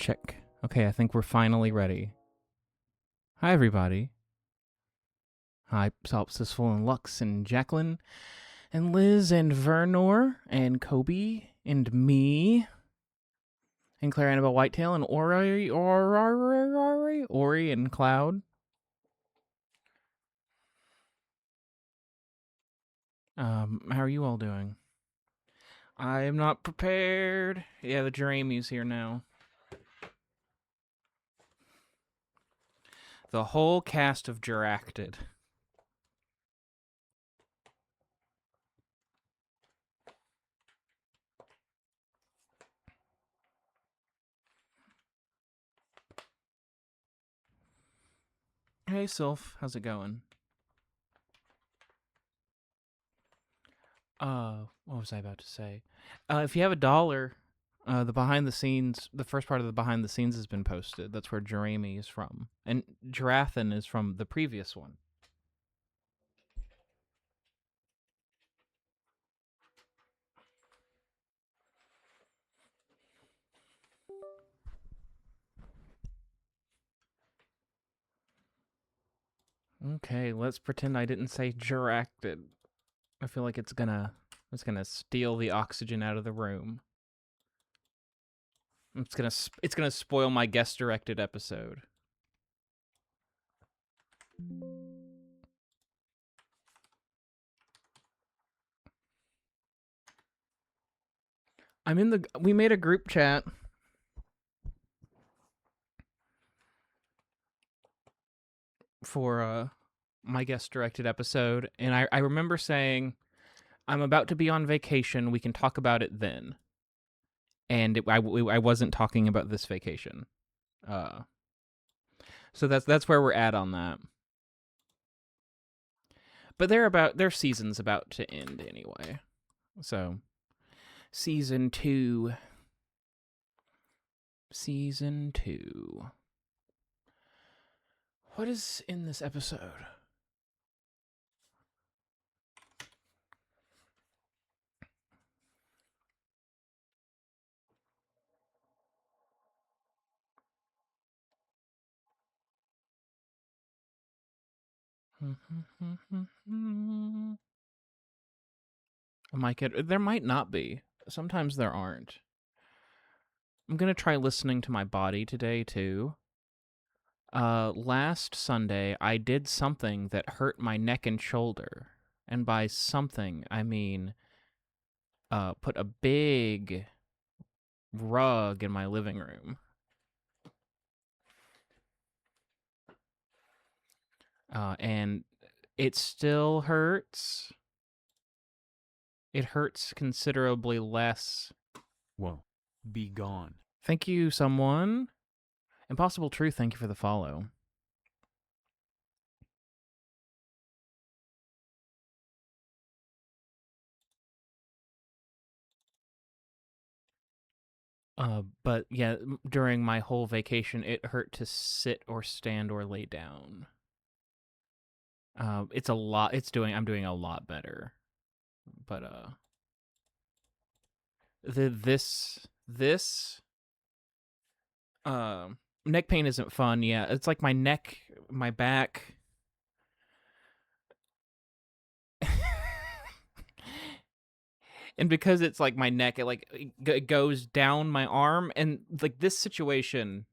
Check. Okay, I think we're finally ready. Hi, everybody. Hi, Solipsisful and Lux and Jacqueline and Liz and Vernor and Kobe and me and Claire Annabelle Whitetail and Ori and Cloud. How are you all doing? I am not prepared. Yeah, the Jeremy's here now. The whole cast of Juracted. Hey, Sylph. How's it going? What was I about to say? If you have $1, the behind the scenes, the first part of the behind the scenes has been posted. That's where Jeremy is from, and Jirathan is from the previous one. Okay, let's pretend I didn't say Juracted. I feel like it's gonna steal the oxygen out of the room. It's gonna spoil my guest directed episode. We made a group chat. For my guest directed episode, and I remember saying, I'm about to be on vacation, we can talk about it then. And I wasn't talking about this vacation. So that's where we're at on that. But their season's about to end anyway. So season 2. What is in this episode? There might not be. Sometimes there aren't. I'm gonna try listening to my body today too. Last Sunday I did something that hurt my neck and shoulder, and by something I mean put a big rug in my living room. And it still hurts. It hurts considerably less. Whoa. Be gone. Thank you, someone. Impossible Truth, thank you for the follow. But yeah, during my whole vacation, it hurt to sit or stand or lay down. It's a lot. I'm doing a lot better. But this neck pain isn't fun. Yeah, it's like my neck, my back. And because it's like my neck, it goes down my arm, and like this situation,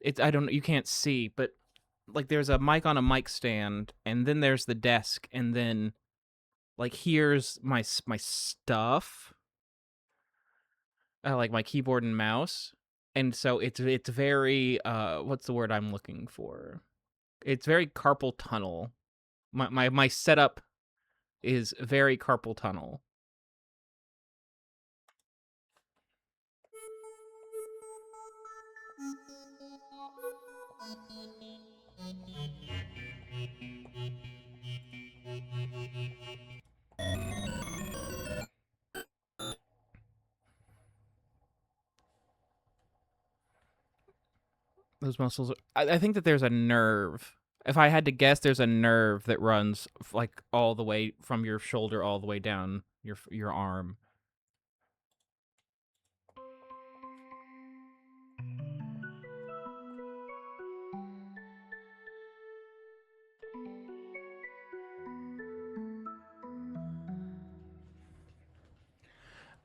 you can't see, but like there's a mic on a mic stand, and then there's the desk, and then like here's my stuff, like my keyboard and mouse, and so it's very what's the word I'm looking for? It's very carpal tunnel. My setup is very carpal tunnel. Those muscles. I think that there's a nerve. If I had to guess, there's a nerve that runs like all the way from your shoulder all the way down your arm.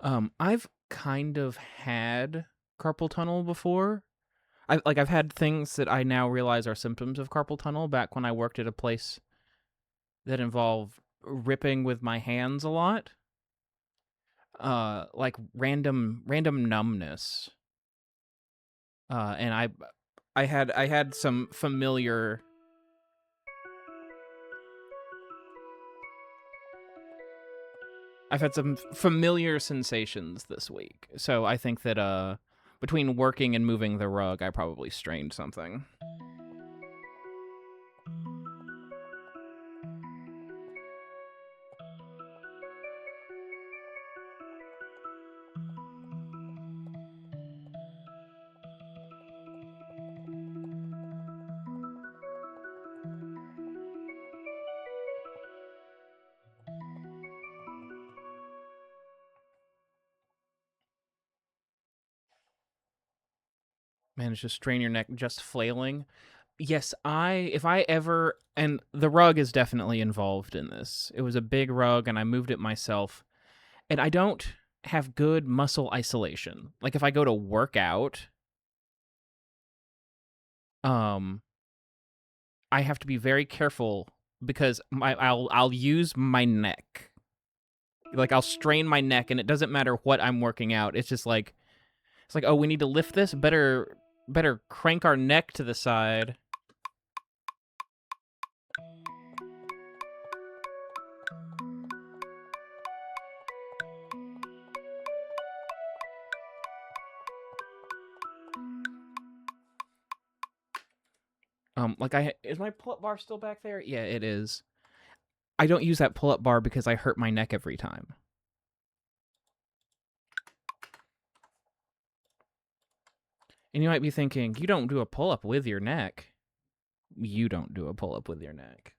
I've kind of had carpal tunnel before. I've had things that I now realize are symptoms of carpal tunnel back when I worked at a place that involved ripping with my hands a lot. Like random numbness. And I had some familiar I've had some familiar sensations this week. So I think that between working and moving the rug, I probably strained something. Managed to strain your neck just flailing. Yes, if I ever, and the rug is definitely involved in this. It was a big rug and I moved it myself. And I don't have good muscle isolation. Like if I go to work out, um I have to be very careful because I'll use my neck. Like I'll strain my neck and it doesn't matter what I'm working out. It's like, oh, we need to lift this. Better crank our neck to the side. Is my pull-up bar still back there? Yeah, it is. I don't use that pull-up bar because I hurt my neck every time. And you might be thinking, you don't do a pull-up with your neck. You don't do a pull-up with your neck.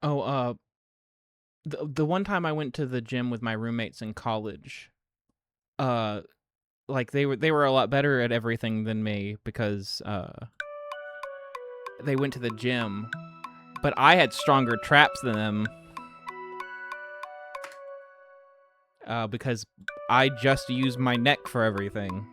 Oh, the one time I went to the gym with my roommates in college, uh, like they were a lot better at everything than me because they went to the gym, but I had stronger traps than them because I just use my neck for everything.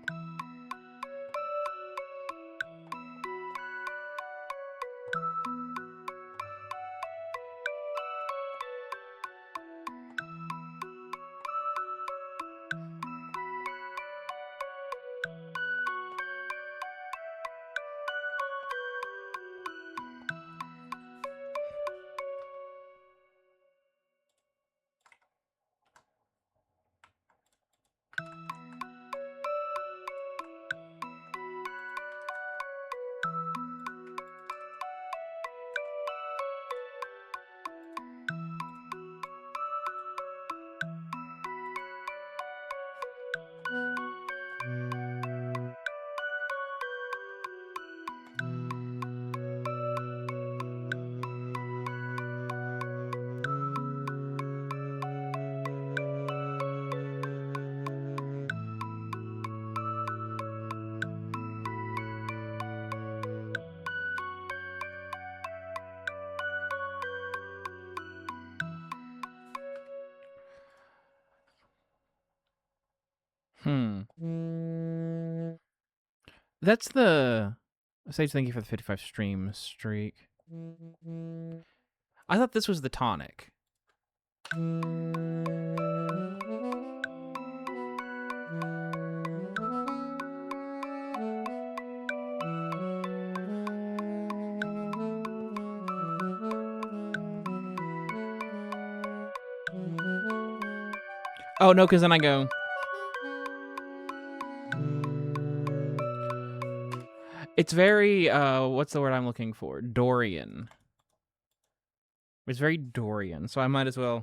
Hmm. That's the Sage. Thank you for the 55 stream streak. I thought this was the tonic. Oh no, because then I go. It's very what's the word I'm looking for? Dorian. It's very Dorian, so I might as well.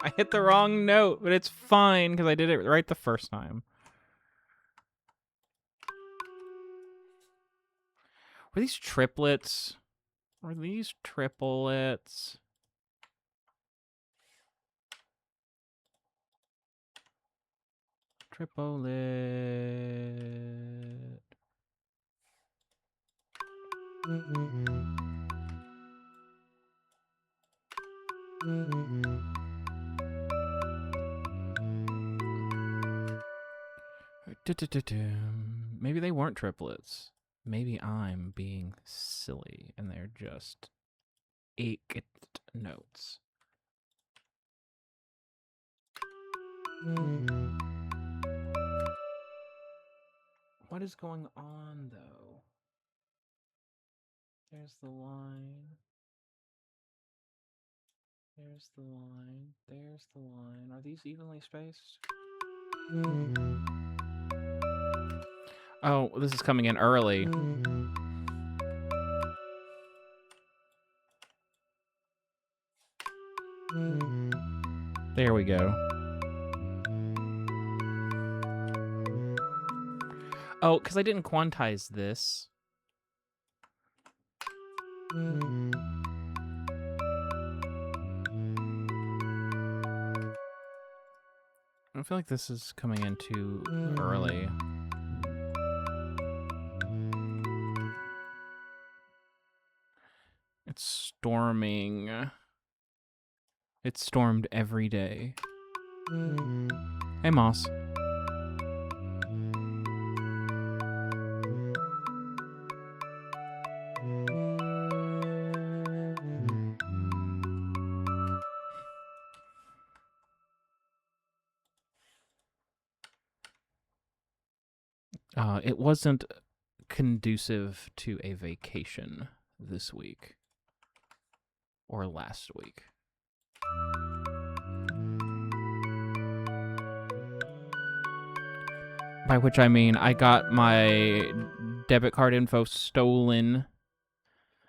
I hit the wrong note, but it's fine because I did it right the first time. Were these triplets? Were these triplets? Triplet. Maybe they weren't triplets. Maybe I'm being silly and they're just 8 notes. What is going on, though? There's the line. There's the line. There's the line. Are these evenly spaced? Oh, this is coming in early. There we go. Oh, because I didn't quantize this. I feel like this is coming in too early. It's storming. It stormed every day. Hey, Moss. It wasn't conducive to a vacation this week or last week. By which I mean I got my debit card info stolen.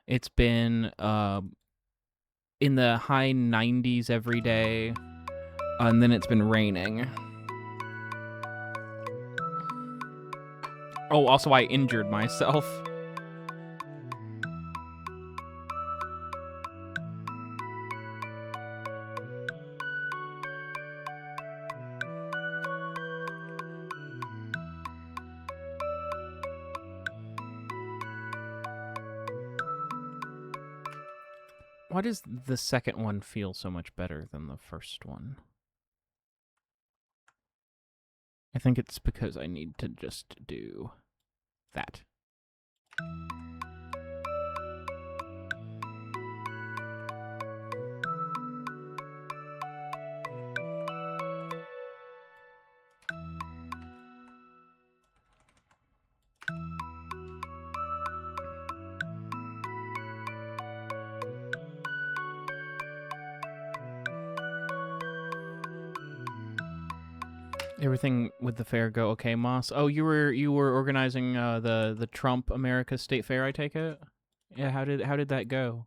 It's been in the high 90s every day, and then it's been raining. Oh, also I injured myself. Why does the second one feel so much better than the first one? I think it's because I need to just do that. Everything with the fair go okay, Moss? Oh, you were organizing the Trump America State Fair, I take it? Yeah, how did that go?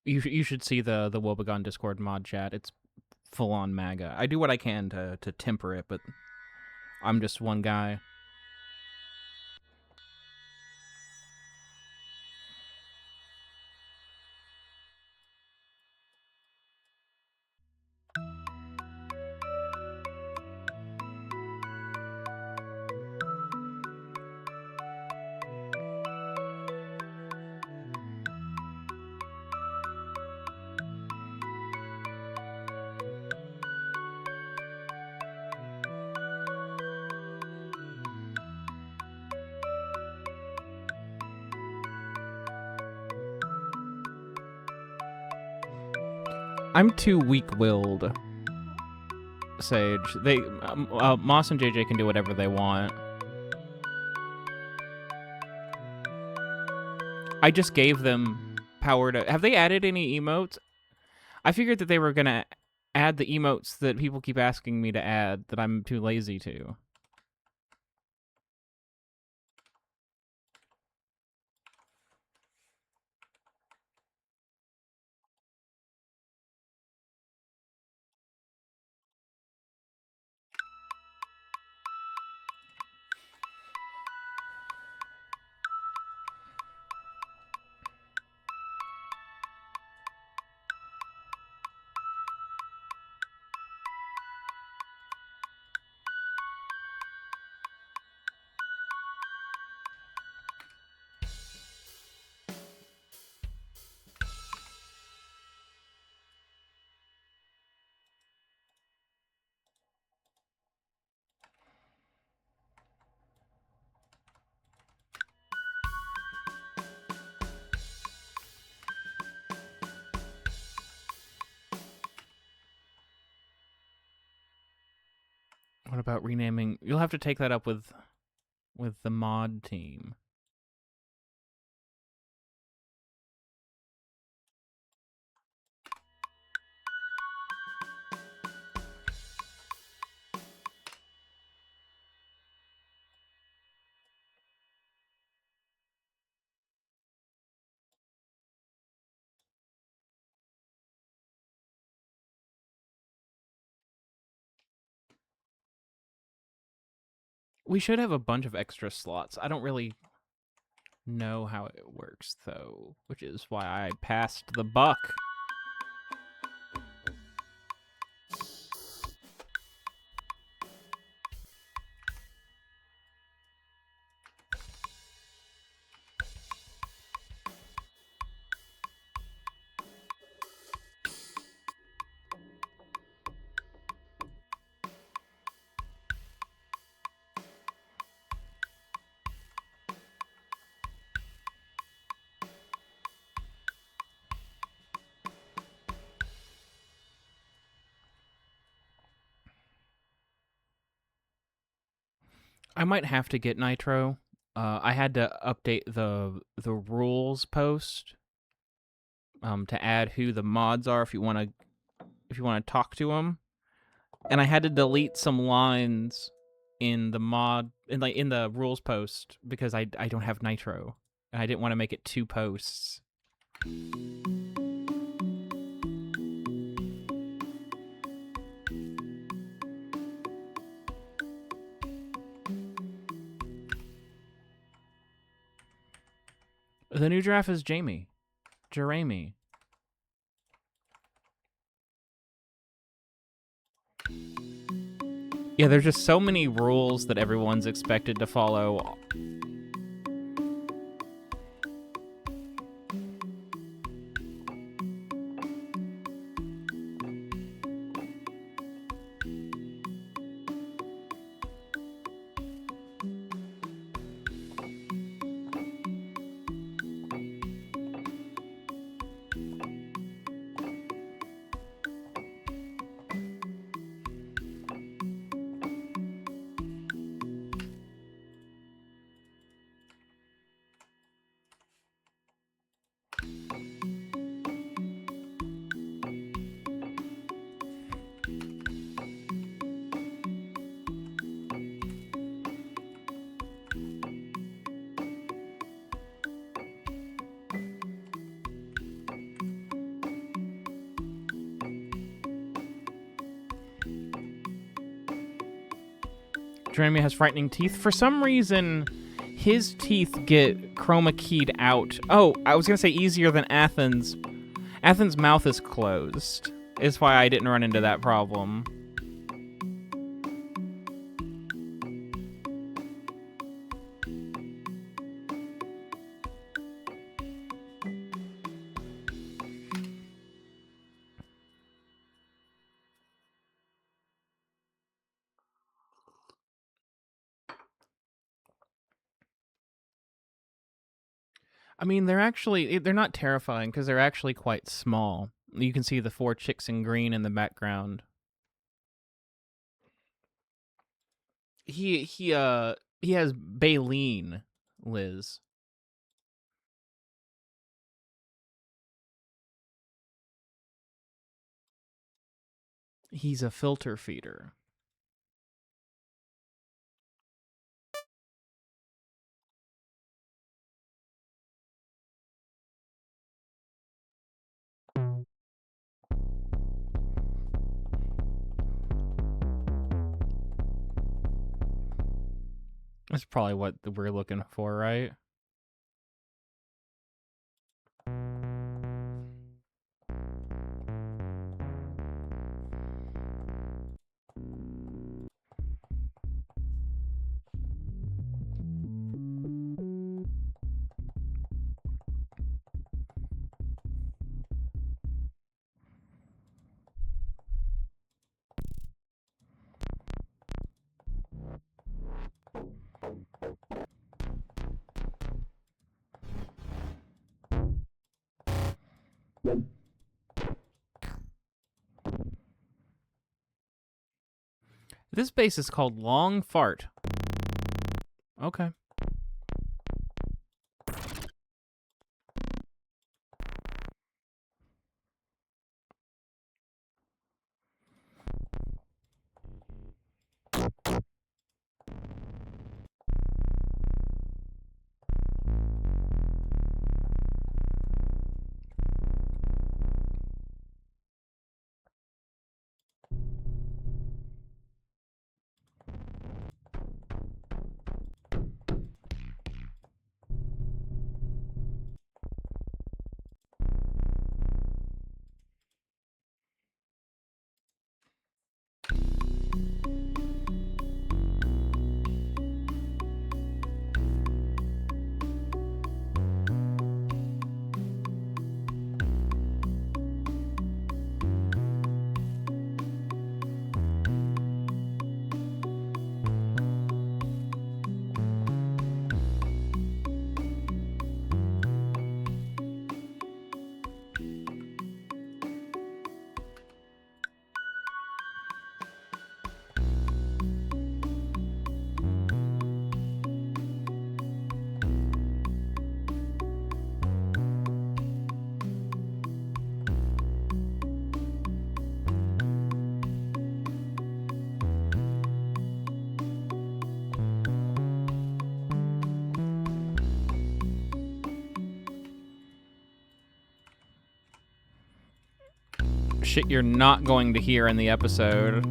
You should see the WOEBEGONE Discord mod chat. It's full on MAGA. I do what I can to temper it, but I'm just one guy. I'm too weak-willed, Sage. Moss and JJ can do whatever they want. I just gave them power to... Have they added any emotes? I figured that they were gonna add the emotes that people keep asking me to add that I'm too lazy to. What about renaming? You'll have to take that up with the mod team. We should have a bunch of extra slots. I don't really know how it works, though, which is why I passed the buck. I might have to get Nitro. I had to update the rules post to add who the mods are if you want to talk to them, and I had to delete some lines in the in the rules post because I don't have Nitro and I didn't want to make it 2 posts. The new draft is Jeremy. Yeah, there's just so many rules that everyone's expected to follow. Jeremy has frightening teeth. For some reason, his teeth get chroma keyed out. Oh, I was gonna say easier than Athens. Athens' mouth is closed. Is why I didn't run into that problem. I mean, they're not terrifying because they're actually quite small. You can see the 4 chicks in green in the background. He has baleen, Liz. He's a filter feeder. That's probably what we're looking for, right? This base is called Long Fart. Okay. Shit you're not going to hear in the episode.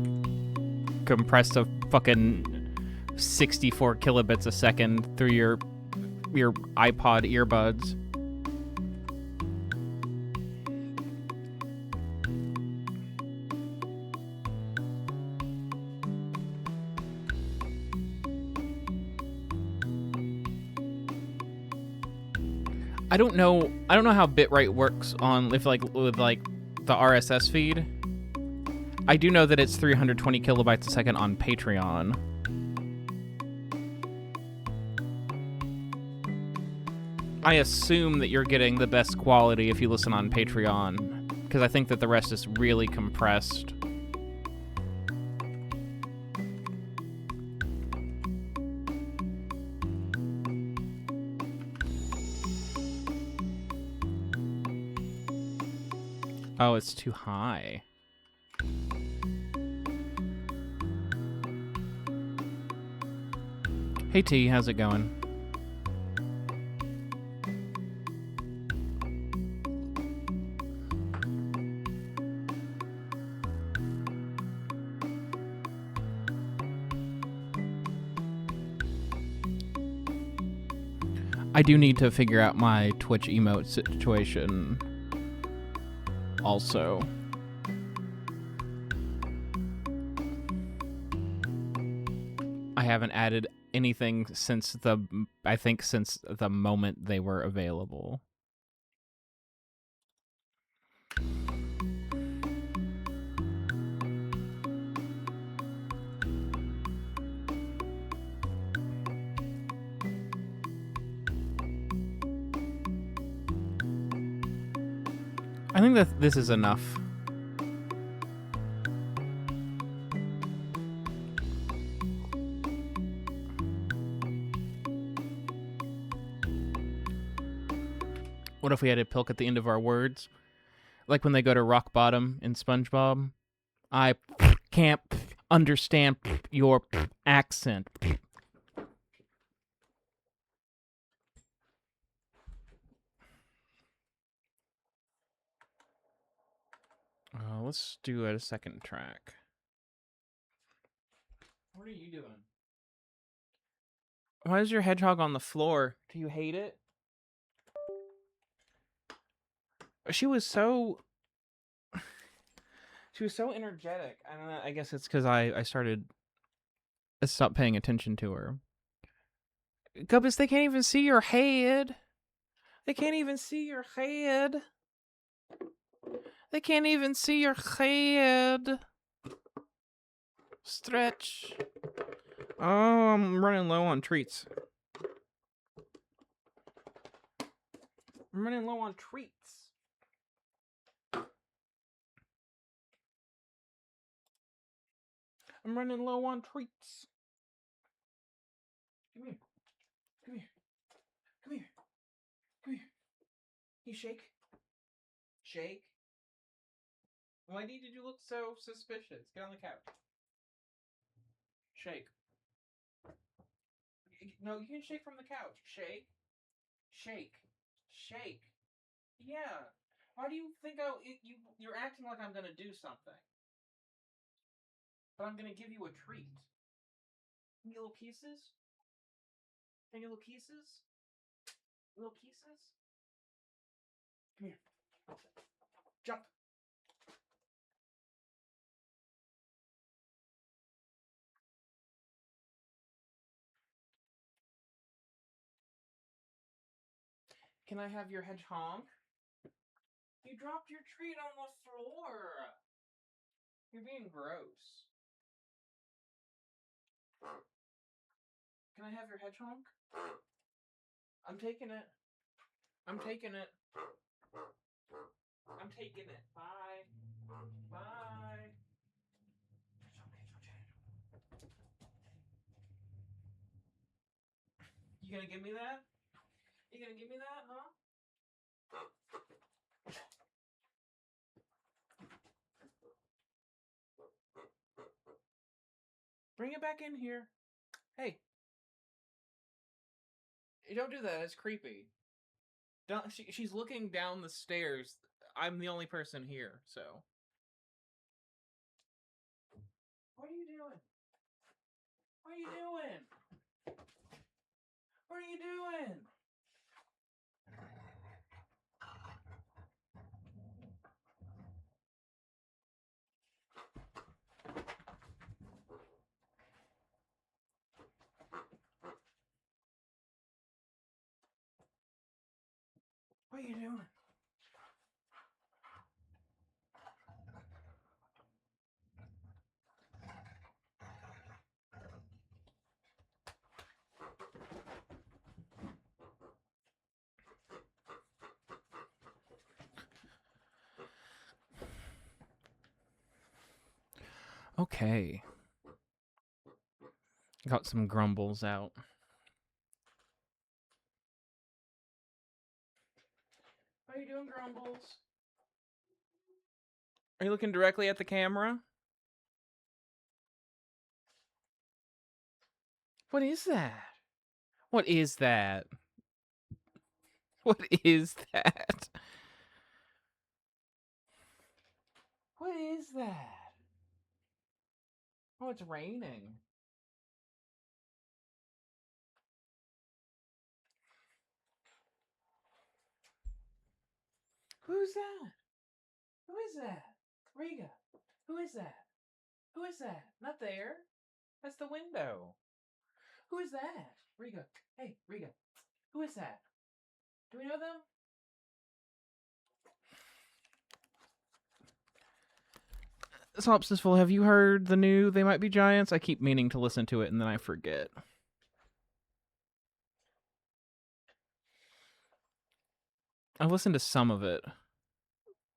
Compressed to fucking 64 kilobits a second through your iPod earbuds. I don't know how bitrate works on with the RSS feed. I do know that it's 320 kilobytes a second on Patreon. I assume that you're getting the best quality if you listen on Patreon, because I think that the rest is really compressed. Oh, it's too high. Hey T, how's it going? I do need to figure out my Twitch emote situation also. I haven't added anything since the moment they were available. I think that this is enough. What if we had a pilk at the end of our words? Like when they go to rock bottom in SpongeBob? I can't understand your accent. Let's do a second track. What are you doing? Why is your hedgehog on the floor? Do you hate it? She was so energetic. I don't know. I guess it's because I stopped paying attention to her. Gubbis, they can't even see your head. They can't even see your head. They can't even see your head. Stretch. Oh, I'm running low on treats. I'm running low on treats. I'm running low on treats. Come here. Come here. Come here. Come here. You shake. Shake. Why did you look so suspicious? Get on the couch. Shake. No, you can shake from the couch. Shake. Shake. Shake. Yeah. Why do you think you're acting like I'm gonna do something? But I'm gonna give you a treat. Any little pieces? Any little pieces? Little pieces? Come here. Jump. Can I have your hedgehog? You dropped your treat on the floor. You're being gross. Can I have your hedgehog? I'm taking it. I'm taking it. I'm taking it. Bye. Bye. You gonna give me that? You gonna give me that, huh? Bring it back in here. Hey. Don't do that. It's creepy. Don't. She's looking down the stairs. I'm the only person here, so. What are you doing? What are you doing? What are you doing? What are you doing? Okay. Got some grumbles out. How you doing, Grumbles? Are you looking directly at the camera? What is that? What is that? What is that? What is that? Oh, it's raining. Who's that? Who is that? Riga. Who is that? Who is that? Not there. That's the window. Who is that? Riga. Hey, Riga. Who is that? Do we know them? Solipsisful, have you heard the new They Might Be Giants? I keep meaning to listen to it and then I forget. I've listened to some of it.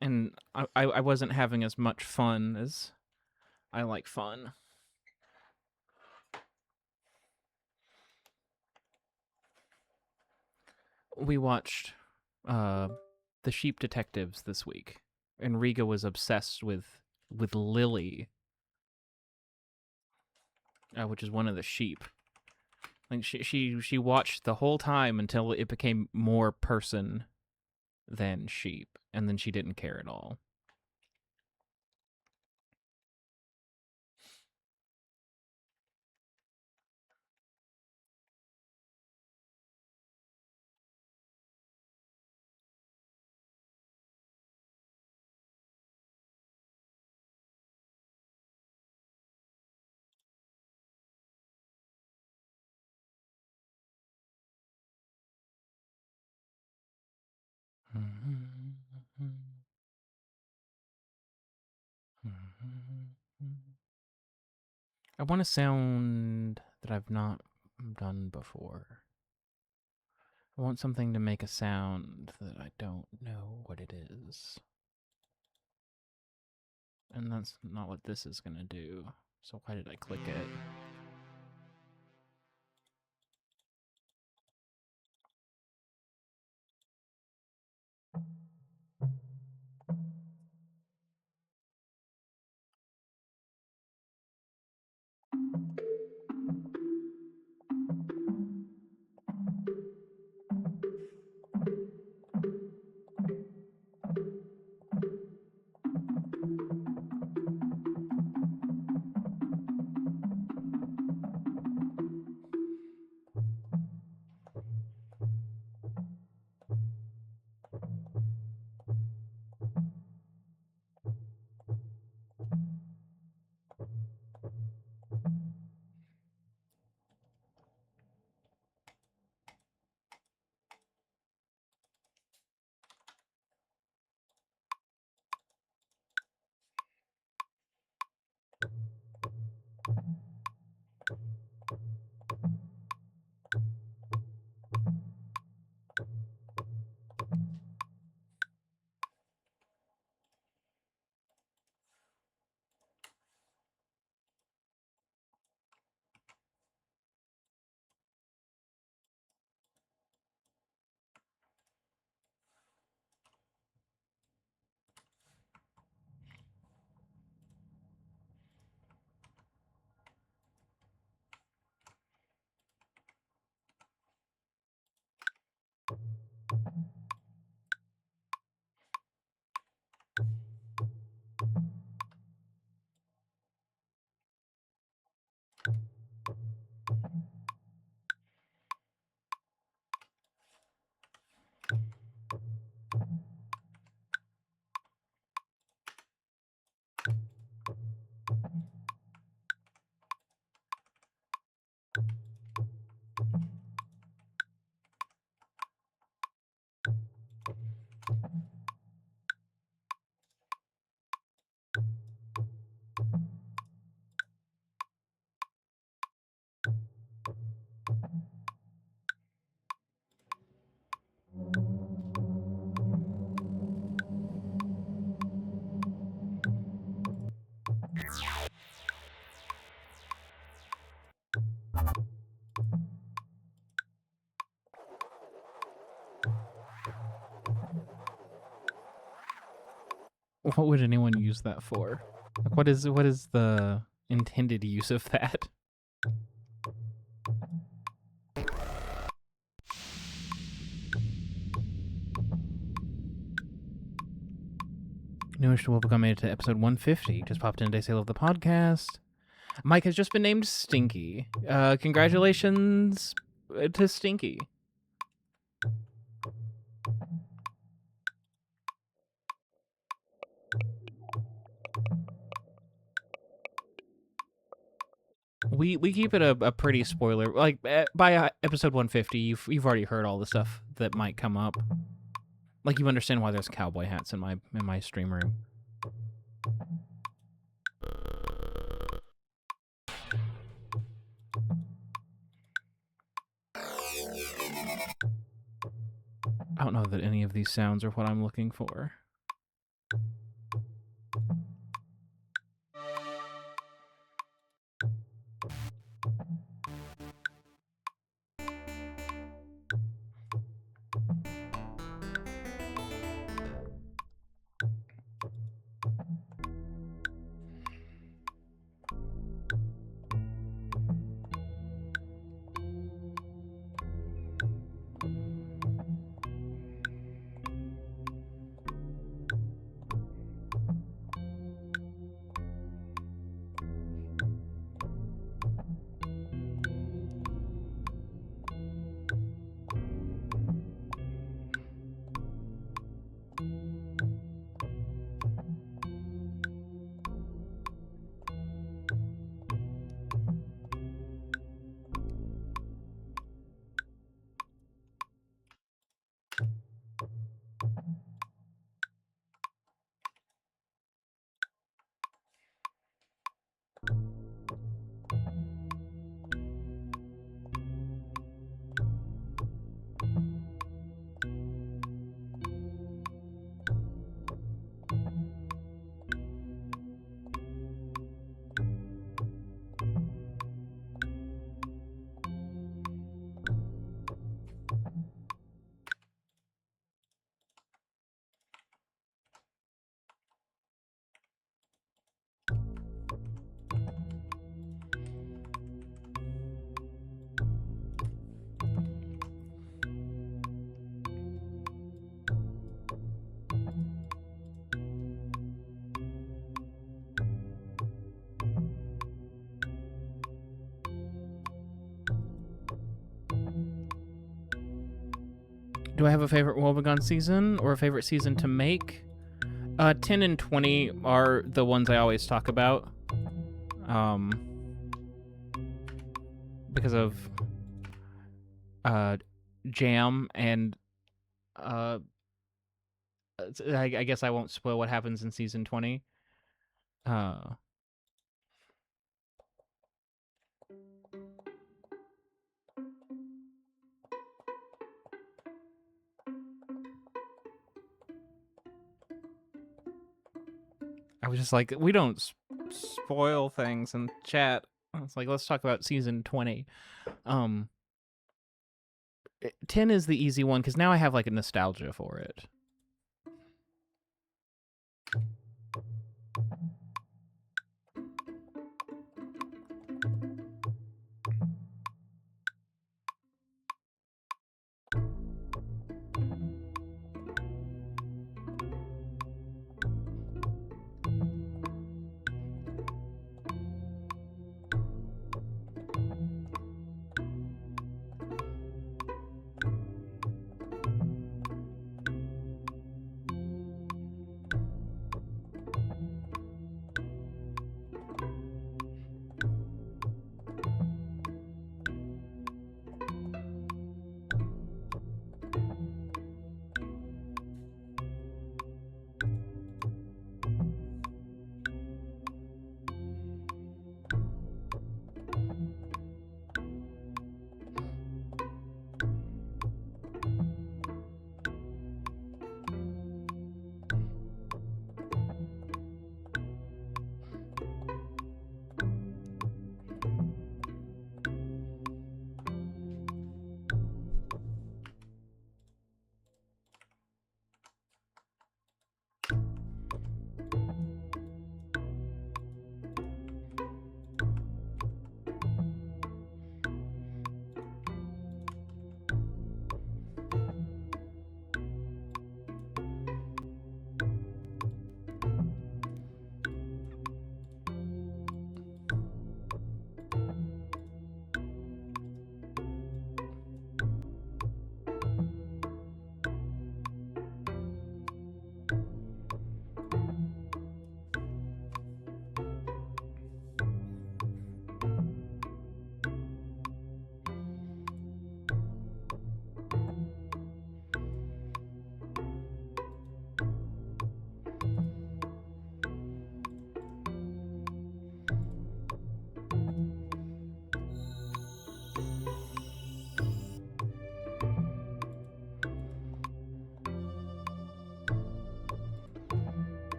and I wasn't having as much fun as I like fun. We watched the Sheep Detectives this week, and Riga was obsessed with Lily, which is one of the sheep. Like she watched the whole time until it became more person than sheep, and then she didn't care at all. I want a sound that I've not done before. I want something to make a sound that I don't know what it is. And that's not what this is going to do. So why did I click it? What would anyone use that for? Like, what is the intended use of that? Newest WOEBEGONE made it to episode 150. Just popped in to say love the podcast. Mike has just been named Stinky. Congratulations to Stinky. We keep it a pretty spoiler. Like by episode 150, you've already heard all the stuff that might come up. Like you understand why there's cowboy hats in my stream room. I don't know that any of these sounds are what I'm looking for. Do I have a favorite WOEBEGONE season or a favorite season to make? 10 and 20 are the ones I always talk about. Because of Jam and I guess I won't spoil what happens in season 20. I was just like, we don't spoil things in chat. It's like, let's talk about season 20. 10 is the easy one because now I have like a nostalgia for it.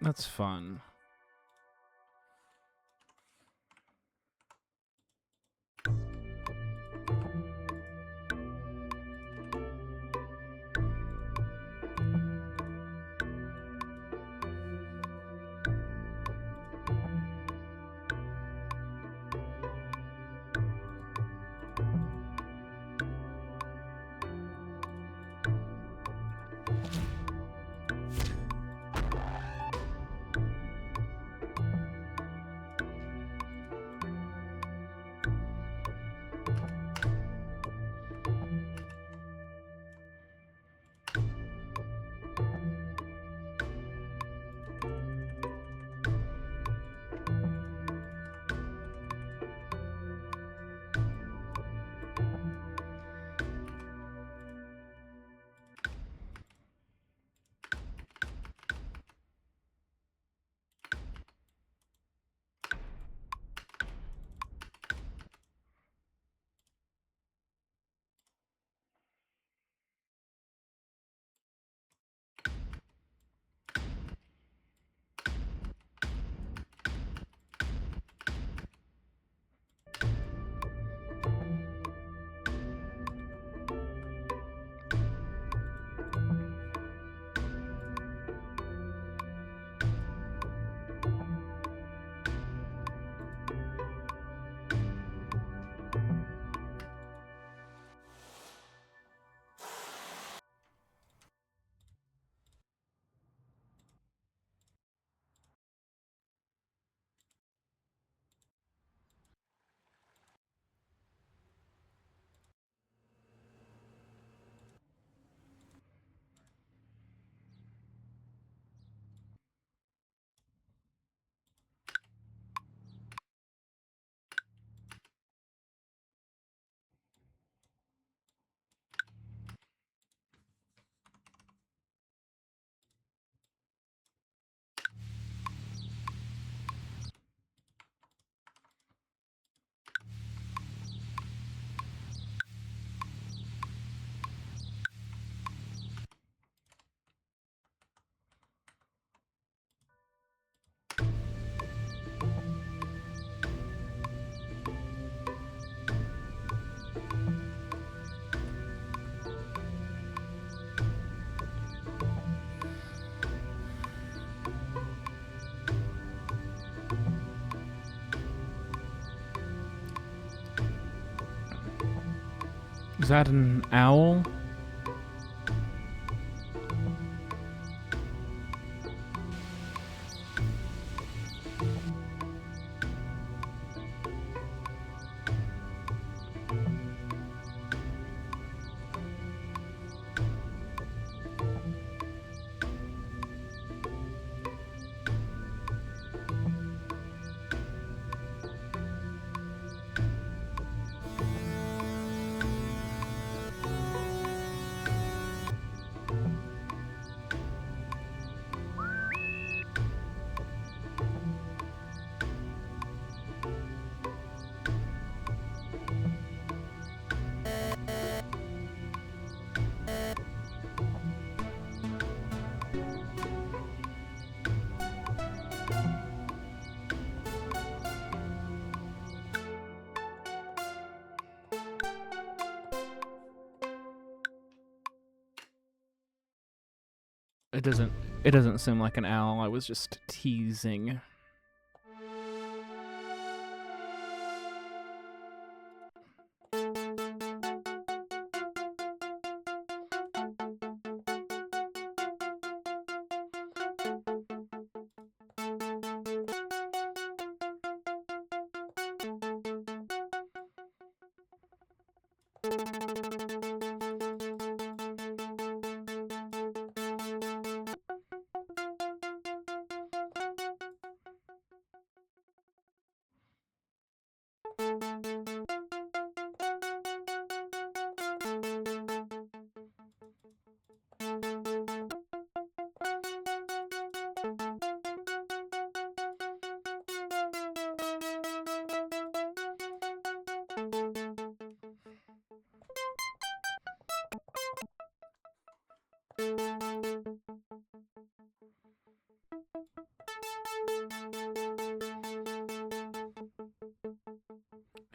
That's fun. Is that an owl? It doesn't seem like an owl. I was just teasing.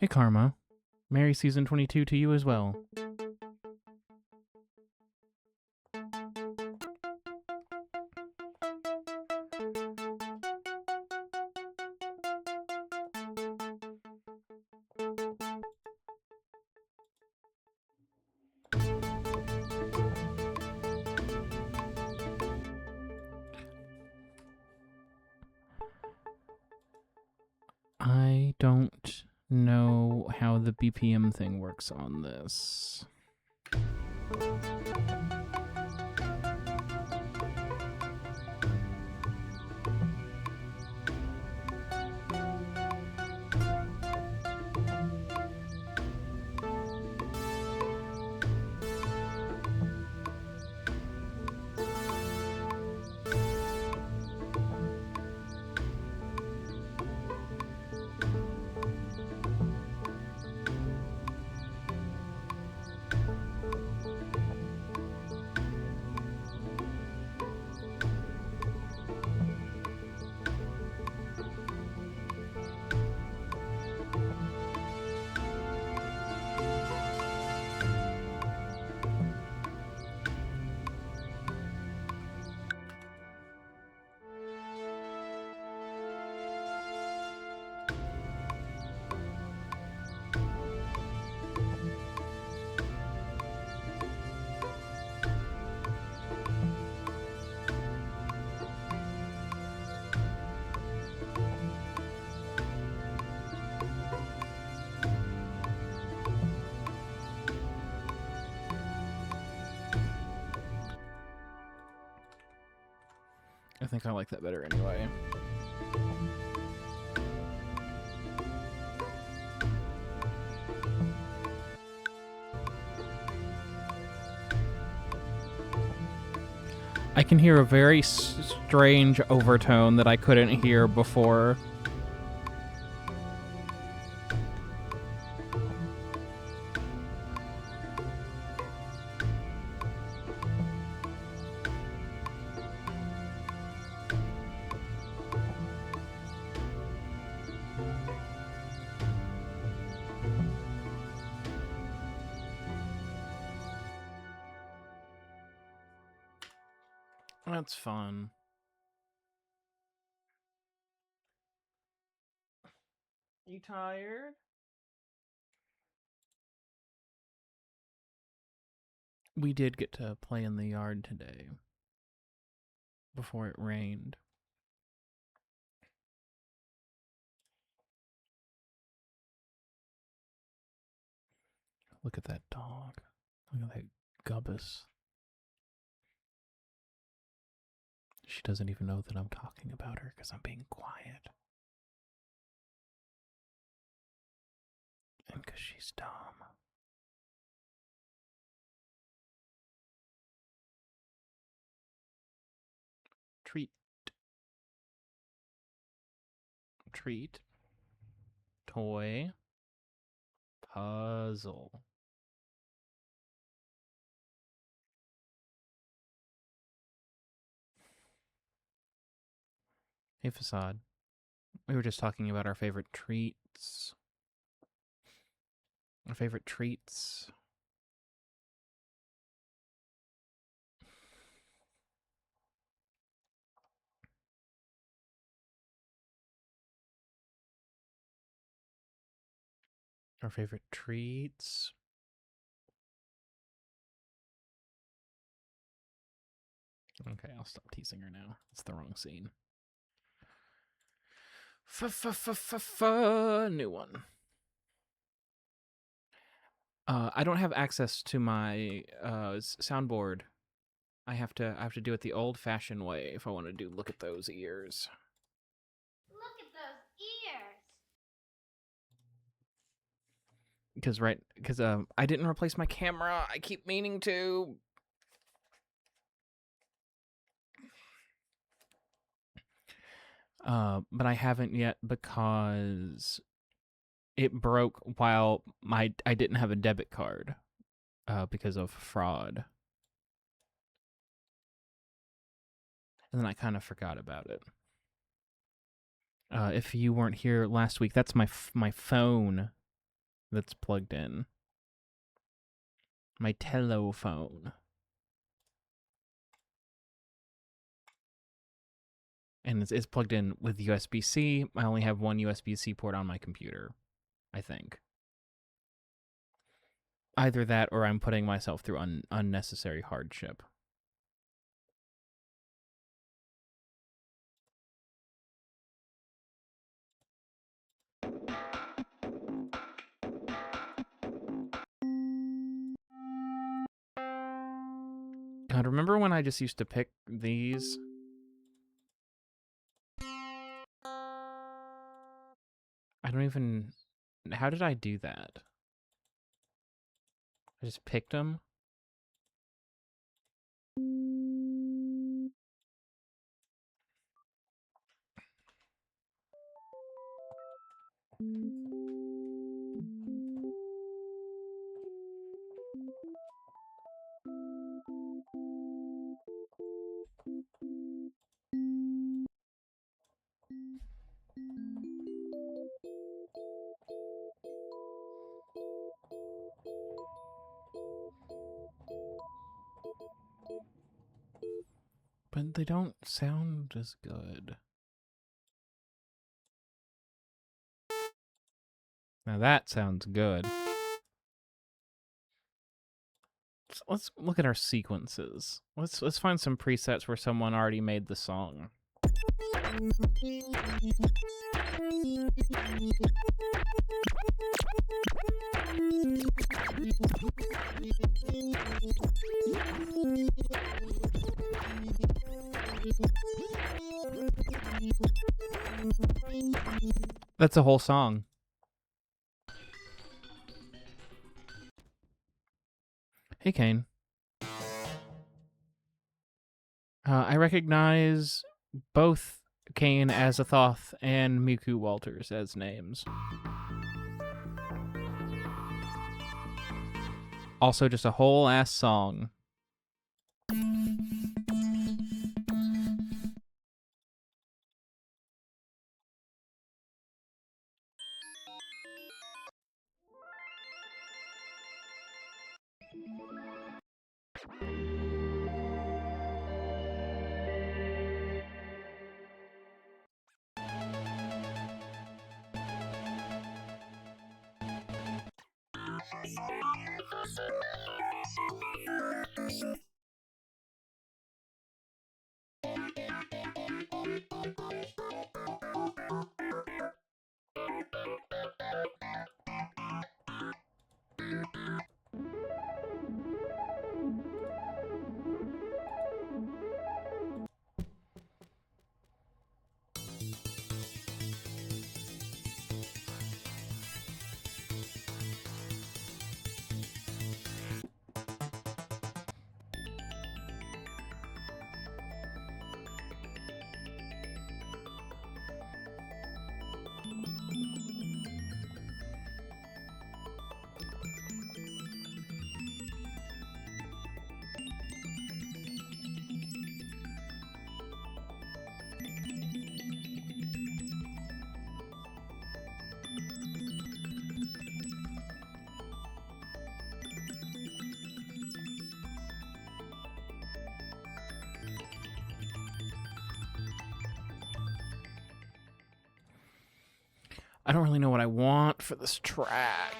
Hey, Karma. Merry Season 22 to you as well. I don't know how the BPM thing works on this. I think I like that better anyway. I can hear a very strange overtone that I couldn't hear before. That's fun. You tired? We did get to play in the yard today before it rained. Look at that dog. Look at that gubbus. She doesn't even know that I'm talking about her because I'm being quiet. And because she's dumb. Treat. Treat. Toy. Puzzle. Hey, Facade. We were just talking about our favorite treats. Our favorite treats. Our favorite treats. Okay, I'll stop teasing her now. It's the wrong scene. New one. I don't have access to my soundboard. I have to do it the old-fashioned way if I want to do look at those ears. Look at those ears. Because I didn't replace my camera. I keep meaning to. But I haven't yet because it broke while I didn't have a debit card because of fraud. And then I kind of forgot about it. If you weren't here last week, that's my phone that's plugged in. My telephone. And it's plugged in with USB-C. I only have one USB-C port on my computer, I think. Either that or I'm putting myself through unnecessary hardship. God, remember when I just used to pick these? I don't even... How did I do that? I just picked them? But they don't sound as good. Now that sounds good. Let's look at our sequences. Let's find some presets where someone already made the song. That's a whole song. Hey, Kane. I recognize both Kane Azathoth and Miku Walters as names. Also, just a whole ass song. I don't really know what I want for this track.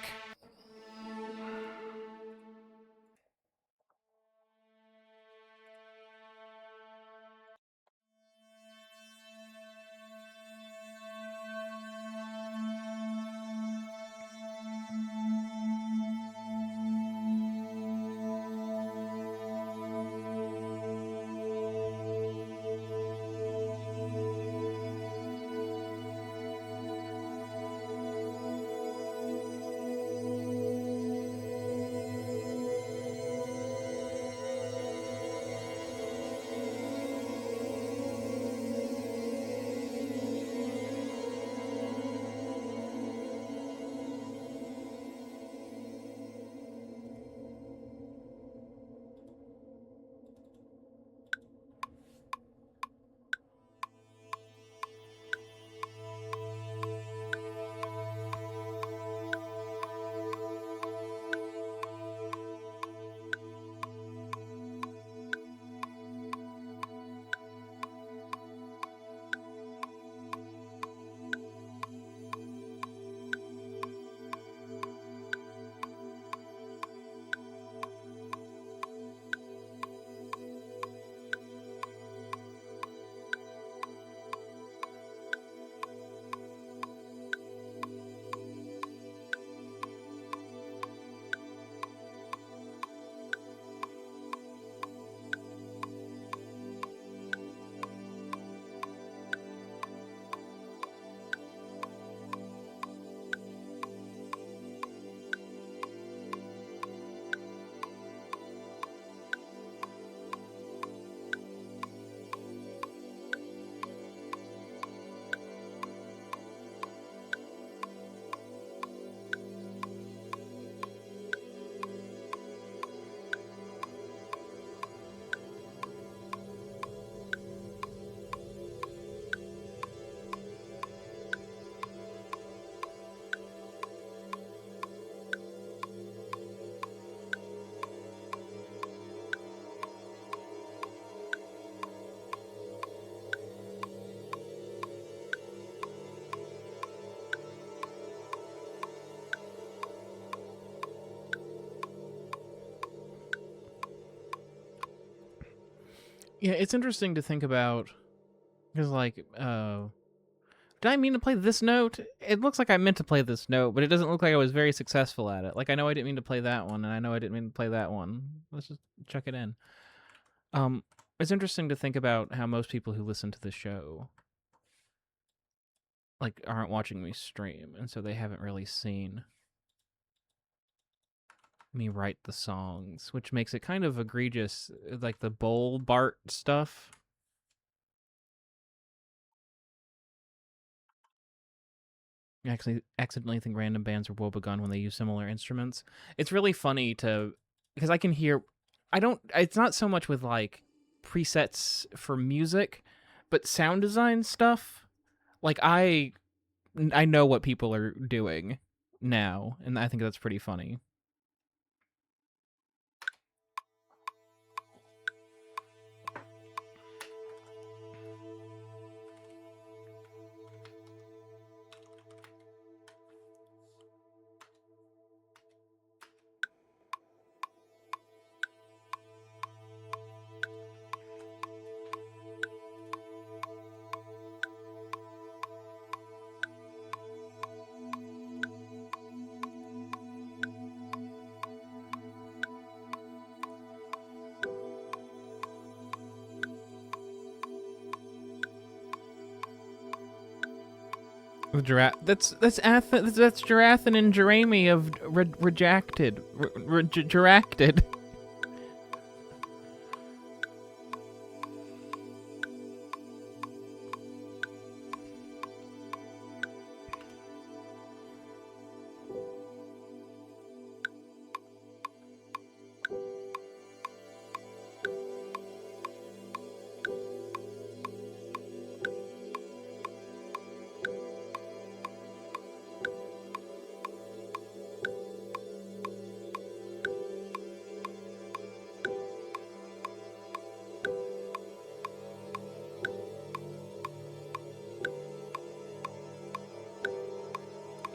Yeah, it's interesting to think about because, like, did I mean to play this note? It looks like I meant to play this note, but it doesn't look like I was very successful at it. Like, I know I didn't mean to play that one, and I know I didn't mean to play that one. Let's just check it in. It's interesting to think about how most people who listen to the show, like, aren't watching me stream, and so they haven't really seen me write the songs, which makes it kind of egregious, like the bowl Bart stuff. I actually accidentally think random bands are woebegone when they use similar instruments. It's really funny because I can hear. I don't. It's not so much with like presets for music, but sound design stuff. Like I know what people are doing now, and I think that's pretty funny. That's Jarathan and Jeremy of Rejected. Geracted.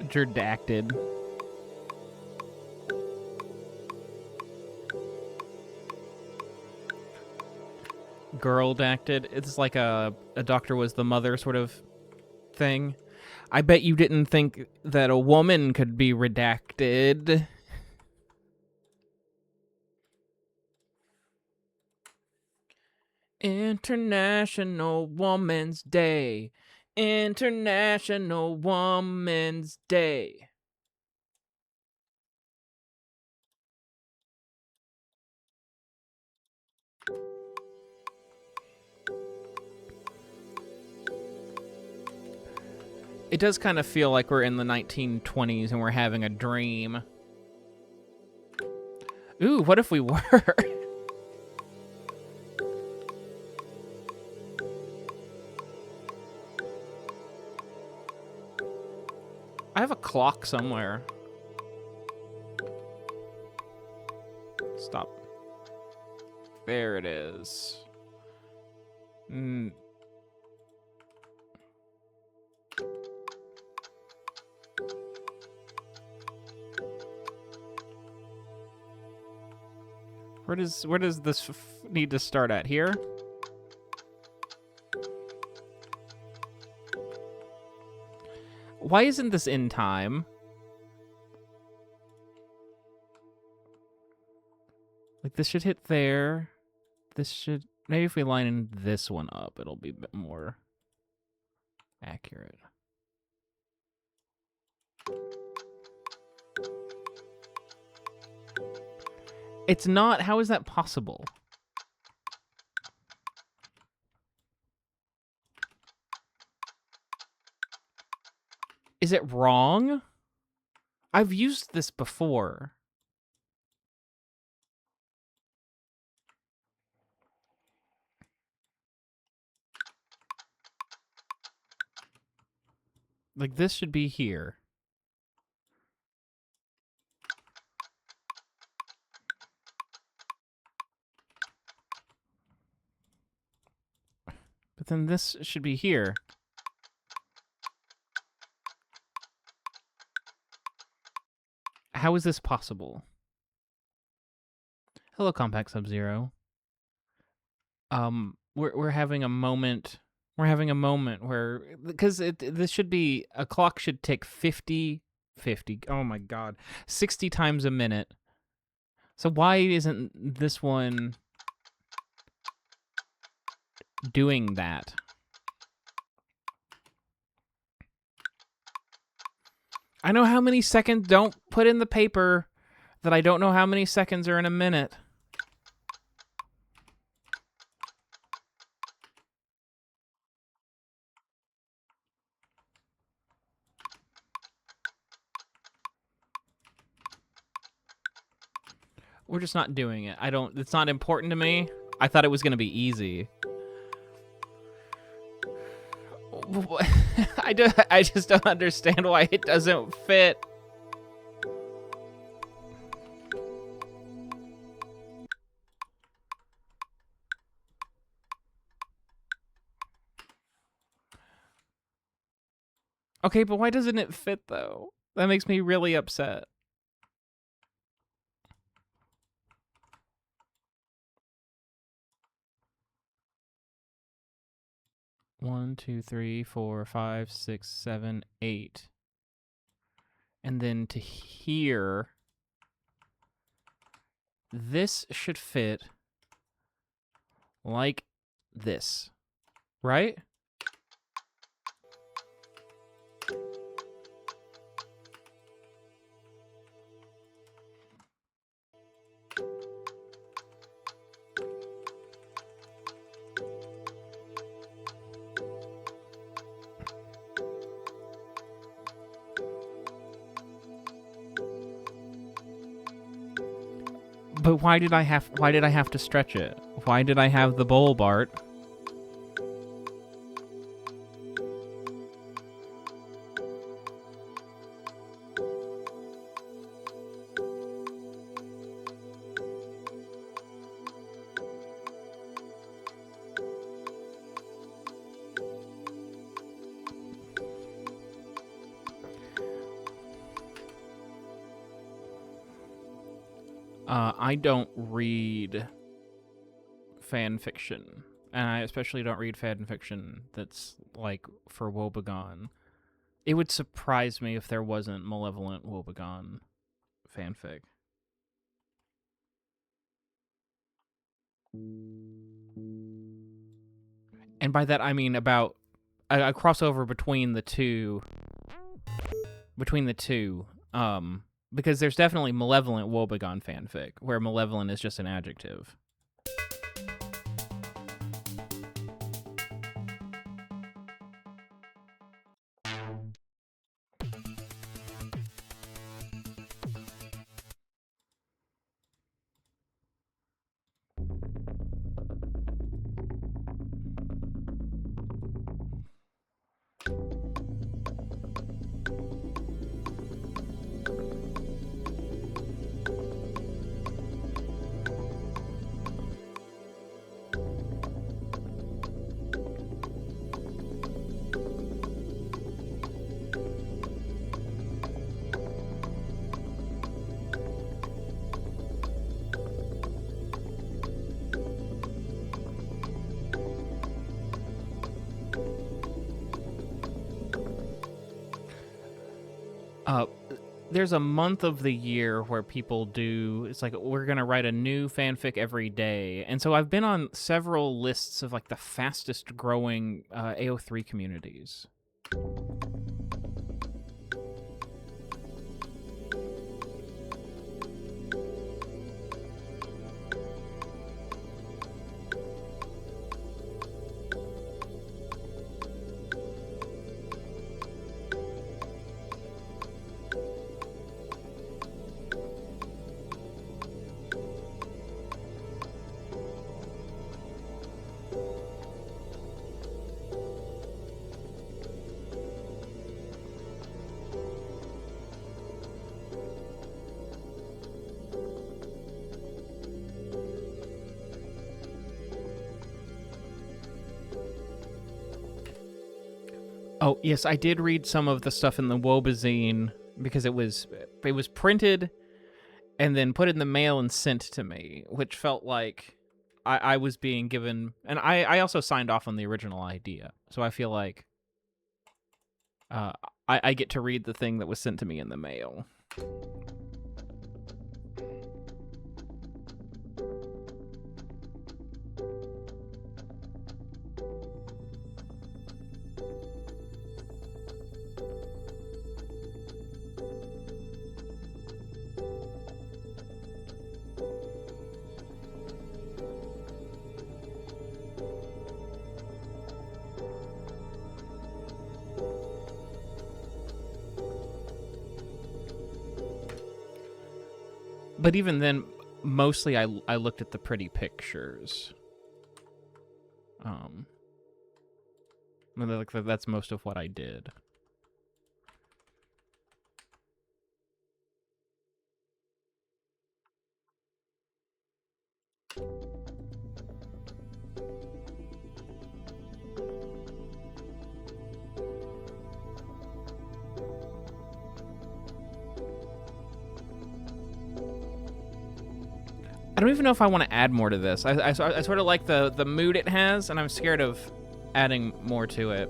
Jerdacted. Girl-dacted. It's like a doctor was the mother sort of thing. I bet you didn't think that a woman could be redacted. International Women's Day. International Women's Day. It does kind of feel like we're in the 1920s and we're having a dream. Ooh, what if we were? I have a clock somewhere. Stop. There it is. Where does this need to start at? Here? Why isn't this in time? Like, this should hit there. This should... Maybe if we line this one up, it'll be a bit more accurate. It's not. How is that possible? Is it wrong? I've used this before. Like, this should be here. But then this should be here. How is this possible? Hello, Compact Sub-Zero. We're having a moment. We're having a moment where, because this should be, a clock should tick 50, oh my god, 60 times a minute. So why isn't this one doing that? I know how many seconds. Don't put in the paper that I don't know how many seconds are in a minute. We're just not doing it. It's not important to me. I thought it was going to be easy. I just don't understand why it doesn't fit. Okay, but why doesn't it fit, though? That makes me really upset. One, two, three, four, five, six, 7, 8. And then to here, this should fit like this, right? But why did I have to stretch it? Why did I have the bowl, Bart? I don't read fan fiction, and I especially don't read fan fiction that's like for WOEBEGONE. It would surprise me if there wasn't malevolent WOEBEGONE fanfic. And by that I mean about a crossover between the two. Because there's definitely malevolent WOEBEGONE fanfic, where malevolent is just an adjective. There's a month of the year where people do, it's like, we're going to write a new fanfic every day. And so I've been on several lists of like the fastest growing AO3 communities. Oh, yes, I did read some of the stuff in the WOEBEzine because it was printed and then put in the mail and sent to me, which felt like I was being given... And I also signed off on the original idea, so I feel like I get to read the thing that was sent to me in the mail. But even then, mostly I looked at the pretty pictures. That's most of what I did. I don't even know if I want to add more to this. I sort of like the mood it has, and I'm scared of adding more to it.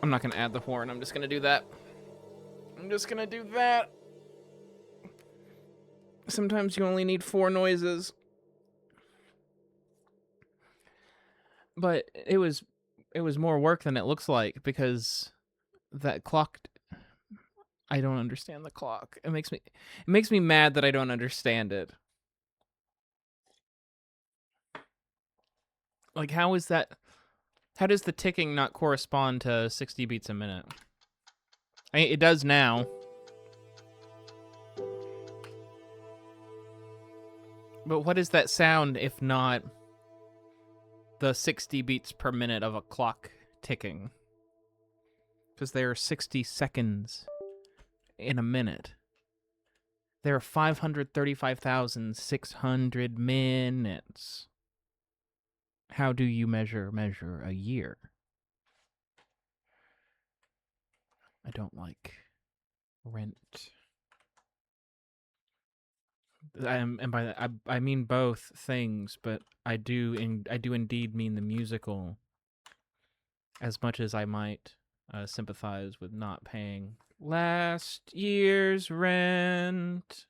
I'm not gonna add the horn. I'm just gonna do that. I'm just gonna do that. Sometimes you only need 4 noises. But it was more work than it looks like because that clock. I don't understand the clock. It makes me mad that I don't understand it. Like, how is that? How does the ticking not correspond to 60 beats a minute? I mean, it does now. But what is that sound if not the 60 beats per minute of a clock ticking? Because there are 60 seconds in a minute. There are 535,600 minutes. How do you measure a year? I don't like rent. And by that I mean both things, but I do indeed mean the musical. As much as I might sympathize with not paying last year's rent.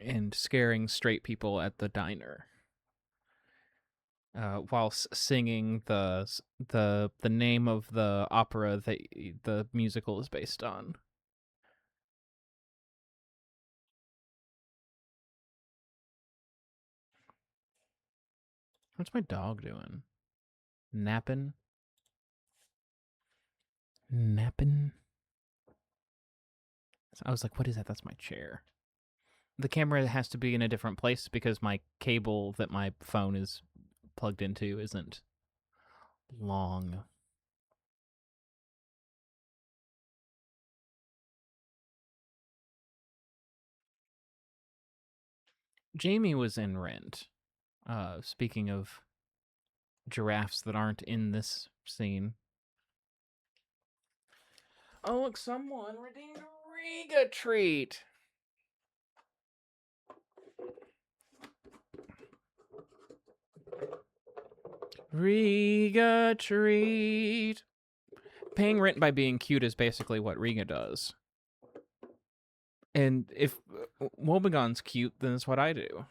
And scaring straight people at the diner. While singing the name of the opera that the musical is based on. What's my dog doing? Napping? Napping? I was like, what is that? That's my chair. The camera has to be in a different place because my cable that my phone is plugged into isn't long. Jamie was in Rent. Speaking of giraffes that aren't in this scene. Oh, look, someone redeemed a Riga treat. Riga treat. Paying rent by being cute is basically what Riga does. And if WOEBEGONE's cute, then it's what I do. Do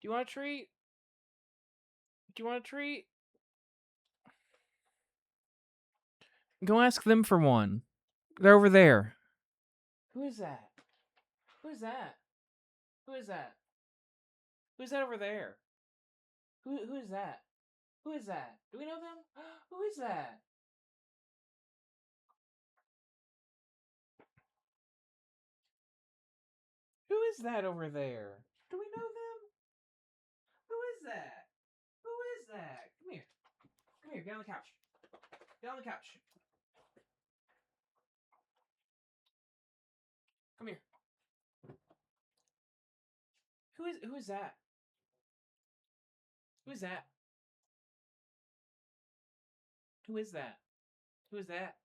you want a treat? Do you want a treat? Go ask them for one. They're over there. Who is that? Who is that? Who is that? Who's that over there? Who is that? Who is that? Do we know them? Who is that? Who is that over there? Do we know them? Who is that? Who is that? Come here. Come here. Get on the couch. Get on the couch. Come here. Who is that? Who is that? Who is that? Who is that?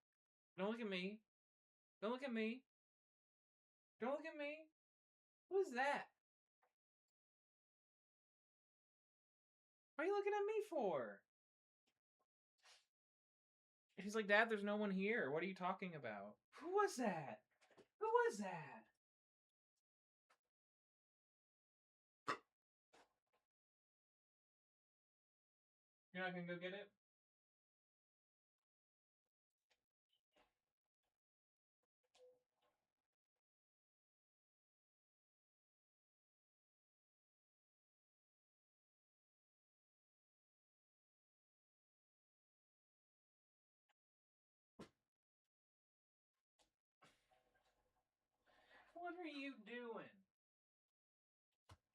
Don't look at me. Don't look at me. Don't look at me. Who is that? What are you looking at me for? He's like, Dad, there's no one here. What are you talking about? Who was that? Who was that? You're not gonna go get it? What are you doing?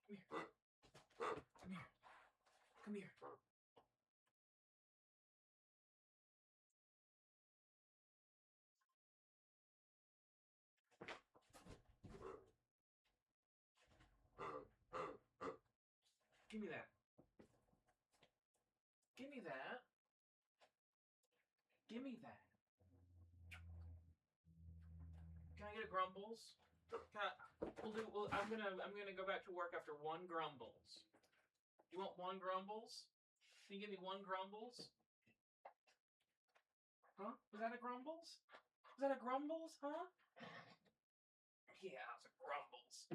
Come here. Come here. Come here. Give me that. Give me that. Give me that. Can I get a Grumbles? I'm gonna go back to work after one Grumbles. You want one Grumbles? Can you give me one Grumbles? Huh? Was that a Grumbles? Was that a Grumbles, huh? Yeah, it's a Grumbles.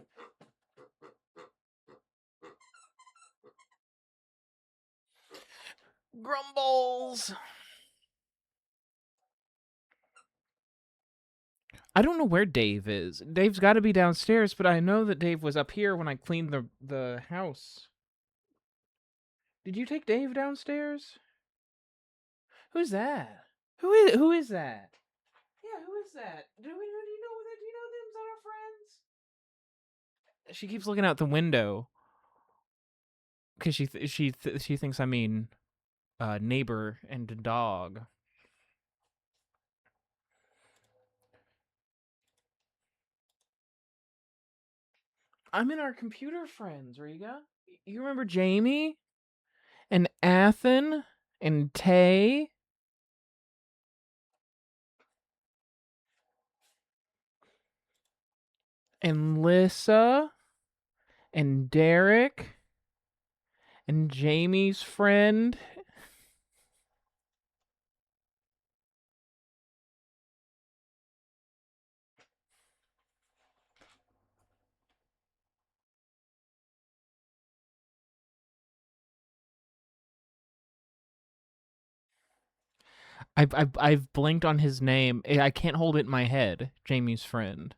Grumbles! I don't know where Dave is. Dave's got to be downstairs, but I know that Dave was up here when I cleaned the house. Did you take Dave downstairs? Who's that? Who is that? Yeah, who is that? Do you know them? Is that our friends? She keeps looking out the window because she thinks I mean neighbor and dog. I'm in our computer friends, Riga. You remember Jamie and Athen and Tay? And Lissa and Derek and Jamie's friend. I've blinked on his name. I can't hold it in my head. Jamie's friend.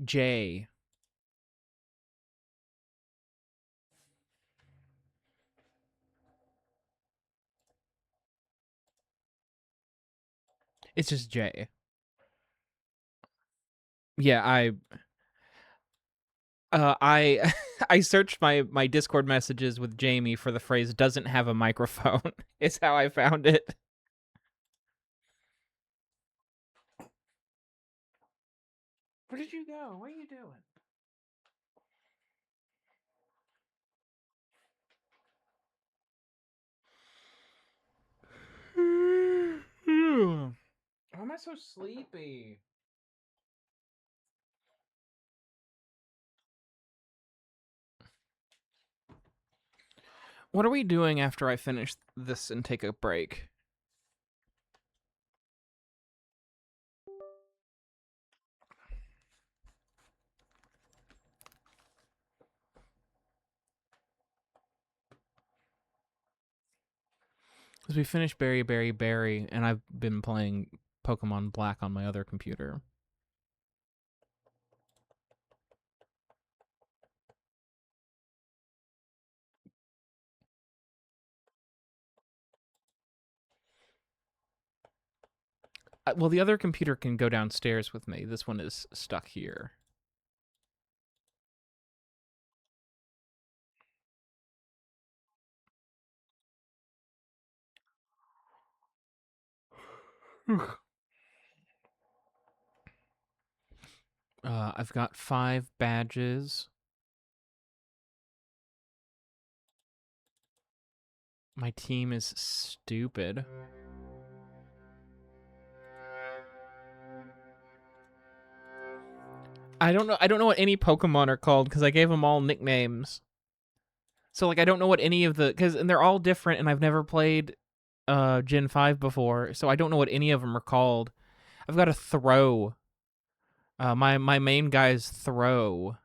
Jay. It's just Jay. Yeah, I I searched my Discord messages with Jamie for the phrase "doesn't have a microphone." It's how I found it. Where did you go? What are you doing? Why am I so sleepy? What are we doing after I finish this and take a break? Because we finished Berry, Berry, Berry, and I've been playing Pokemon Black on my other computer. Well, the other computer can go downstairs with me. This one is stuck here. I've got 5 badges. My team is stupid. I don't know what any Pokemon are called because I gave them all nicknames. So like I don't know what any of the and they're all different and I've never played Gen 5 before, so I don't know what any of them are called. I've got a Throw. My main guy's Throw.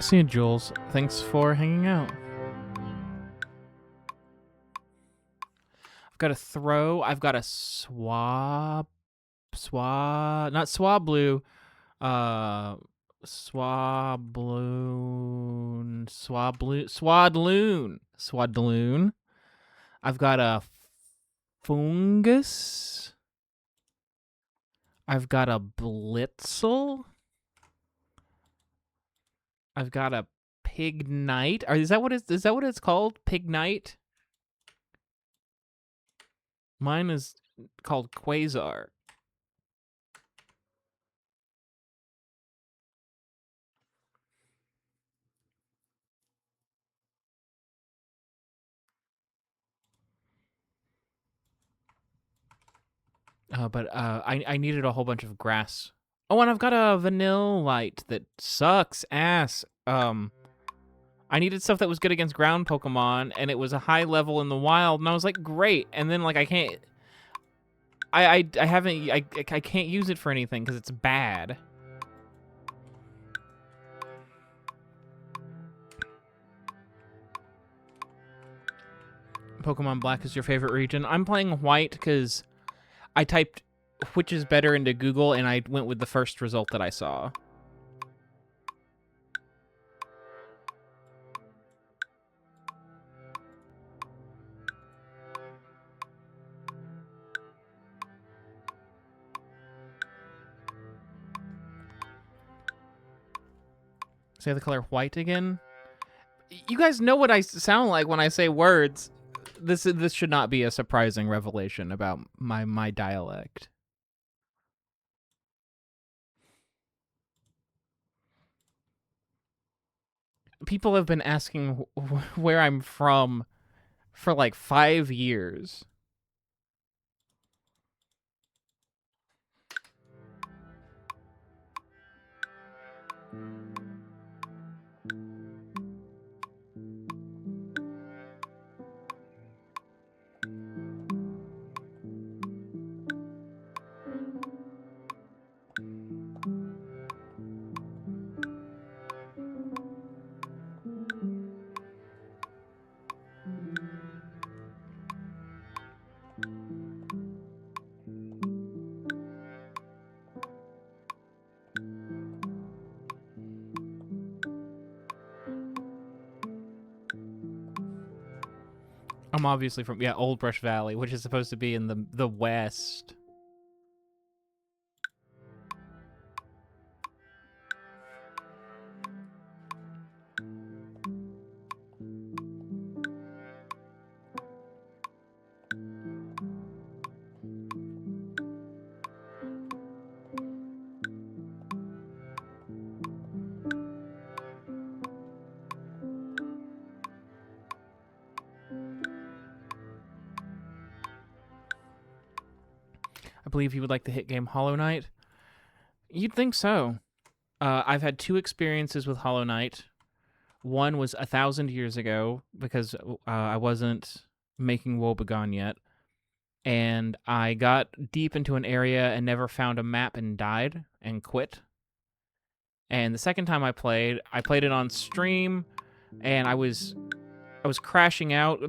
See you, Jules. Thanks for hanging out. I've got a Throw. I've got a not Swablu. Swadloon. I've got a Fungus. I've got a Blitzel. I've got a Pignite. Is that what it's called? Pignite? Mine is called Quasar. But I needed a whole bunch of grass. Oh, and I've got a Vanillite that sucks ass. I needed stuff that was good against ground Pokemon, and it was a high level in the wild, and I was like, great. And then like I can't, I haven't, I can't use it for anything because it's bad. Pokemon Black is your favorite region. I'm playing White because I typed which is better into Google, and I went with the first result that I saw. Say the color white again. You guys know what I sound like when I say words. This should not be a surprising revelation about my dialect. People have been asking where I'm from for like 5 years. I'm obviously from Old Brush Valley, which is supposed to be in the west. I believe you would like the hit game Hollow Knight. You'd think so. I've had 2 experiences with Hollow Knight. One was 1,000 years ago because I wasn't making WOE.BEGONE yet, and I got deep into an area and never found a map and died and quit. And the second time I played it on stream, and I was crashing out.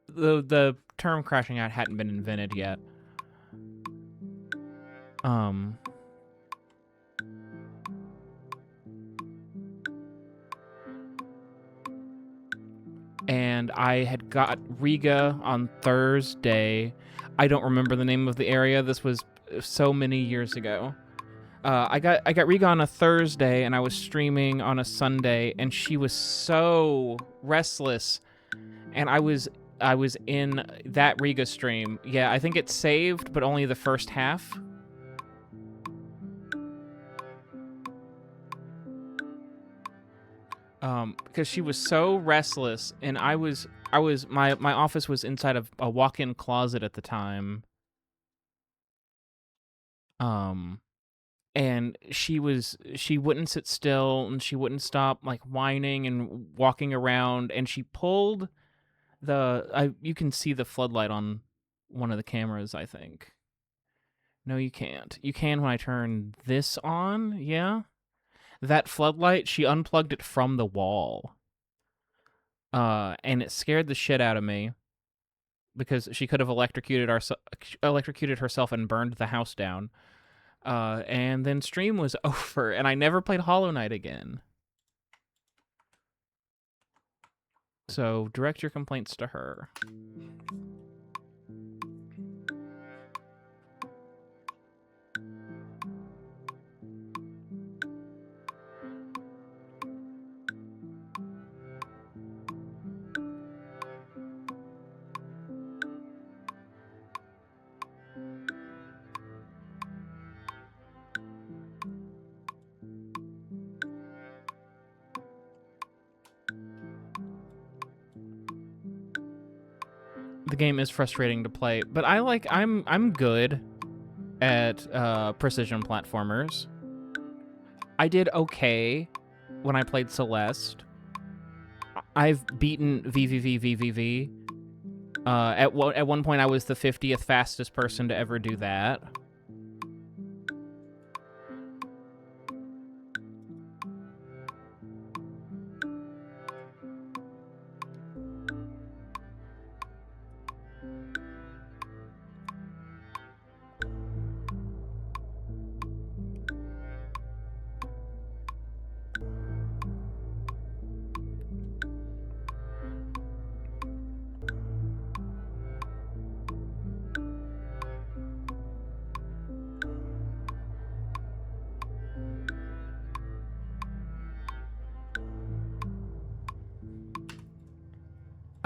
The term crashing out hadn't been invented yet. And I had got Riga on Thursday. I don't remember the name of the area. This was so many years ago. I got Riga on a Thursday, and I was streaming on a Sunday, and she was so restless, and I was in that Riga stream. Yeah, I think it saved, but only the first half. Because she was so restless, and my office was inside of a walk-in closet at the time. And she wouldn't sit still, and she wouldn't stop like whining and walking around, and she pulled you can see the floodlight on one of the cameras, I think. No, you can't. You can when I turn this on, yeah? That floodlight, she unplugged it from the wall. And it scared the shit out of me because she could have electrocuted herself and burned the house down. And then stream was over, and I never played Hollow Knight again. So direct your complaints to her. The game is frustrating to play, but I'm good at precision platformers. I did okay when I played Celeste. I've beaten VVV. At one point, I was the 50th fastest person to ever do that.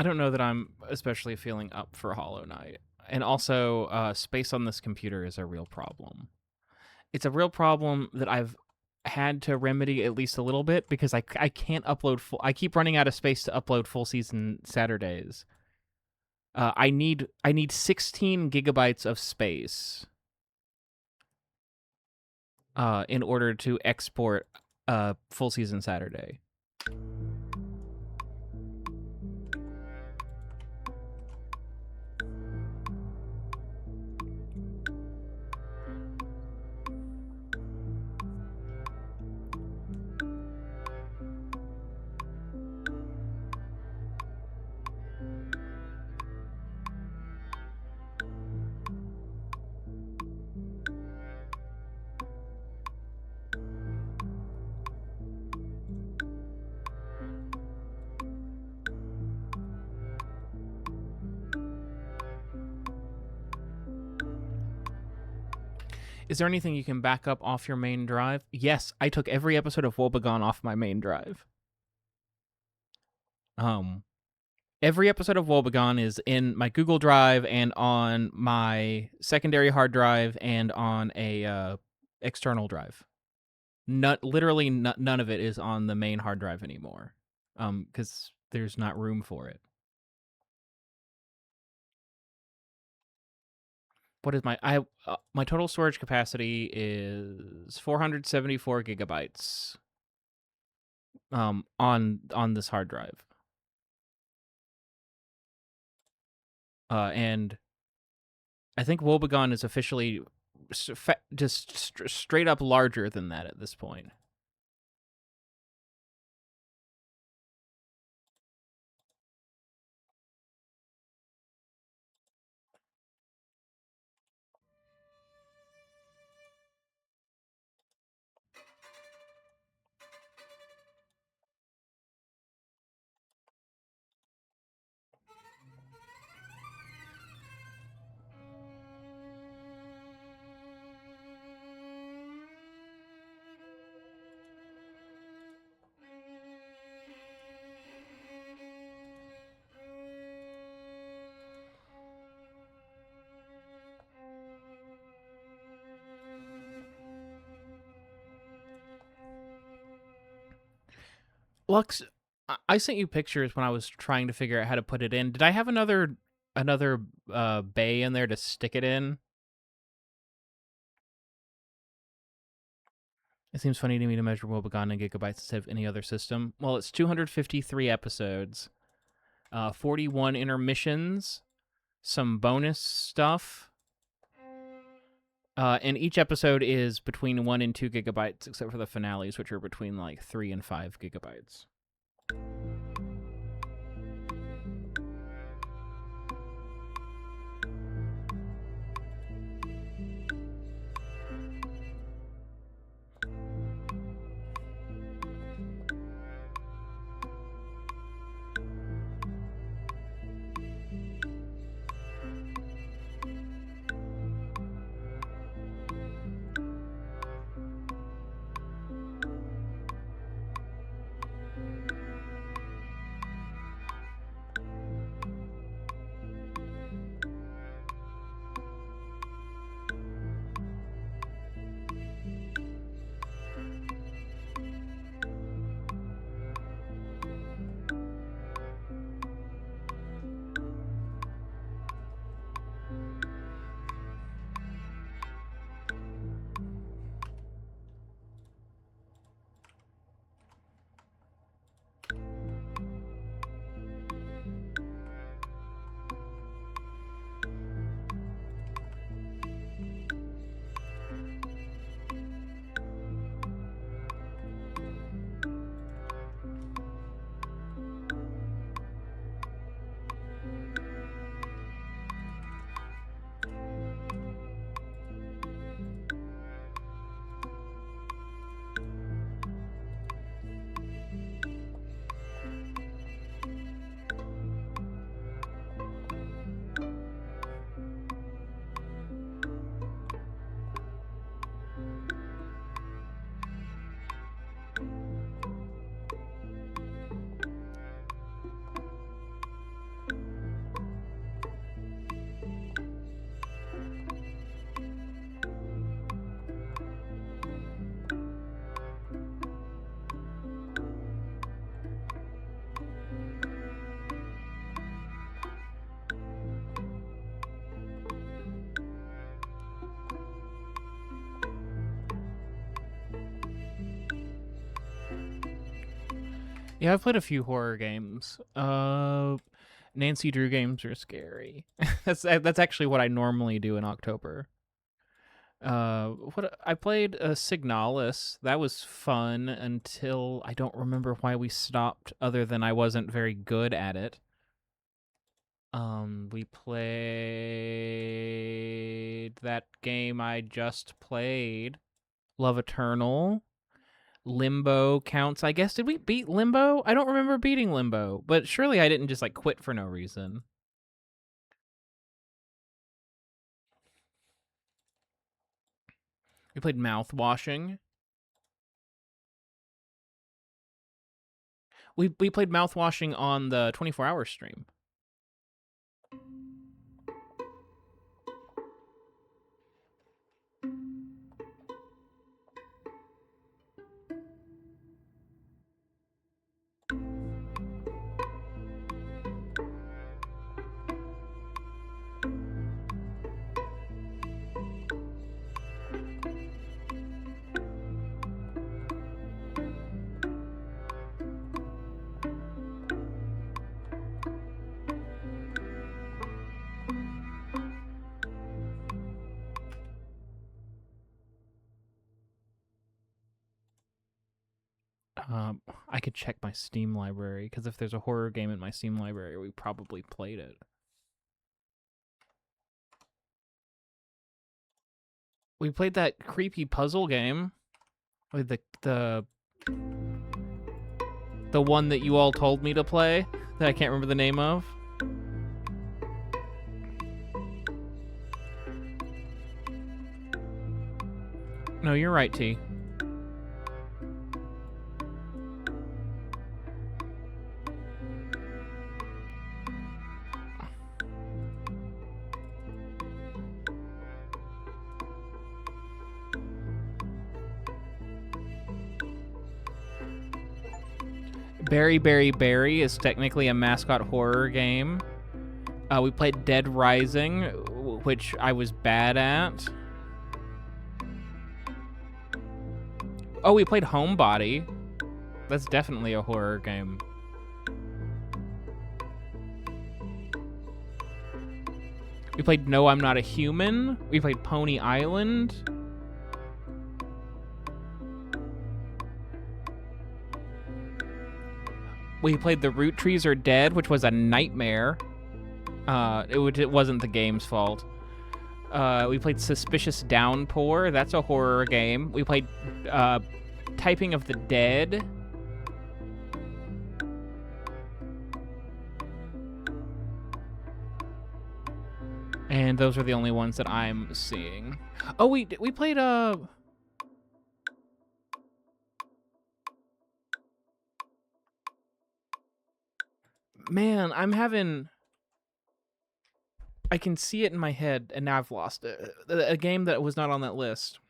I don't know that I'm especially feeling up for Hollow Knight. And also, space on this computer is a real problem. It's a real problem that I've had to remedy at least a little bit because I can't upload full. I keep running out of space to upload full season Saturdays. I need 16 gigabytes of space in order to export full season Saturday. Is there anything you can back up off your main drive? Yes, I took every episode of WOEBEGONE off my main drive. Every episode of WOEBEGONE is in my Google Drive and on my secondary hard drive and on a external drive. Literally none of it is on the main hard drive anymore, because there's not room for it. What is my total storage capacity is 474 gigabytes on this hard drive. And I think WOEBEGONE is officially just straight up larger than that at this point. Lux, I sent you pictures when I was trying to figure out how to put it in. Did I have another bay in there to stick it in? It seems funny to me to measure WOEBEGONE in gigabytes instead of any other system. Well, it's 253 episodes, 41 intermissions, some bonus stuff, and each episode is between 1 and 2 gigabytes, except for the finales, which are between like 3 and 5 gigabytes. Yeah, I've played a few horror games. Nancy Drew games are scary. That's actually what I normally do in October. What I played Signalis. That was fun until I don't remember why we stopped, other than I wasn't very good at it. We played that game I just played, Love Eternal. Limbo counts, I guess. Did we beat Limbo? I don't remember beating Limbo, but surely I didn't just like quit for no reason. We played Mouthwashing. We played Mouthwashing on the 24-hour stream. I could check my Steam library, because if there's a horror game in my Steam library, we probably played it. We played that creepy puzzle game with the one that you all told me to play that I can't remember the name of. No, you're right, T. Berry Berry Berry is technically a mascot horror game. We played Dead Rising, which I was bad at. Oh, we played Homebody. That's definitely a horror game. We played No, I'm Not a Human. We played Pony Island. We played The Root Trees Are Dead, which was a nightmare. It wasn't the game's fault. We played Suspicious Downpour. That's a horror game. We played Typing of the Dead. And those are the only ones that I'm seeing. Oh, we played Man, I'm having... I can see it in my head, and now I've lost it. A game that was not on that list.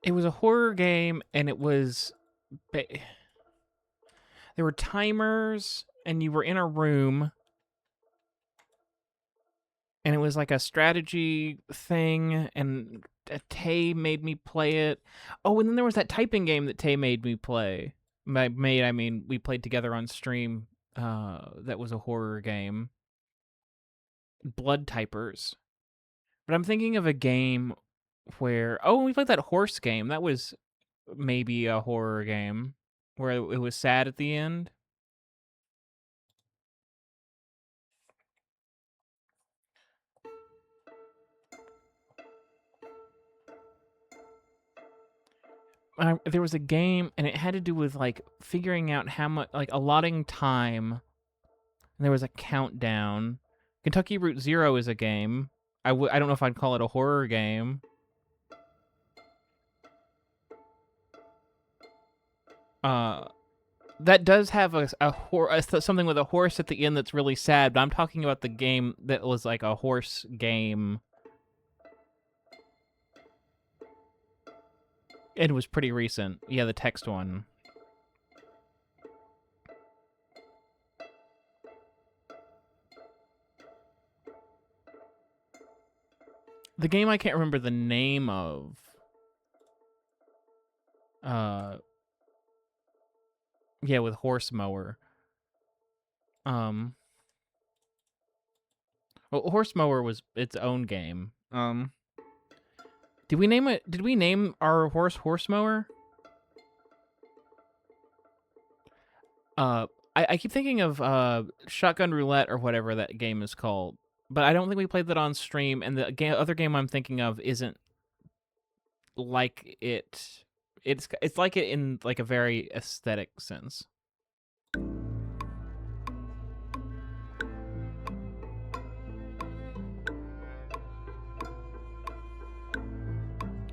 It was a horror game, and it was... There were timers, and you were in a room, and it was like a strategy thing, and Tay made me play it. Oh, and then there was that typing game that Tay made me play. I mean, we played together on stream. That was a horror game. Blood Typers. But I'm thinking of a game where... Oh, we played that horse game. That was maybe a horror game, where it was sad at the end. There was a game, and it had to do with like figuring out how much, like allotting time. And there was a countdown. Kentucky Route Zero is a game. I don't know if I'd call it a horror game. That does have something with a horse at the end that's really sad, but I'm talking about the game that was like a horse game. It was pretty recent. Yeah, the text one. The game I can't remember the name of. Yeah, with horse mower. Well, horse mower was its own game. Did we name it? Did we name our horse mower? I keep thinking of Shotgun Roulette or whatever that game is called, but I don't think we played that on stream. And the other game I'm thinking of isn't like it. It's like it in like a very aesthetic sense.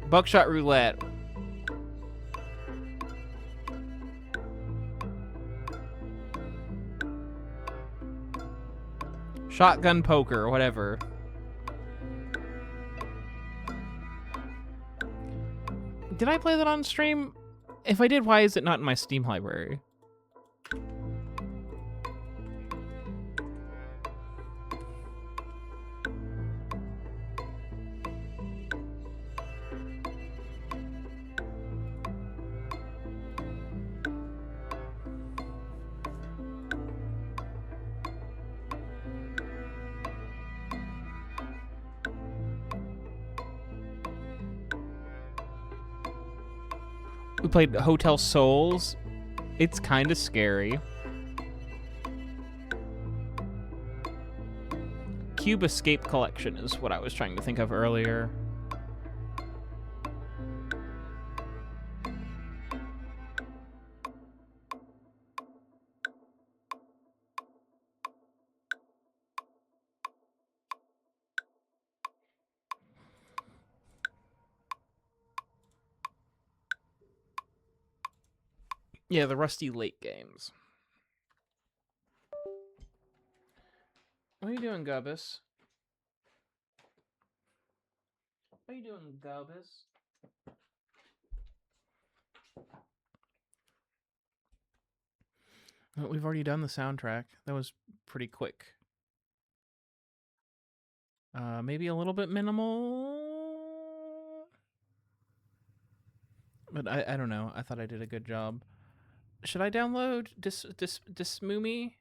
Buckshot Roulette. Shotgun Poker, or whatever. Did I play that on stream? If I did, why is it not in my Steam library? We played Hotel Souls. It's kind of scary. Cube Escape Collection is what I was trying to think of earlier. Yeah, the Rusty Lake games. What are you doing, Gubbus? What are you doing, Gubbus? Well, we've already done the soundtrack. That was pretty quick. Maybe a little bit minimal, but I don't know. I thought I did a good job. Should I download Dismoomy?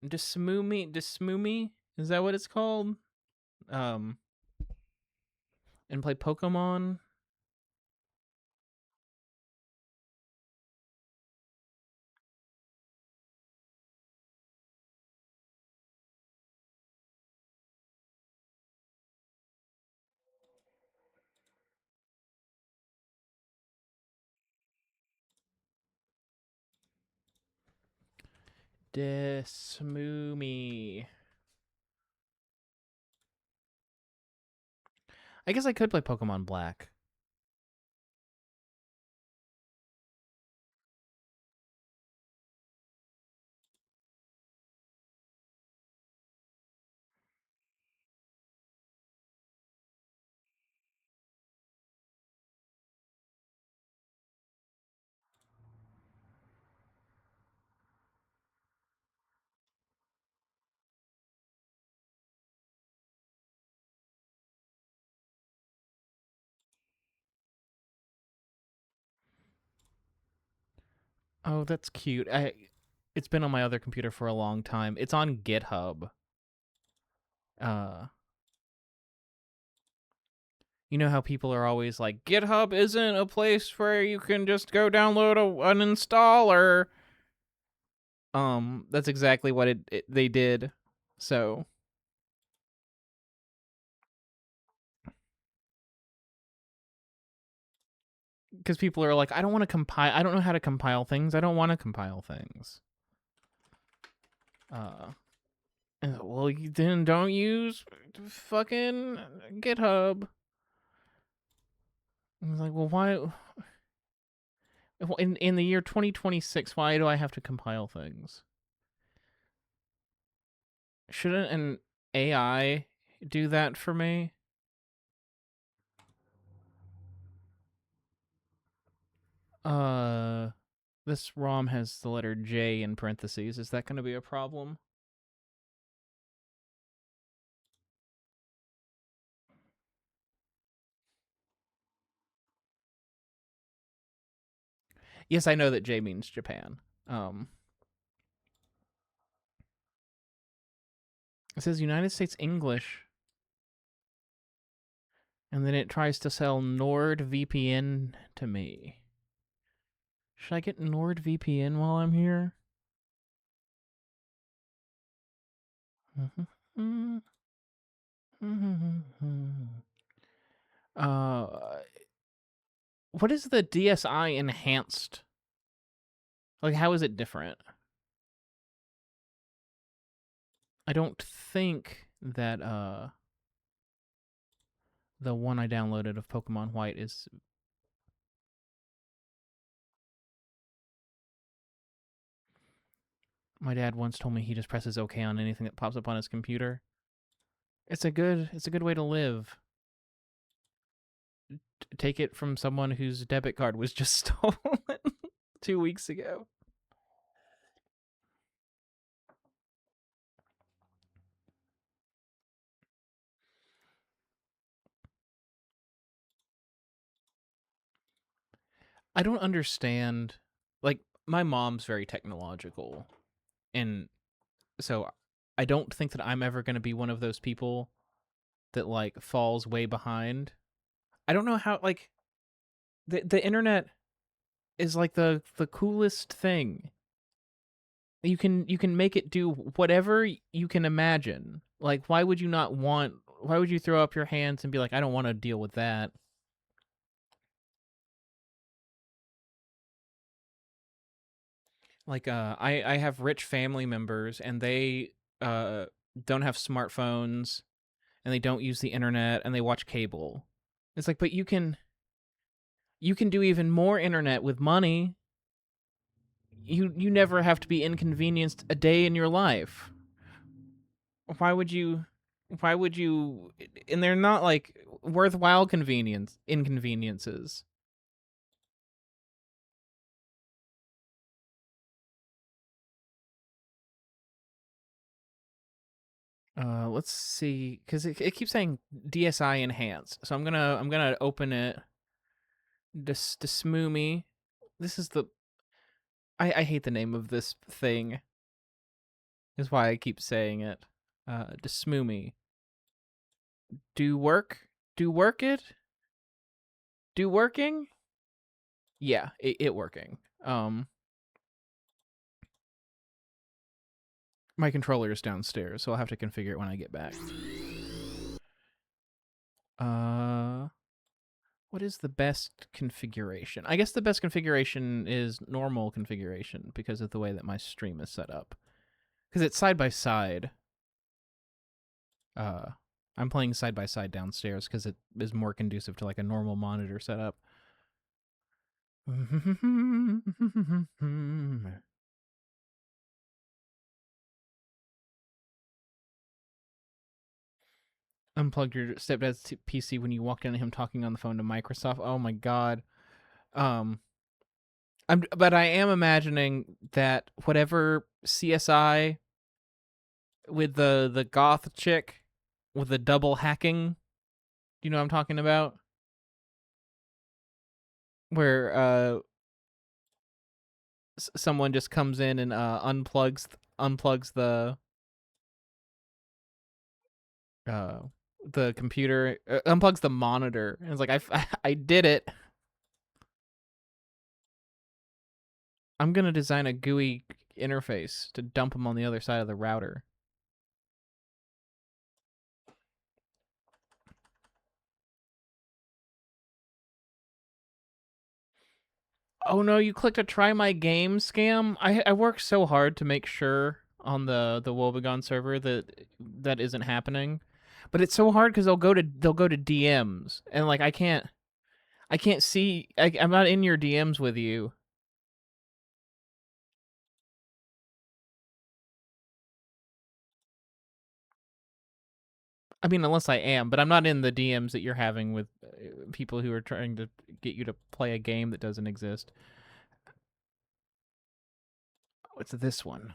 Dismoomy? Is that what it's called? And play Pokemon? Dismoomy. I guess I could play Pokemon Black. Oh, that's cute. It's been on my other computer for a long time. It's on GitHub. You know how people are always like, GitHub isn't a place where you can just go download an installer. That's exactly what they did. So, because people are like, I don't want to compile. I don't know how to compile things. I don't want to compile things. Well, you then don't use fucking GitHub. I was like, well, why? In the year 2026, why do I have to compile things? Shouldn't an AI do that for me? This ROM has the letter J in parentheses. Is that going to be a problem? Yes, I know that J means Japan. It says United States English, and then it tries to sell NordVPN to me. Should I get NordVPN while I'm here? What is the DSI enhanced? Like, how is it different? I don't think that the one I downloaded of Pokemon White is. My dad once told me he just presses OK on anything that pops up on his computer. It's a good way to live. Take it from someone whose debit card was just stolen 2 weeks ago. I don't understand. Like, my mom's very technological, and so I don't think that I'm ever going to be one of those people that like falls way behind. I don't know how, like, the internet is like the coolest thing. You can make it do whatever you can imagine. Like, why would you throw up your hands and be like, I don't want to deal with that? Like, I have rich family members, and they don't have smartphones, and they don't use the internet, and they watch cable. It's like, but you can do even more internet with money. You never have to be inconvenienced a day in your life. Why would you? And they're not like worthwhile inconveniences. Let's see, because it keeps saying DSI enhanced, so I'm gonna open it. Dismoomy. This is the. I hate the name of this thing. Is why I keep saying it. Dismoomy. Do work? Do work it? Do working? Yeah, it working. My controller is downstairs, so I'll have to configure it when I get back. What is the best configuration? I guess the best configuration is normal configuration because of the way that my stream is set up. Because it's side by side. I'm playing side by side downstairs because it is more conducive to like a normal monitor setup. Unplugged your stepdad's PC when you walked in on him talking on the phone to Microsoft. Oh my god. But I am imagining that whatever CSI with the goth chick with the double hacking, you know what I'm talking about? Where someone just comes in and unplugs the computer, unplugs the monitor, and it's like I did it. I'm gonna design a GUI interface to dump them on the other side of the router. Oh no, you clicked a try my game scam? I worked so hard to make sure on the WOEBEGONE server that isn't happening. But it's so hard because they'll go to DMs, and like I can't see, I'm not in your DMs with you. I mean, unless I am, but I'm not in the DMs that you're having with people who are trying to get you to play a game that doesn't exist. What's this one?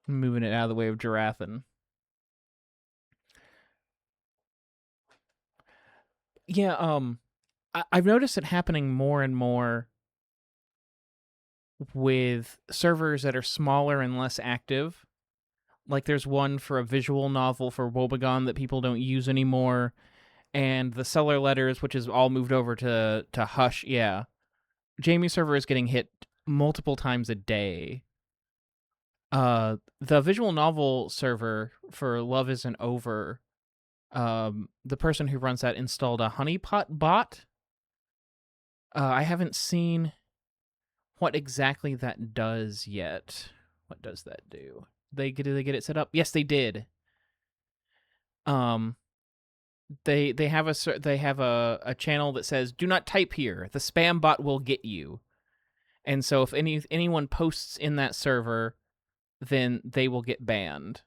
I'm moving it out of the way of Girathan. Yeah, I've noticed it happening more and more with servers that are smaller and less active. Like there's one for a visual novel for WOEBEGONE that people don't use anymore, and the seller letters, which is all moved over to Hush. Yeah, Jamie's server is getting hit multiple times a day. The visual novel server for Love Isn't Over, the person who runs that installed a honeypot bot. I haven't seen what exactly that does yet. What does that do? Did they get it set up? Yes, they did. They have a channel that says "Do not type here. The spam bot will get you." And so if anyone posts in that server, then they will get banned.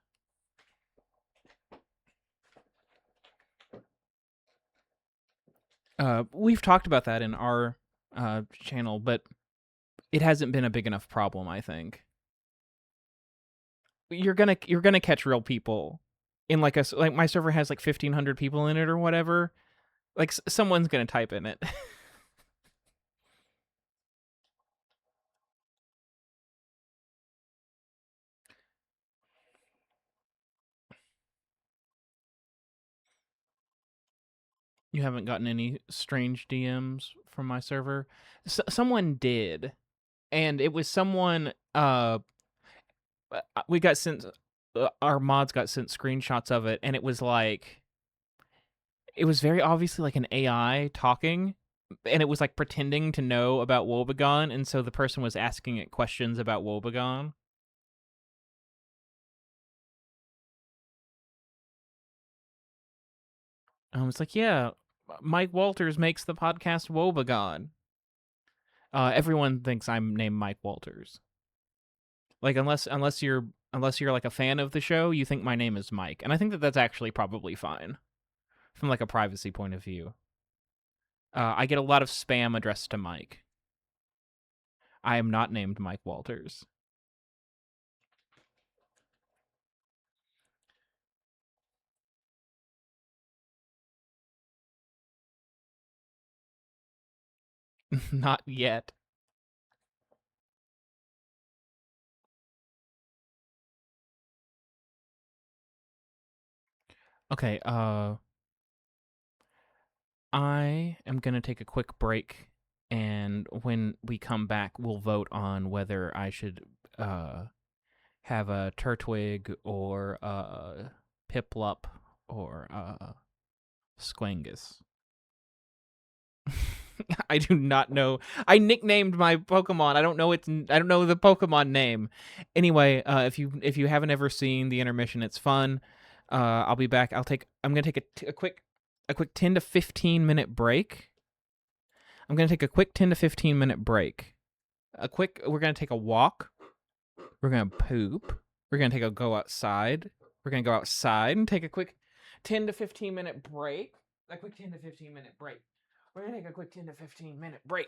We've talked about that in our channel, but it hasn't been a big enough problem, I think. You're gonna catch real people in like my server has like 1,500 people in it or whatever. Like someone's gonna type in it. You haven't gotten any strange DMs from my server? Someone did, and it was someone. We got sent. Our mods got sent screenshots of it, and it was like, it was very obviously like an AI talking, and it was like pretending to know about WOEBEGONE, and so the person was asking it questions about WOEBEGONE. It's like, yeah, Mike Walters makes the podcast WOEBEGONE. Everyone thinks I'm named Mike Walters. Like unless you're like a fan of the show, you think my name is Mike, and I think that's actually probably fine from like a privacy point of view. I get a lot of spam addressed to Mike. I am not named Mike Walters. Not yet. Okay, I am going to take a quick break, and when we come back, we'll vote on whether I should have a Turtwig or a Piplup or a Squangus. I do not know. I nicknamed my Pokemon. I don't know the Pokemon name. Anyway, if you haven't ever seen the intermission, it's fun. I'll be back. I'm gonna take a quick 10 to 15 minute break. I'm gonna take a quick 10 to 15 minute break. We're gonna take a walk. We're gonna poop. We're gonna go outside. We're gonna go outside and take a quick 10 to 15 minute break. A quick 10 to 15 minute break. We're gonna take a quick 10 to 15 minute break.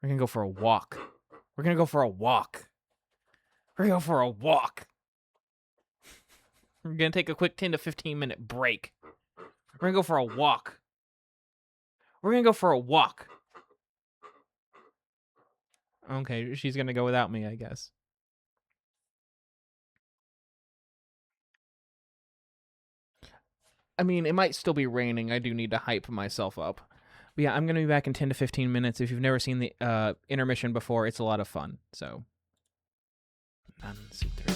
We're gonna go for a walk. We're gonna go for a walk. We're gonna go for a walk. We're gonna take a quick 10 to 15 minute break. We're gonna go for a walk. We're gonna go for a walk. Okay, she's gonna go without me, I guess. I mean, it might still be raining. I do need to hype myself up. But yeah, I'm going to be back in 10 to 15 minutes. If you've never seen the intermission before, it's a lot of fun. So, 1, 2, 3.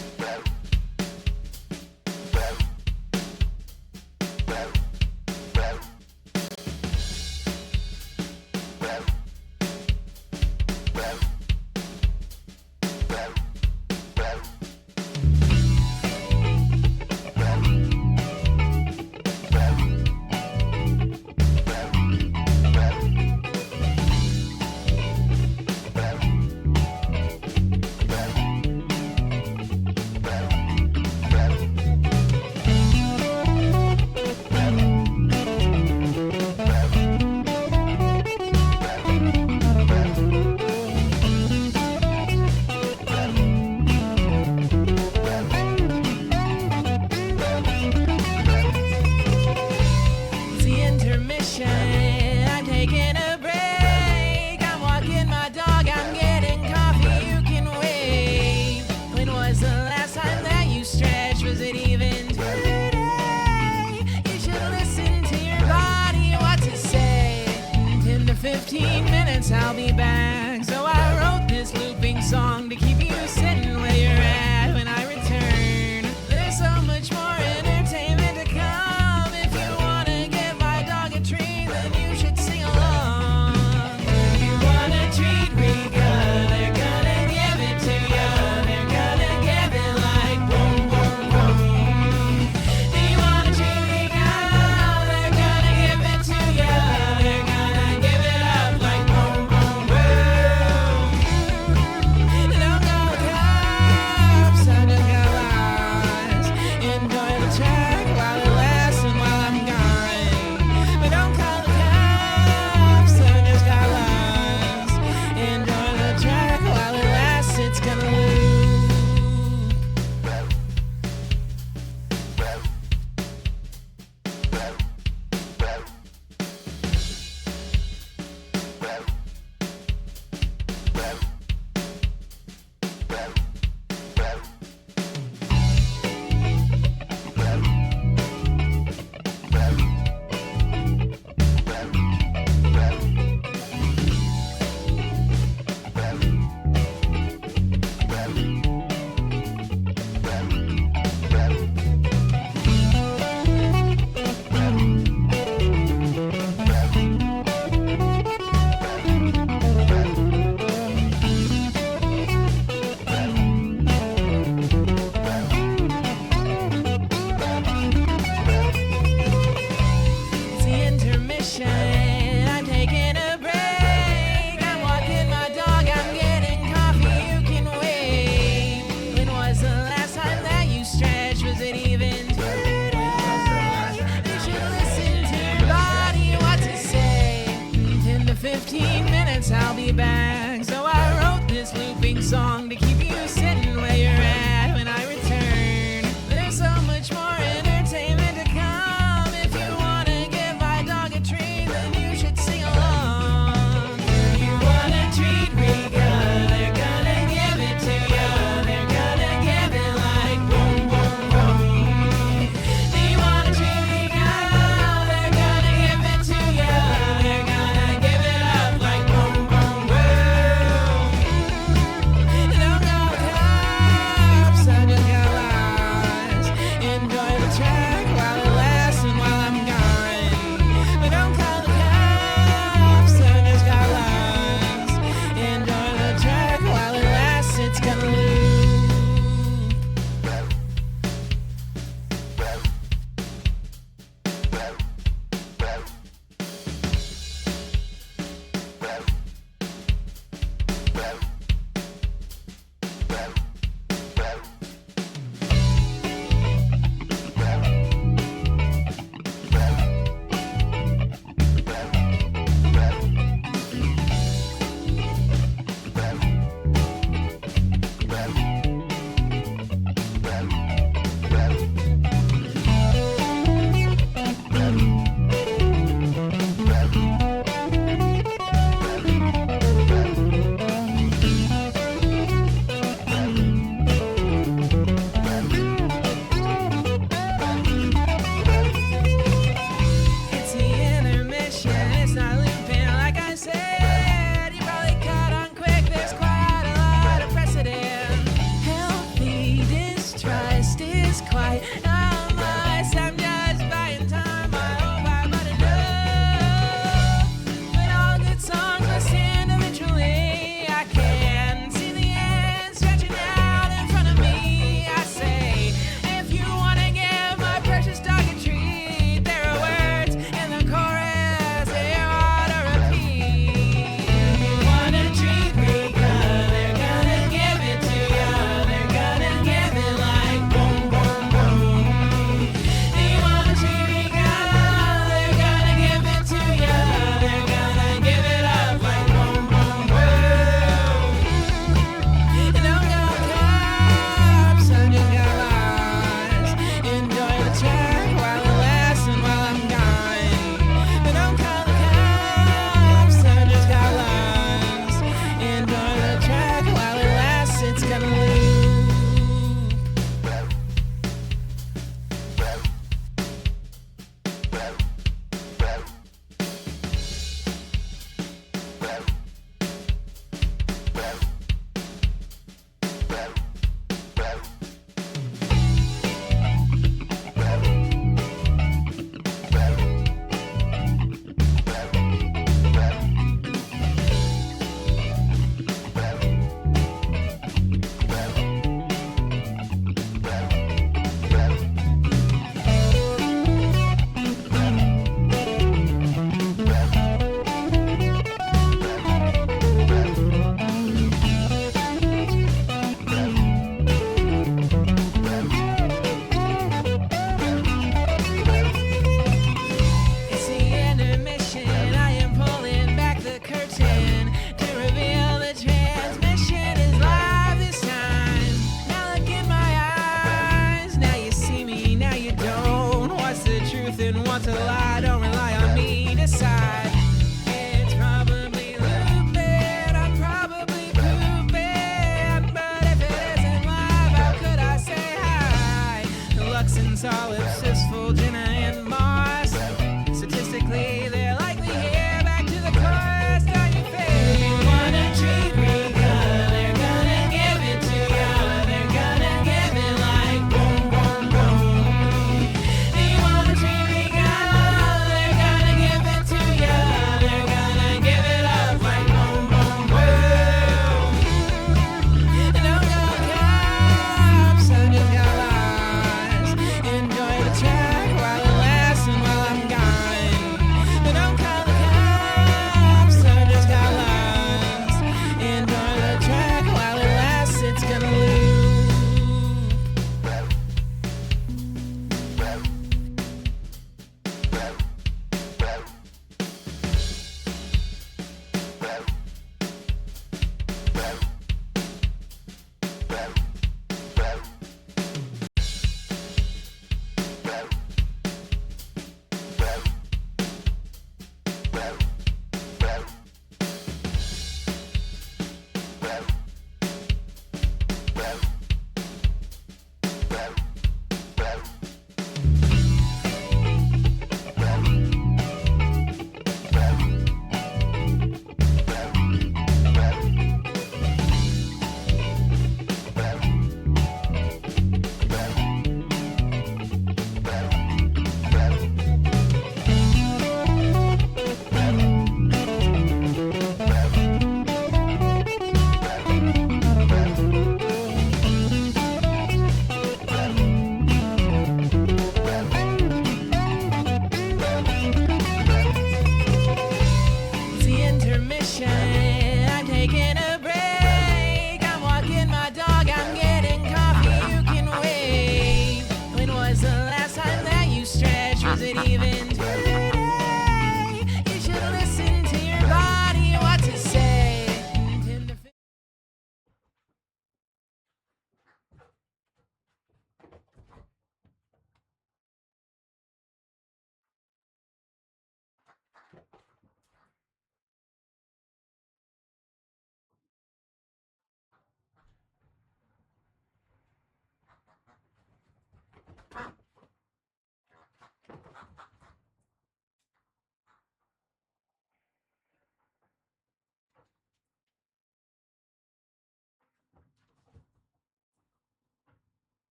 15 minutes I'll be back. So I wrote this looping song to keep you sitting where you're at when I return. There's so much more entertainment to come. If you wanna give my dog a treat, then you should sing along. You want a treat, we got. They're gonna give it to you. They're gonna give it like boom, boom, boom. Do you want a treat, we got? They're gonna give it to you. They're gonna give it up like boom, boom, boom. Don't call the cops, I just got lost. Enjoy the track while it lasts and while I'm gone. But don't call the cops, I just got lost. Enjoy the track while it lasts, it's gonna loop. It's the intermission. I'm taking a break. I'm walking my dog. I'm getting coffee. You can wait. When was the last time that you stretched? Was it even today? You should listen to your body. What to say? 10 to 15 minutes. I'll be back. So I wrote this looping song to keep you sitting where you're at when I return. There's so much more entertainment to come. If you wanna give my dog a treat, then you should sing along. You want a treat, we got. They're gonna give it to you. They're gonna give it like boom, boom, boom. Do you want a treat, we got? They're gonna give it to you. They're gonna give it up like boom, boom, boom.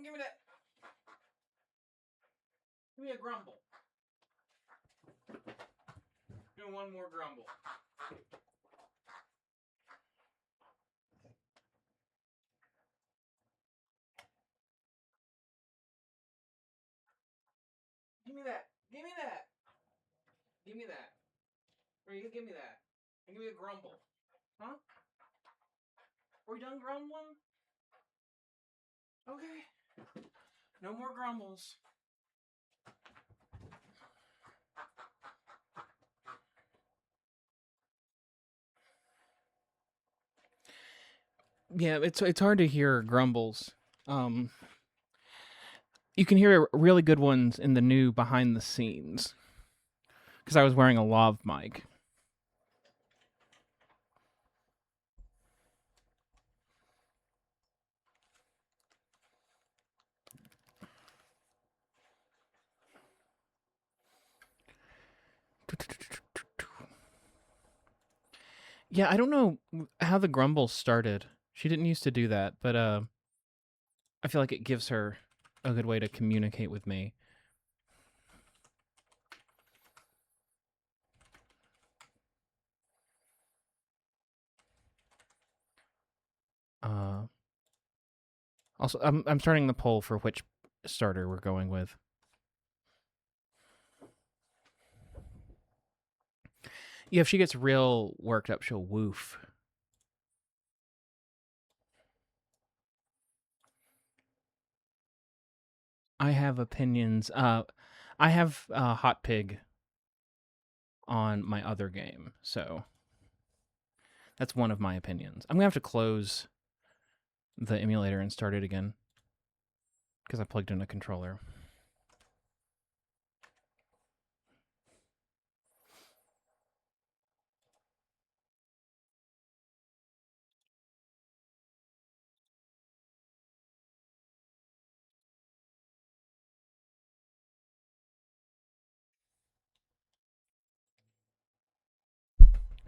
Give me that. Give me a grumble. Do one more grumble. Give me that. Give me that. Give me that. Or you give me that. And give me a grumble. Huh? Are we done grumbling? Okay. No more grumbles. Yeah, it's hard to hear grumbles. You can hear really good ones in the new behind the scenes. Because I was wearing a lav mic. Yeah, I don't know how the grumble started. She didn't used to do that, but I feel like it gives her a good way to communicate with me. Also, I'm starting the poll for which starter we're going with. Yeah, if she gets real worked up, she'll woof. I have opinions. I have Hot Pig on my other game, so that's one of my opinions. I'm gonna have to close the emulator and start it again because I plugged in a controller.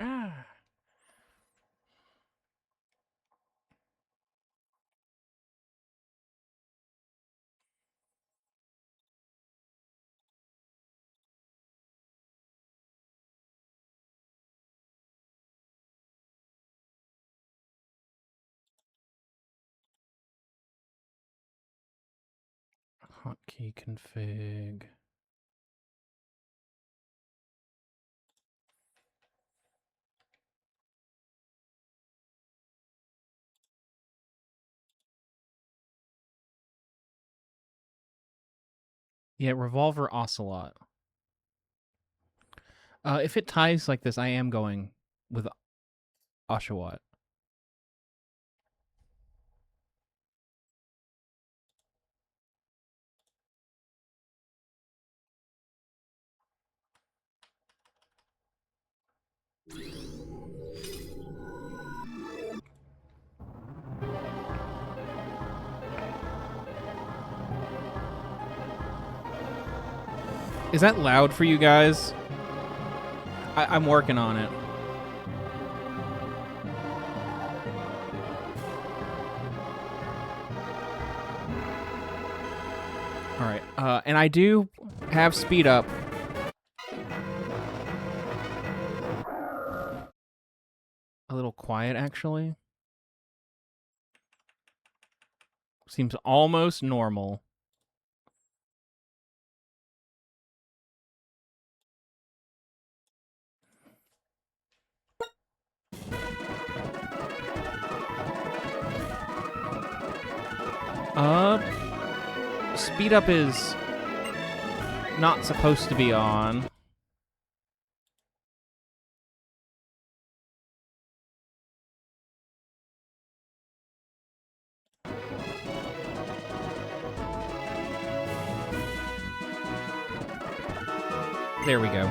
Ah. Hotkey config. Yeah, Revolver Ocelot. If it ties like this, I am going with Oshawott. Is that loud for you guys? I'm working on it. All right, and I do have speed up. A little quiet, actually. Seems almost normal. Speed up is not supposed to be on. There we go.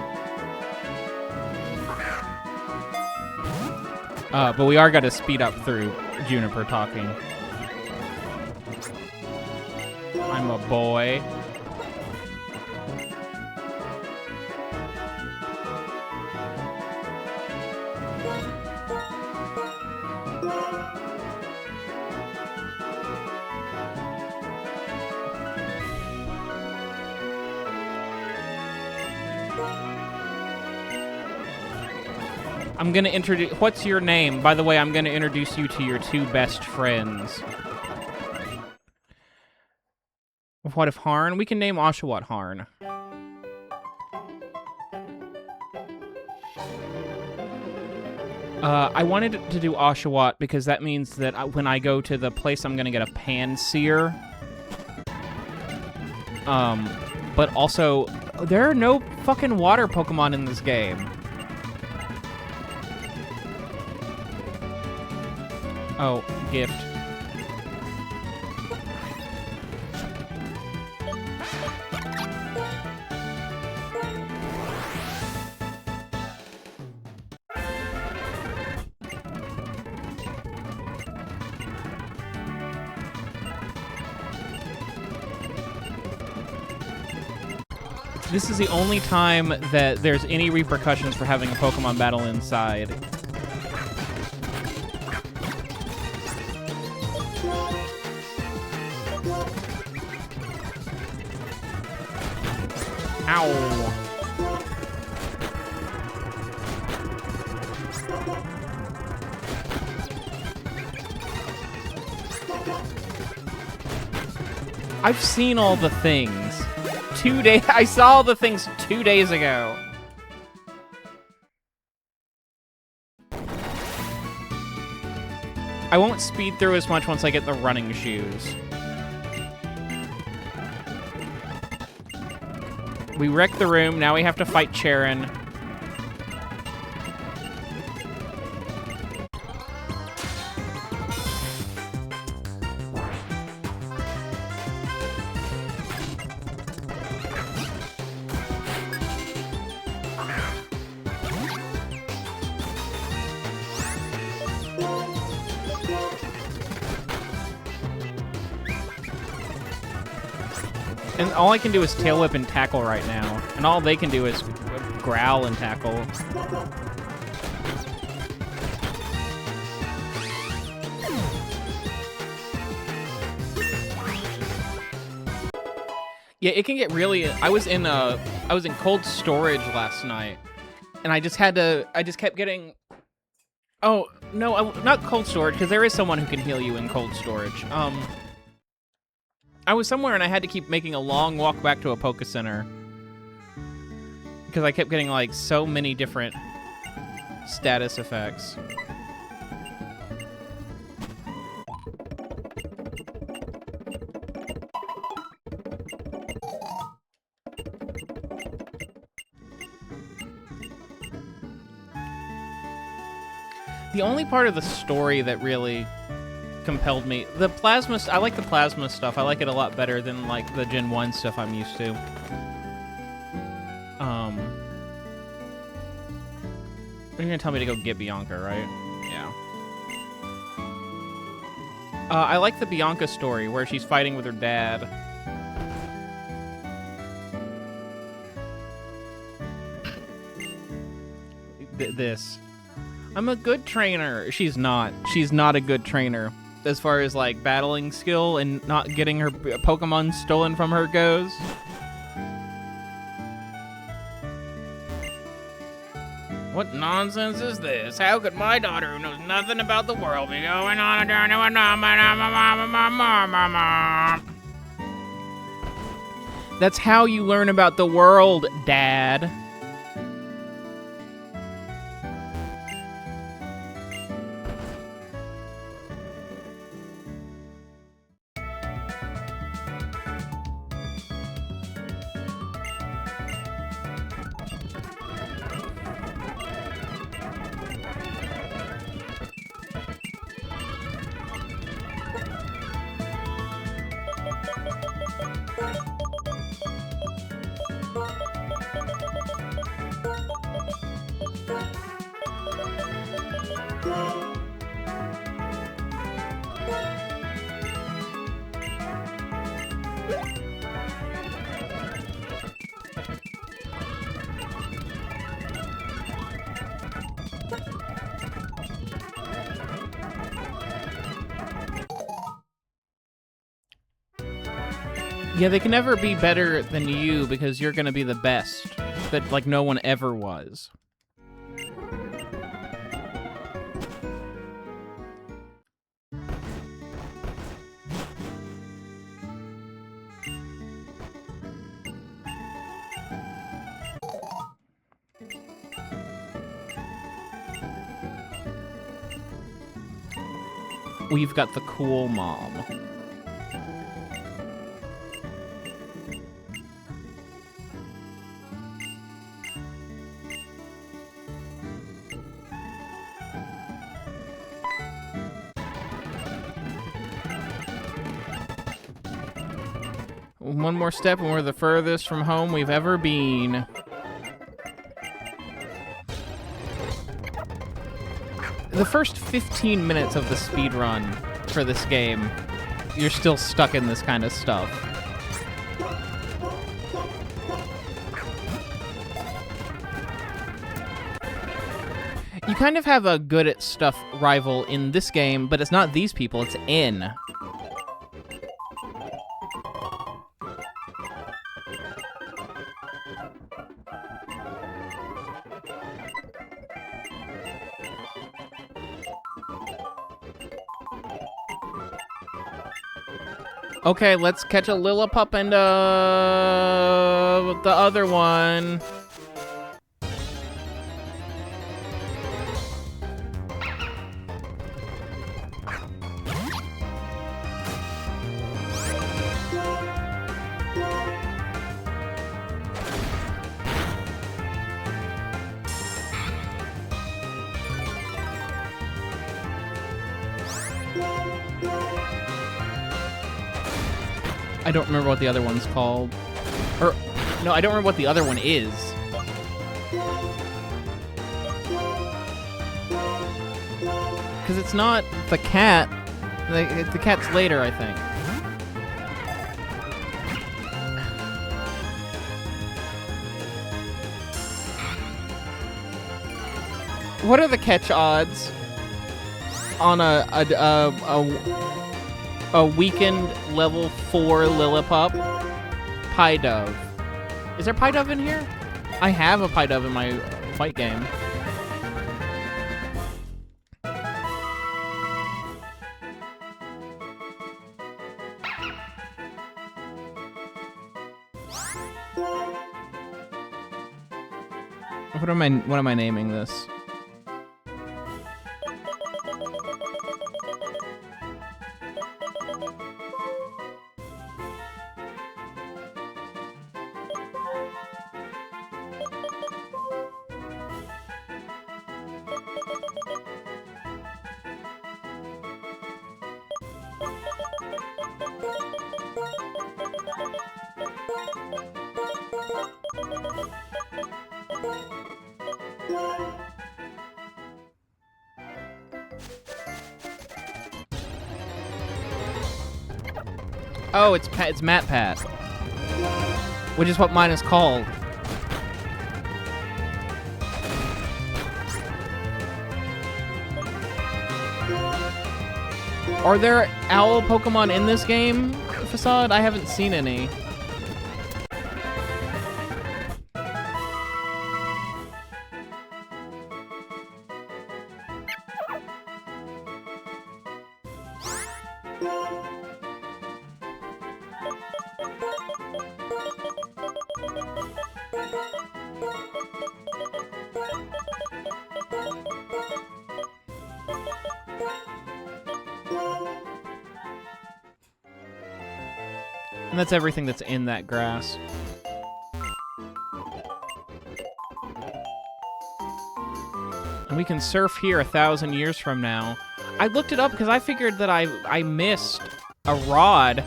But we are gonna speed up through Juniper talking. I'm a boy. I'm gonna introduce... What's your name? By the way, I'm gonna introduce you to your two best friends. What if Harn? We can name Oshawott Harn. I wanted to do Oshawott because that means that when I go to the place, I'm gonna get a Panseer. But also, there are no fucking water Pokemon in this game. Oh, gift. This is the only time that there's any repercussions for having a Pokemon battle inside. Ow. I've seen all the things. I saw all the things 2 days ago. I won't speed through as much once I get the running shoes. We wrecked the room, now we have to fight Charon. And all I can do is Tail Whip and Tackle right now. And all they can do is Growl and Tackle. Yeah, it can get really... I was in cold storage last night. And I just kept getting... Oh, no, not cold storage, because there is someone who can heal you in cold storage. I was somewhere and I had to keep making a long walk back to a Poké Center. Because I kept getting, like, so many different status effects. The only part of the story that really compelled me. The plasma... I like the plasma stuff. I like it a lot better than, like, the Gen 1 stuff I'm used to. You're gonna tell me to go get Bianca, right? Yeah. I like the Bianca story, where she's fighting with her dad. This. I'm a good trainer. She's not. She's not a good trainer. As far as, like, battling skill and not getting her Pokemon stolen from her goes. What nonsense is this? How could my daughter, who knows nothing about the world, be going on a journey with That's how you learn about the world, Dad. Yeah, they can never be better than you because you're gonna be the best. That, like, no one ever was. we've got the cool mom. One more step and we're the furthest from home we've ever been. The first 15 minutes of the speed run for this game, you're still stuck in this kind of stuff. You kind of have a good at stuff rival in this game, but it's not these people, it's N. Okay, let's catch a Lillipup and the other one. I don't remember what the other one's called. Or, no, I don't remember what the other one is. Because it's not the cat. The cat's later, I think. What are the catch odds on a weakened level 4 Lillipup? Pie Dove. Is there Pie Dove in here? I have a Pie Dove in my fight game. What am I naming this? Oh, it's Matt Pat, which is what mine is called. Are there owl Pokemon in this game, Facade? I haven't seen any. And that's everything that's in that grass. And we can surf here 1,000 years from now. I looked it up because I figured that I missed a rod.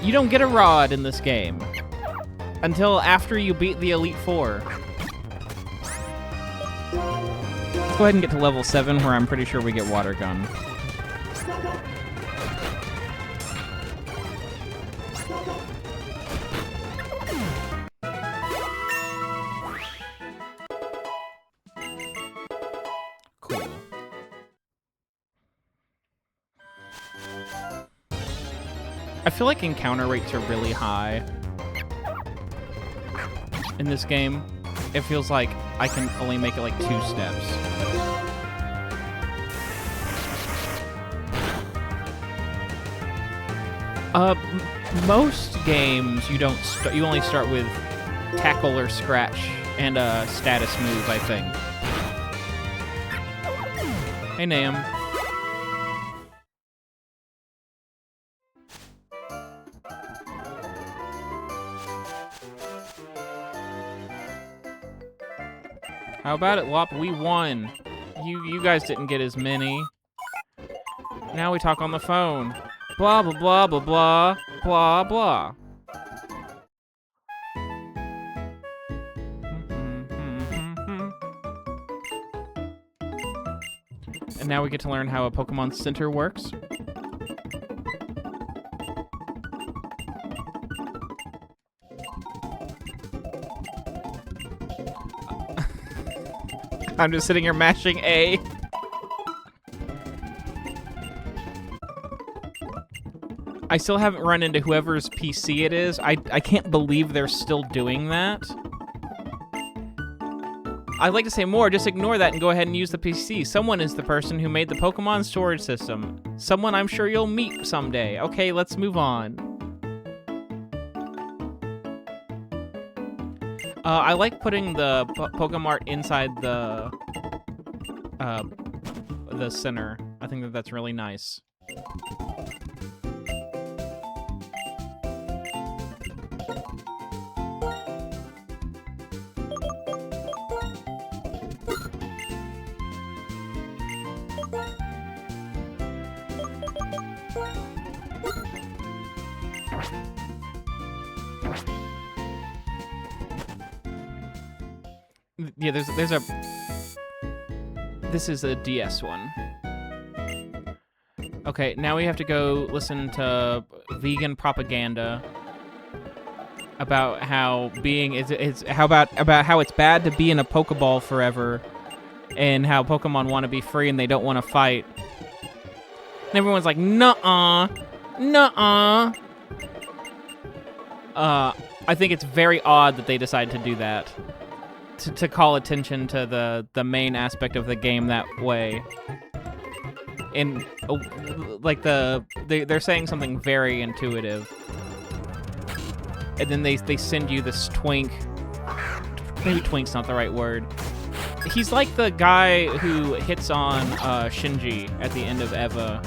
You don't get a rod in this game until after you beat the Elite Four. Let's go ahead and get to level 7, where I'm pretty sure we get Water Gun. Cool. I feel like encounter rates are really high in this game. It feels like I can only make it like 2 steps. Most games you don't you only start with tackle or scratch and a status move, I think. Hey, Nam. How about it, Wop? We won. You guys didn't get as many. Now we talk on the phone. Blah, blah, blah, blah, blah, blah, blah. And now we get to learn how a Pokemon Center works. I'm just sitting here mashing A. I still haven't run into whoever's PC it is. I can't believe they're still doing that. I'd like to say more, just ignore that and go ahead and use the PC. Someone is the person who made the Pokemon storage system. Someone I'm sure you'll meet someday. Okay, let's move on. I like putting the Pokemart inside the center. I think that's really nice. Yeah, there's a... This is a DS one. Okay, now we have to go listen to vegan propaganda about how being about how it's bad to be in a Pokeball forever, and how Pokemon want to be free and they don't want to fight. And everyone's like, nuh-uh, nuh-uh. I think it's very odd that they decide to do that. To call attention to the main aspect of the game that way. And like they're saying something very intuitive. And then they send you this twink. Maybe twink's not the right word. He's like the guy who hits on Shinji at the end of Eva.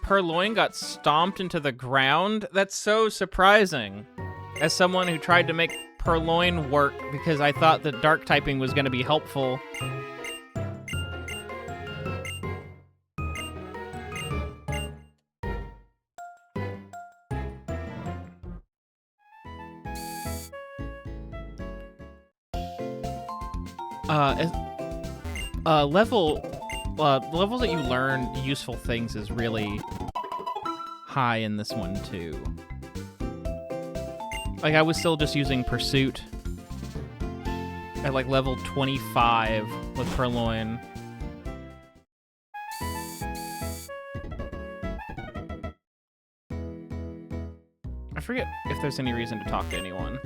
Purloin got stomped into the ground? That's so surprising. As someone who tried to make Purloin work because I thought that dark typing was going to be helpful. The levels that you learn useful things is really high in this one too. Like I was still just using Pursuit at like level 25 with Purloin. I forget if there's any reason to talk to anyone.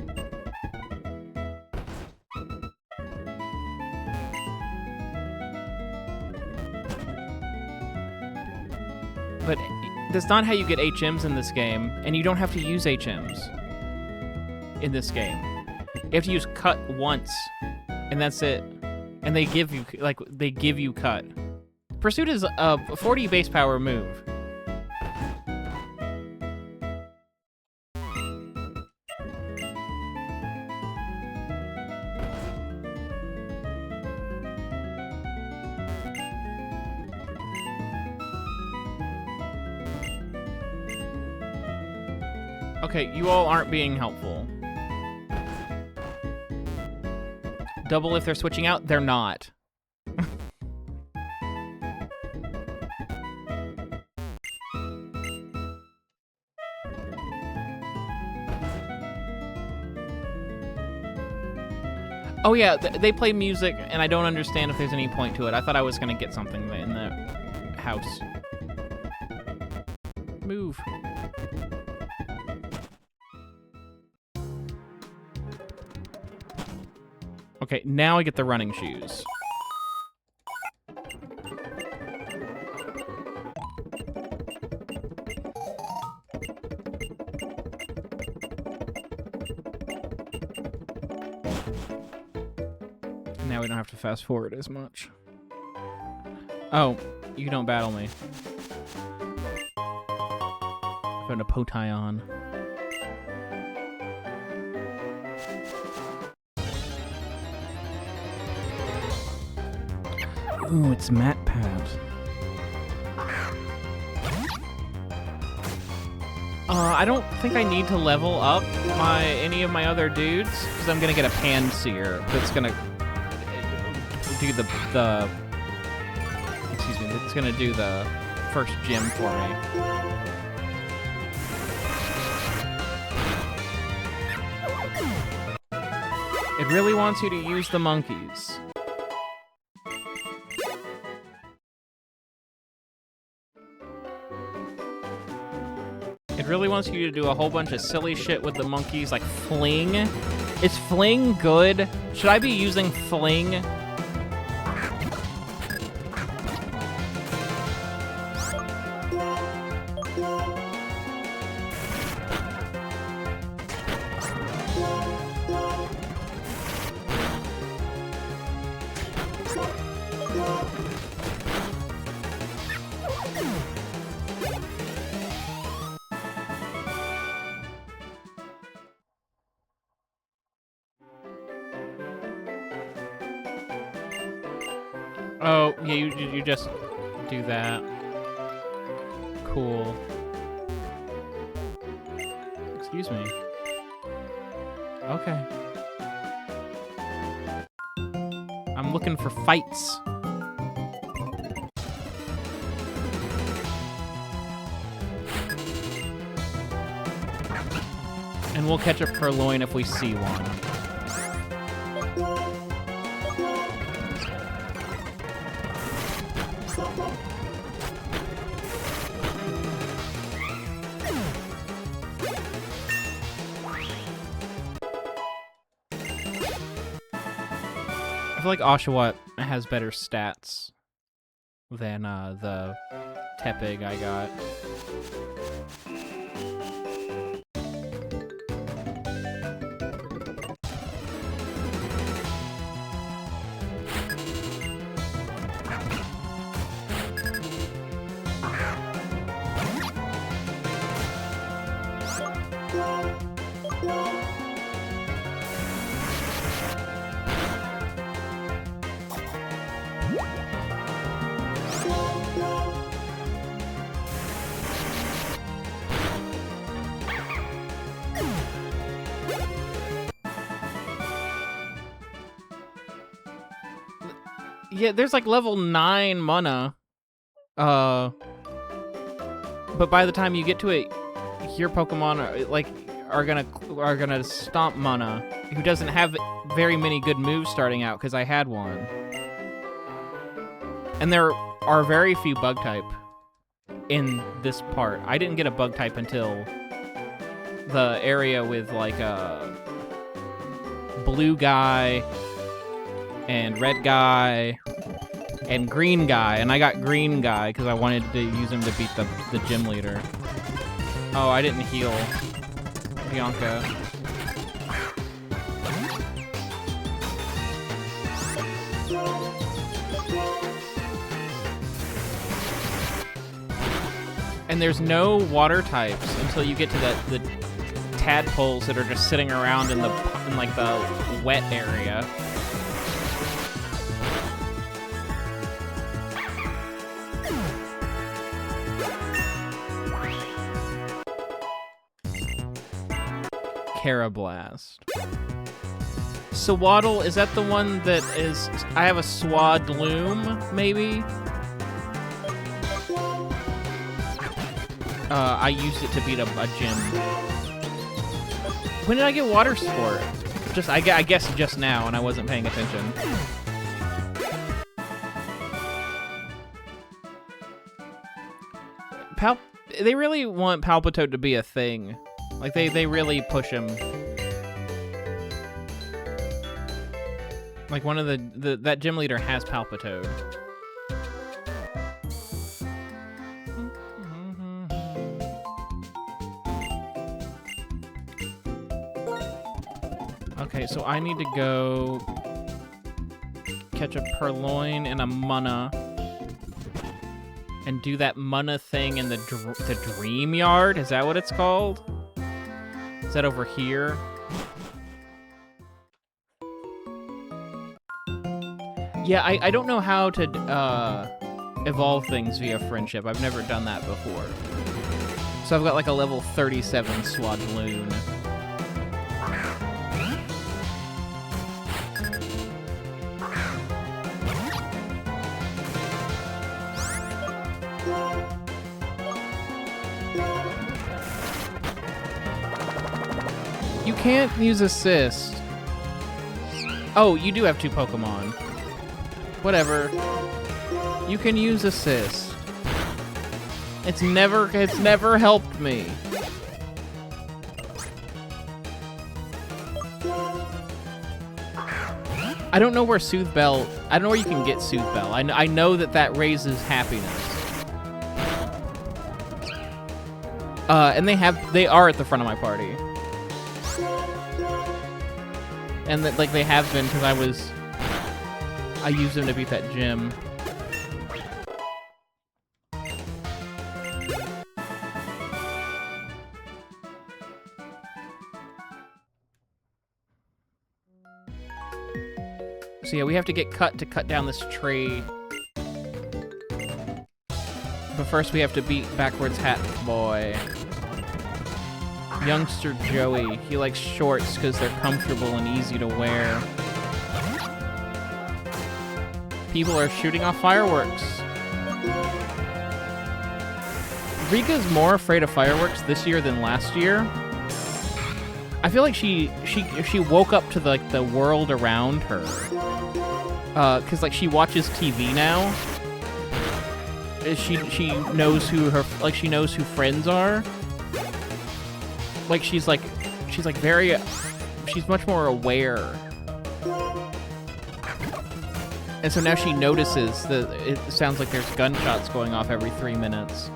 But that's not how you get HMs in this game, and you don't have to use HMs in this game. You have to use cut once, and that's it. And they give you cut. Pursuit is a 40 base power move. Okay, you all aren't being helpful. Double if they're switching out, they're not. Oh yeah, they play music, and I don't understand if there's any point to it. I thought I was gonna get something in the house. Move. Okay, now I get the running shoes. Now we don't have to fast forward as much. Oh, you don't battle me. Found a Potion. Ooh, it's Mat Pad. I don't think I need to level up any of my other dudes because I'm gonna get a Panseer that's gonna do the excuse me, it's gonna do the first gym for me. It really wants you to use the monkeys. It really wants you to do a whole bunch of silly shit with the monkeys, like fling. Is fling good? Should I be using fling? Oh, yeah, you just do that. Cool. Excuse me. Okay. I'm looking for fights. And we'll catch a purloin if we see one. I feel like Oshawott has better stats than the Tepig I got. Yeah, there's like level 9 mana. But by the time you get to it, your Pokemon are gonna stomp Mana, who doesn't have very many good moves starting out because I had one. And there are very few bug type in this part. I didn't get a bug type until the area with like a blue guy and red guy and green guy, and I got green guy because I wanted to use him to beat the gym leader. Oh, I didn't heal Bianca. And there's no water types until you get to the tadpoles that are just sitting around in like the wet area. Carablast. Swaddle, is that the one that is... I have a Swadloom, maybe? I used it to beat a gym. When did I get Water Sport? I guess just now, and I wasn't paying attention. They really want Palpitoad to be a thing. Like, they really push him. Like one of that gym leader has Palpitoad. Okay, so I need to go catch a Purloin and a Munna and do that Munna thing in the Dream Yard. Is that what it's called? Is that over here? Yeah, I don't know how to evolve things via friendship. I've never done that before. So I've got like a level 37 Swadloon. You can't use assist. Oh, you do have 2 Pokemon. Whatever. You can use assist. It's never helped me. I don't know where Soothe Bell. I don't know where you can get Soothe Bell. I know that raises happiness. And they are at the front of my party. And that, like, they have been because I used them to beat that gym. So yeah, we have to get cut to cut down this tree. But first we have to beat Backwards Hat Boy. Youngster Joey. He likes shorts because they're comfortable and easy to wear. People are shooting off fireworks. Rika's more afraid of fireworks this year than last year. I feel like she woke up to the world around her. Cause like she watches TV now. She knows who she knows who friends are. Like she's much more aware. And so now she notices that it sounds like there's gunshots going off every 3 minutes.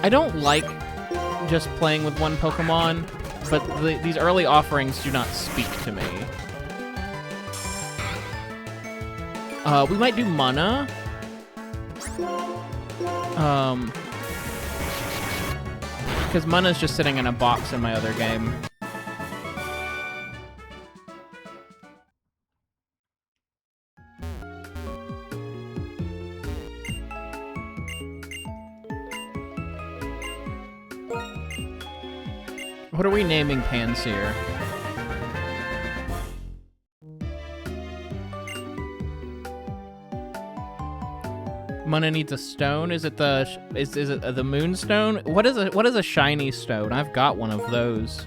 I don't like just playing with one Pokemon, but these early offerings do not speak to me. We might do Munna. Because Munna's just sitting in a box in my other game. What are we naming Pansear? Munna needs a stone. Is it the Moonstone? What is a shiny stone? I've got one of those.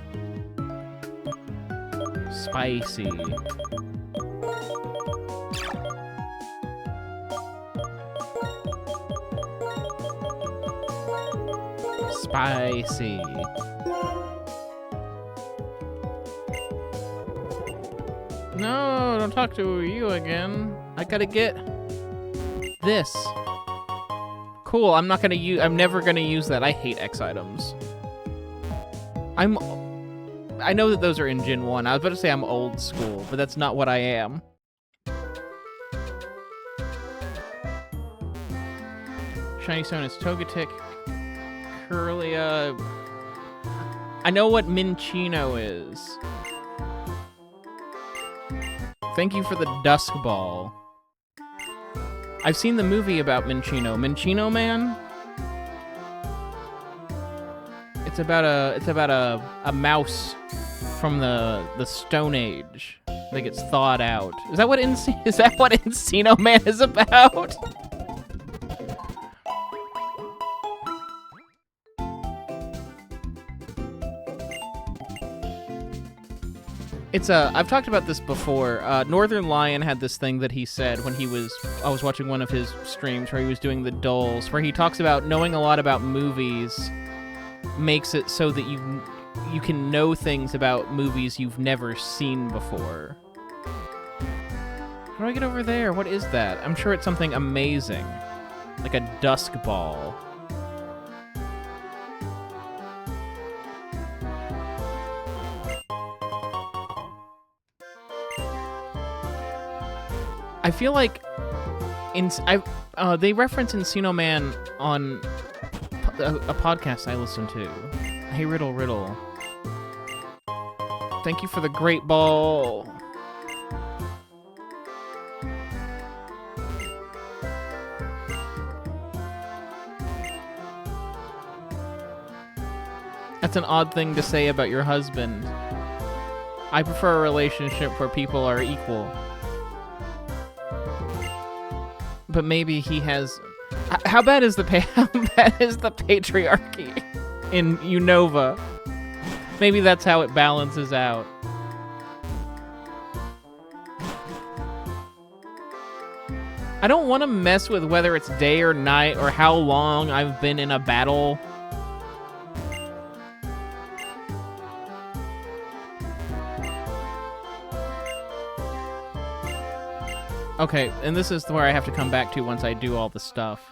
Spicy. Spicy. No, don't talk to you again. I gotta get this. Cool, I'm never gonna use that. I hate X items. I know that those are in Gen 1. I was about to say I'm old school, but that's not what I am. Shiny Stone is Togetic. Curlia. I know what Minccino is. Thank you for the Dusk Ball. I've seen the movie about Minccino. Minccino Man? It's about a mouse from the Stone Age that gets thawed out. Is that what Encino Man is about? It's I've talked about this before. Northern Lion had this thing that he said when I was watching one of his streams where he was doing the dulls, where he talks about knowing a lot about movies makes it so that you can know things about movies you've never seen before. How do I get over there? What is that? I'm sure it's something amazing. Like a dusk ball. I feel like they reference Encino Man on a podcast I listen to. Hey, Riddle Riddle. Thank you for the great ball. That's an odd thing to say about your husband. I prefer a relationship where people are equal. But maybe he has... How bad is the patriarchy in Unova? Maybe that's how it balances out. I don't want to mess with whether it's day or night or how long I've been in a battle. Okay, and this is where I have to come back to once I do all the stuff.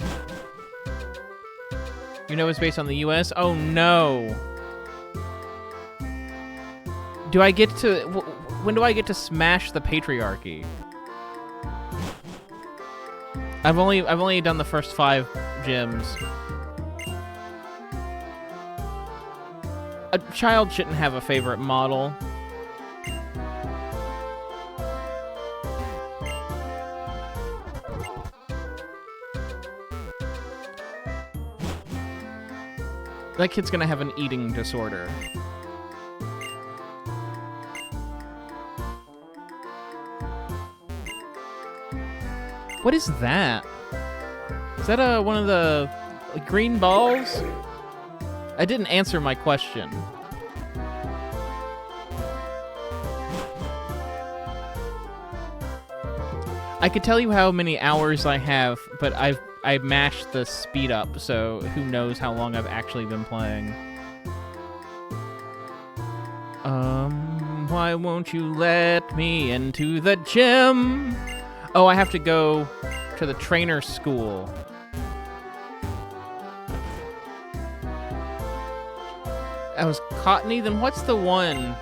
You know it's based on the US? Oh no! Do I get to... When do I get to smash the patriarchy? I've only done the first 5 gyms. A child shouldn't have a favorite model. That kid's gonna have an eating disorder. What is that? Is that one of the green balls? I didn't answer my question. I could tell you how many hours I have, but I mashed the speed up, so who knows how long I've actually been playing. Why won't you let me into the gym? Oh, I have to go to the trainer school. That was Cottony? Then what's the one?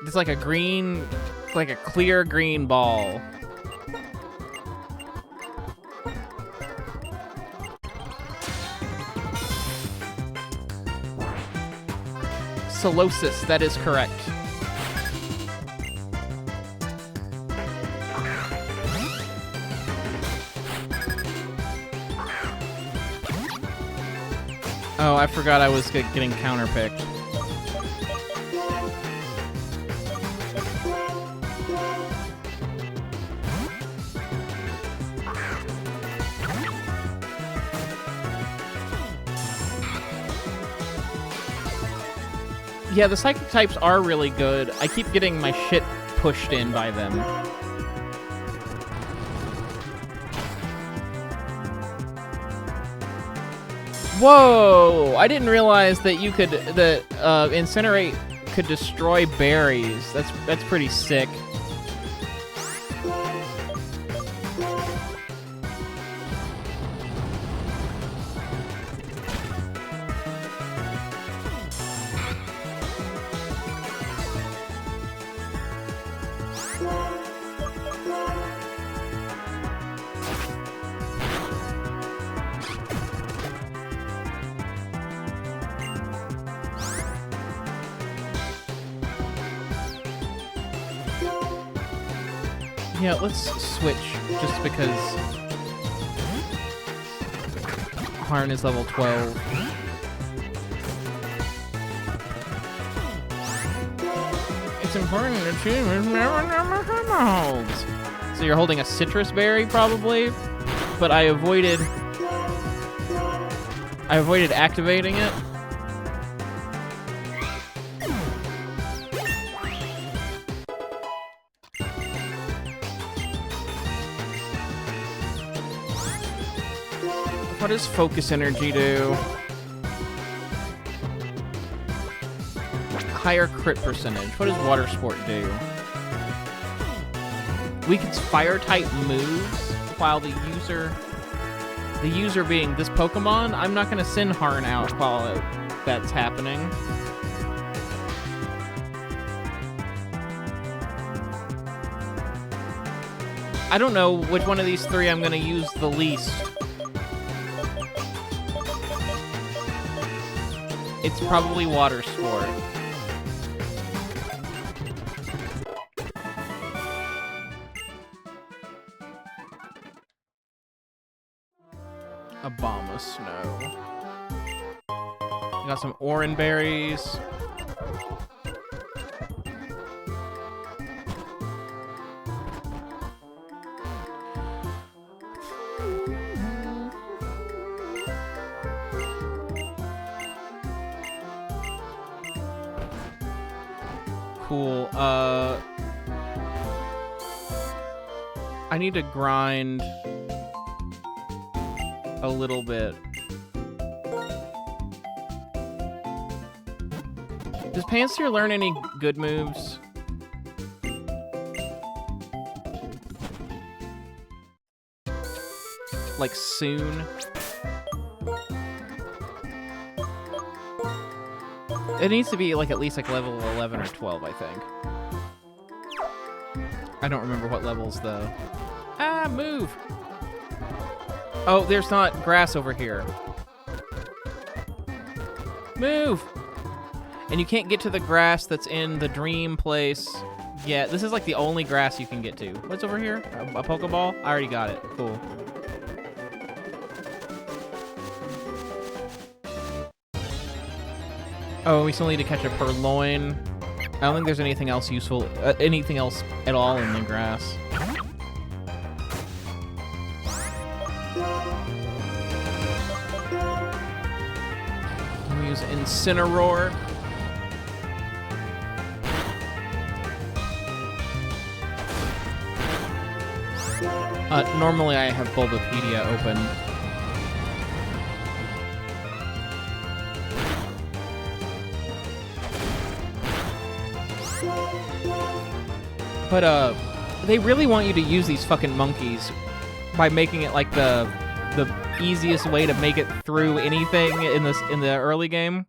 It's like a green, like a clear green ball. Solosis, that is correct. Oh, I forgot I was getting counterpicked. Yeah, the psychic types are really good. I keep getting my shit pushed in by them. Whoa! I didn't realize that you could incinerate could destroy berries. That's pretty sick. Yeah, let's switch, just because Harn is level 12. It's important to choose holds. So you're holding a citrus berry, probably, but I avoided activating it. What does focus energy do? Higher crit percentage. What does water sport do? Weakens fire type moves while the user being this Pokemon. I'm not gonna send Harn out while that's happening. I don't know which one of these three I'm gonna use the least. It's probably water sport. Obama Snow. Got some Oran berries. Cool. I need to grind a little bit. Does Pansear learn any good moves? Like soon? It needs to be like at least like level 11 or 12, I think. I don't remember what levels though. Ah, move! Oh, there's not grass over here. Move! And you can't get to the grass that's in the dream place yet. This is like the only grass you can get to. What's over here? A Pokeball? I already got it. Cool. Oh, we still need to catch a Purloin. I don't think there's anything else useful, anything else at all in the grass. Use Incineroar. Normally I have Bulbapedia open. But, they really want you to use these fucking monkeys by making it like the easiest way to make it through anything in the early game.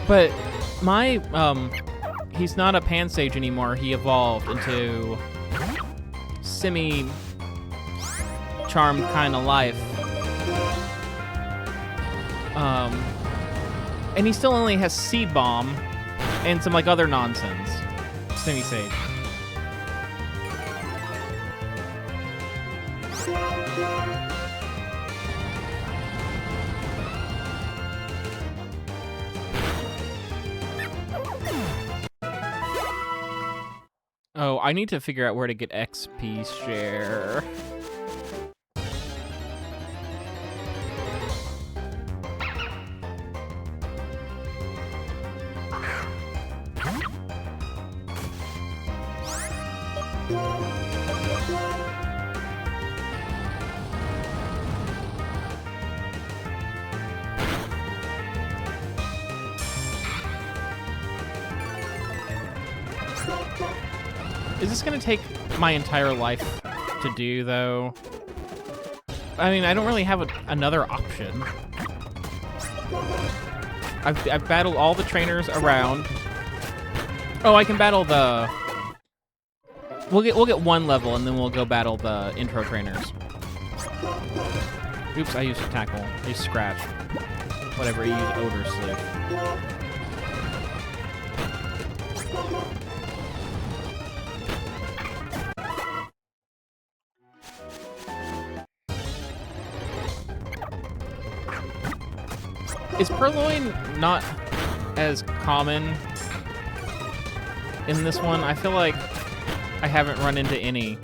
But my he's not a Pansage anymore. He evolved into semi-charmed kind of life. And he still only has Seed Bomb and some like other nonsense. Semi-Sage. Oh, I need to figure out where to get XP share. Is this gonna take my entire life to do, though? I mean, I don't really have another option. I've battled all the trainers around. Oh, I can battle the... We'll get one level, and then we'll go battle the intro trainers. Oops, I used Tackle. I used Scratch. Whatever, I used Odor Sleuth. Is Purloin not as common in this one? I feel like I haven't run into any.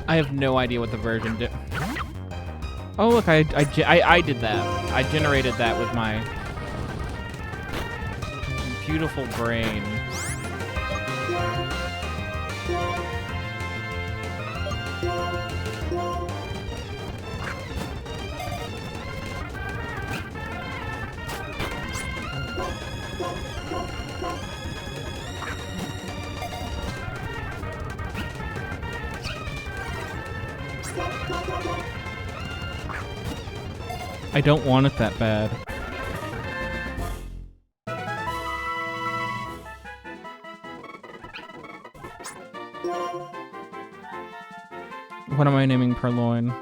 I have no idea what the version did. Oh look, I did that. I generated that with my beautiful brain. I don't want it that bad. What am I naming Purloin?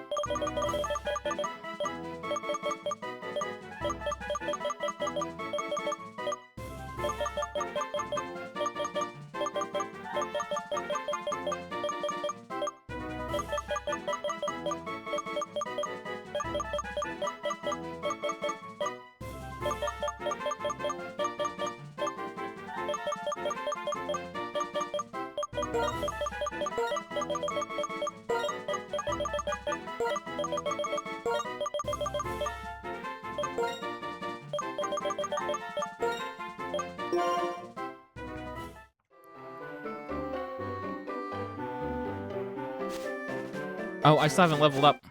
Oh, I still haven't leveled up.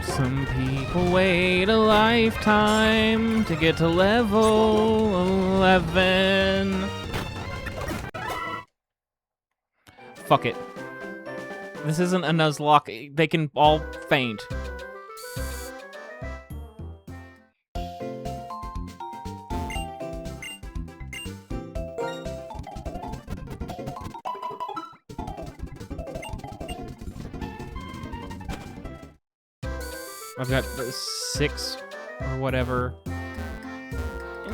Some people wait a lifetime to get to level 11. Fuck it. This isn't a Nuzlocke. They can all faint. I've got 6 or whatever.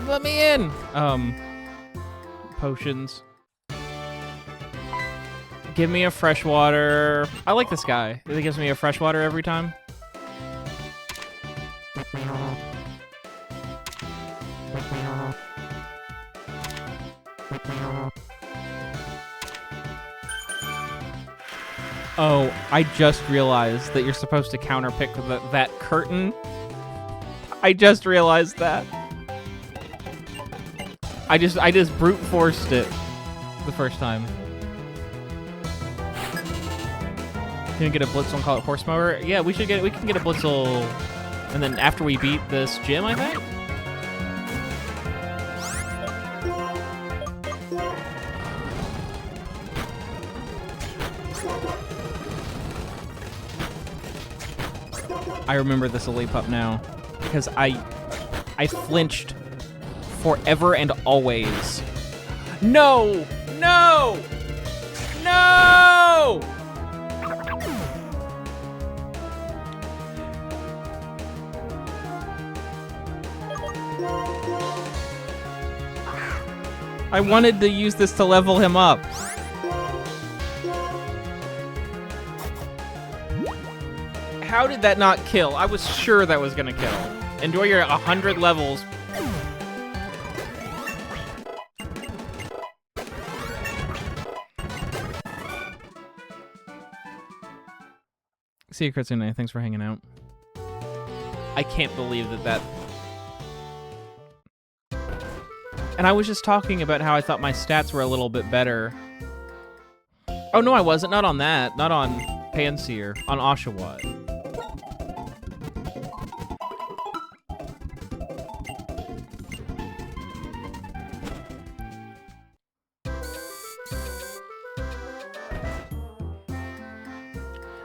Let me in! Potions. Give me a freshwater. I like this guy. He gives me a freshwater every time. Oh, I just realized that you're supposed to counterpick that curtain. I just realized that. I just brute forced it the first time. Can we get a Blitzel and call it horse mower? Yeah, we can get a Blitzel, and then after we beat this gym, I think. I remember this Elite Pup now because I flinched forever and always. No! No! No! I wanted to use this to level him up. How did that not kill? I was sure that was gonna kill. Enjoy your 100 levels. See you, Kritsune. Thanks for hanging out. I can't believe that. And I was just talking about how I thought my stats were a little bit better. Oh, no, I wasn't. Not on that. Not on Panseer. On Oshawott.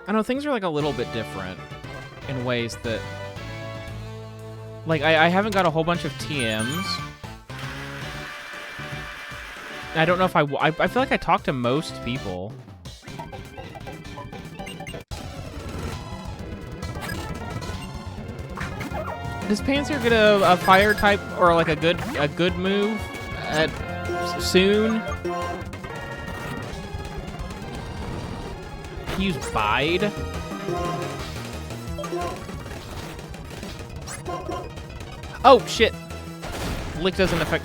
I know things are like a little bit different in ways that, like, I haven't got a whole bunch of TMs. I don't know if I feel like I talk to most people. Does Panseer get a fire type or like a good move at soon? Use Bide. Oh shit! Lick doesn't affect.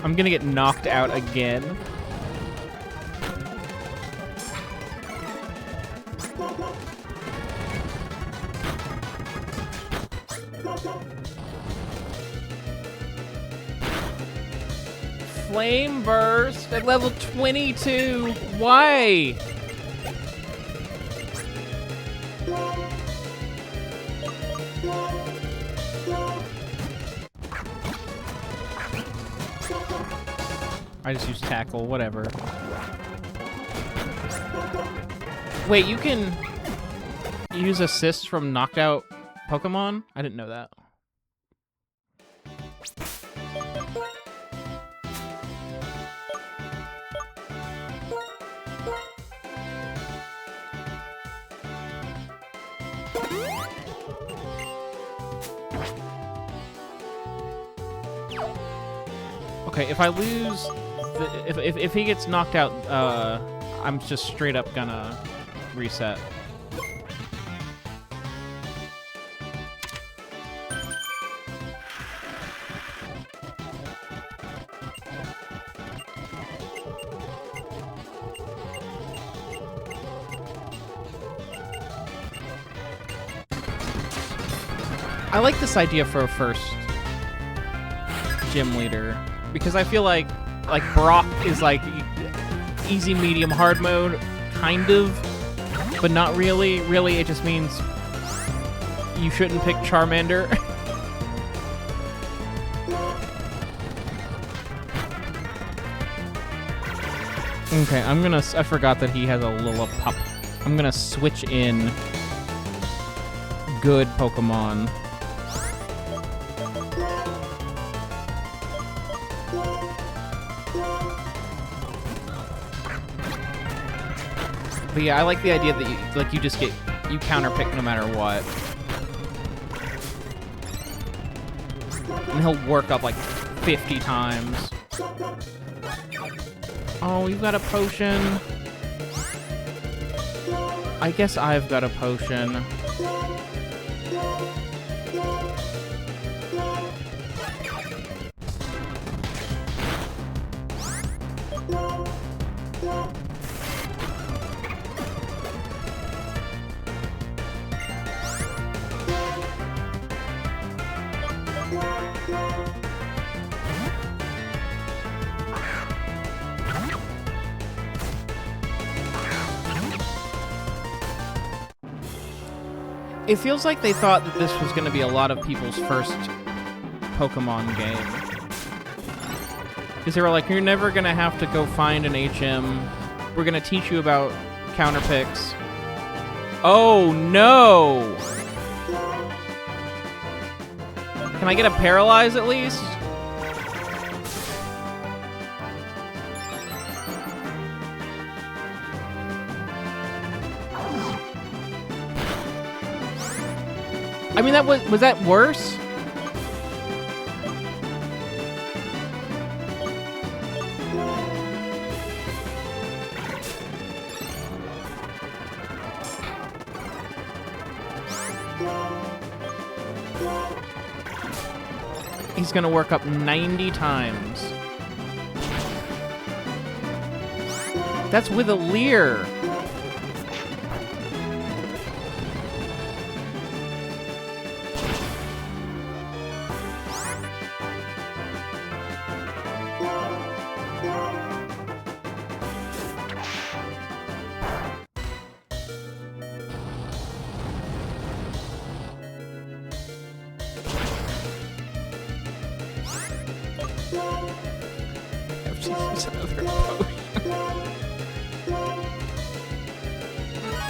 I'm gonna get knocked out again. Flame burst at level 22. Why? I just use tackle, whatever. Wait, you can use assists from knocked out Pokemon? I didn't know that. Okay, if I lose, if he gets knocked out, I'm just straight up gonna reset. I like this idea for a first gym leader because I feel like Brock is like easy, medium, hard mode, kind of, but not really. Really, it just means you shouldn't pick Charmander. Okay, I forgot that he has a Lillipup. I'm gonna switch in good Pokemon. But yeah, I like the idea that you just you counterpick no matter what. And he'll work up like 50 times. Oh, you've got a potion. I guess I've got a potion. It feels like they thought that this was going to be a lot of people's first Pokemon game. Because they were like, you're never going to have to go find an HM. We're going to teach you about counterpicks. Oh, no! Can I get a Paralyze at least? I mean, was that worse? He's gonna work up 90 times. That's with a Leer.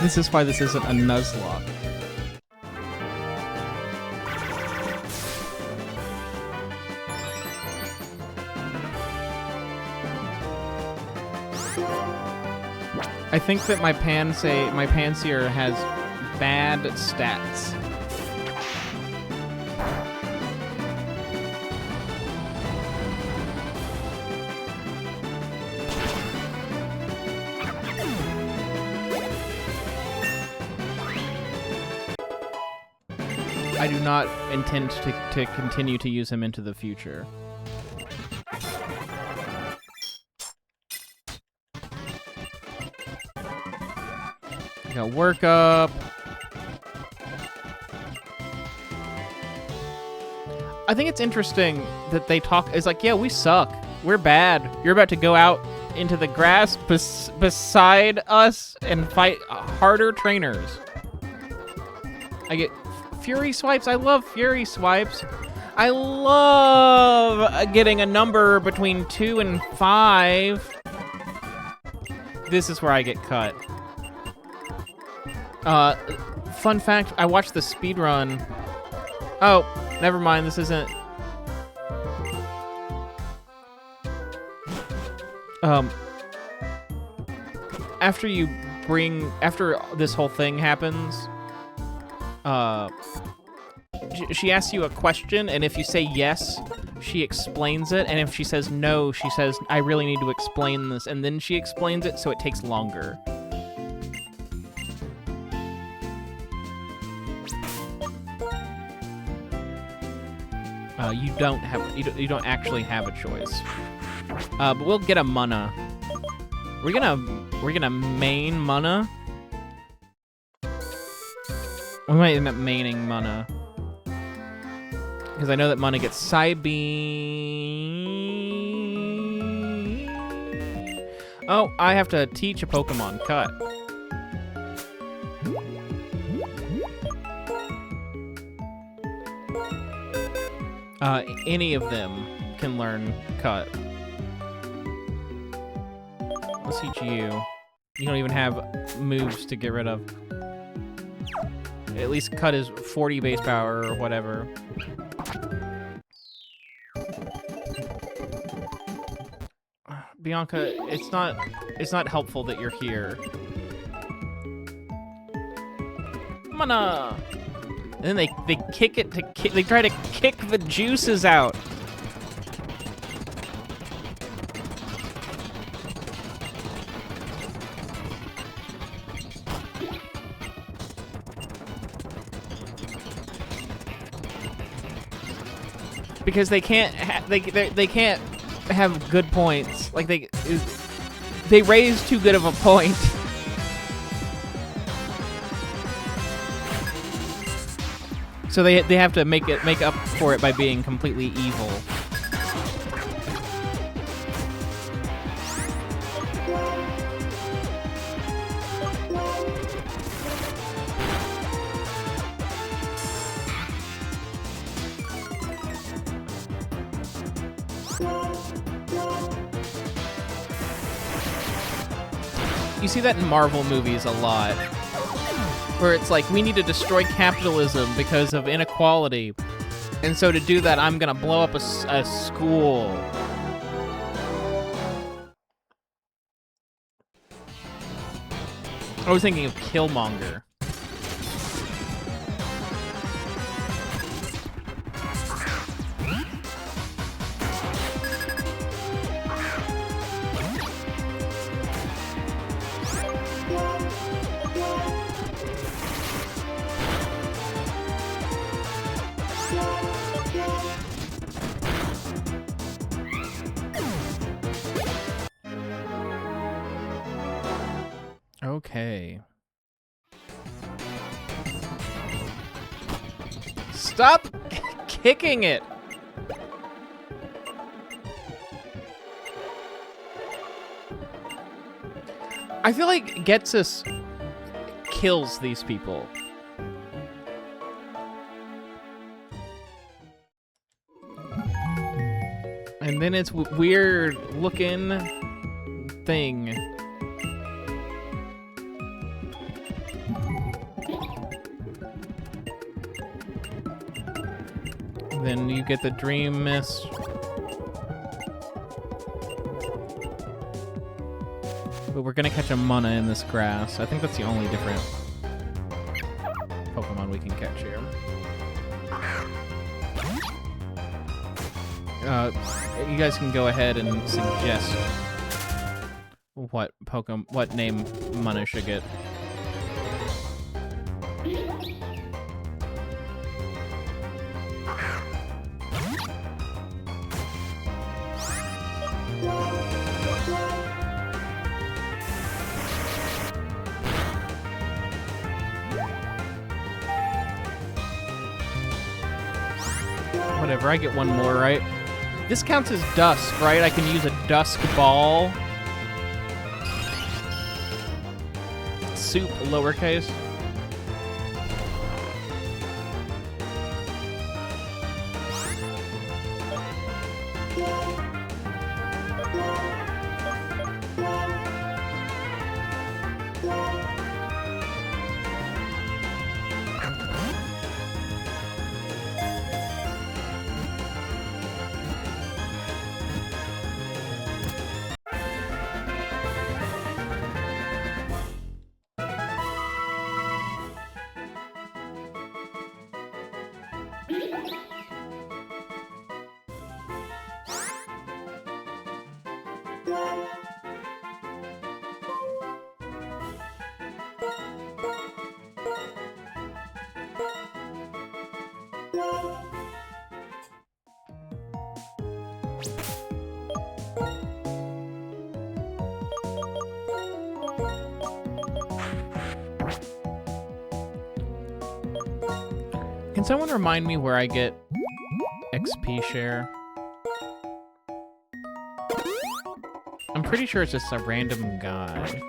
This is why this isn't a Nuzlocke. I think that my Pansear has bad stats. I do not intend to continue to use him into the future. Got work up. I think it's interesting that they talk. It's like, yeah, we suck. We're bad. You're about to go out into the grass beside us and fight harder trainers. I get Fury Swipes. I love Fury Swipes. I love getting a number between 2 and 5. This is where I get cut. Fun fact, I watched the speedrun. Oh, never mind, this isn't... After this whole thing happens, she asks you a question, and if you say yes, she explains it, and if she says no, she says, I really need to explain this, and then she explains it, so it takes longer. You don't actually have a choice. But we'll get a mana. We're gonna main mana. We might end up maining mana. Because I know that mana gets side beam. Oh, I have to teach a Pokemon. Cut. Any of them can learn Cut. Let's teach you. You don't even have moves to get rid of. At least Cut is 40 base power or whatever. Bianca, it's not helpful that you're here. Mana! And then they kick it they try to kick the juices out. Because they can't they can't have good points. Like they raise too good of a point. So they have to make up for it by being completely evil. You see that in Marvel movies a lot. Where it's like, we need to destroy capitalism because of inequality. And so to do that, I'm gonna blow up a school. I was thinking of Killmonger. Okay. Stop kicking it! I feel like Getsus kills these people. And then it's weird looking thing. Then you get the Dream Mist. But we're gonna catch a mana in this grass. I think that's the only different Pokemon we can catch here. You guys can go ahead and suggest what name mana should get. Whatever, I get one more, right? This counts as dusk, right? I can use a dusk ball. Soup, lowercase. Can someone remind me where I get XP share? I'm pretty sure it's just a random guy.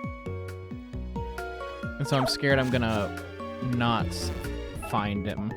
And so I'm scared I'm gonna not find him.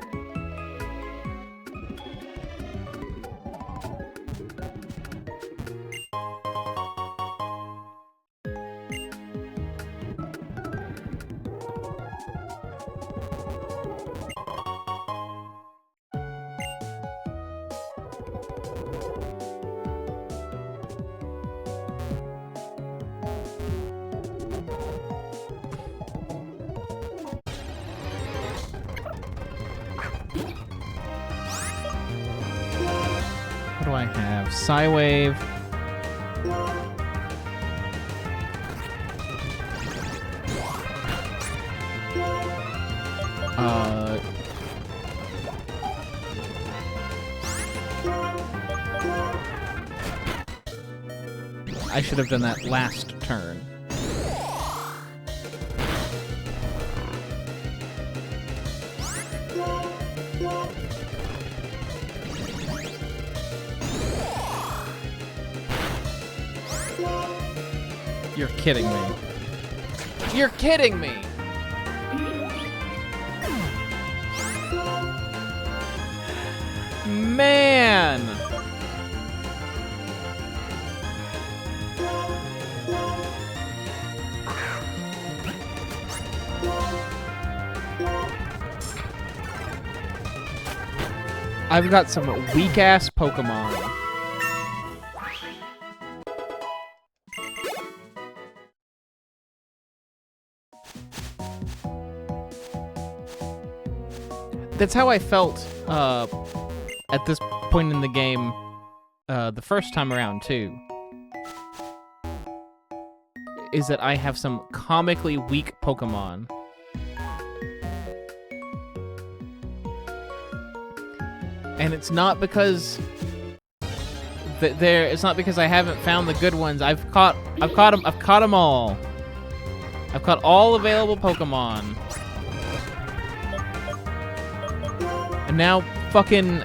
What do I have? Psywave. I should have done that last turn. You're kidding me. You're kidding me! Man! I've got some weak-ass Pokemon. That's how I felt at this point in the game the first time around, too. Is that I have some comically weak Pokemon. And it's not because it's not because I haven't found the good ones. I've caught them all. I've caught all available Pokemon. And now fucking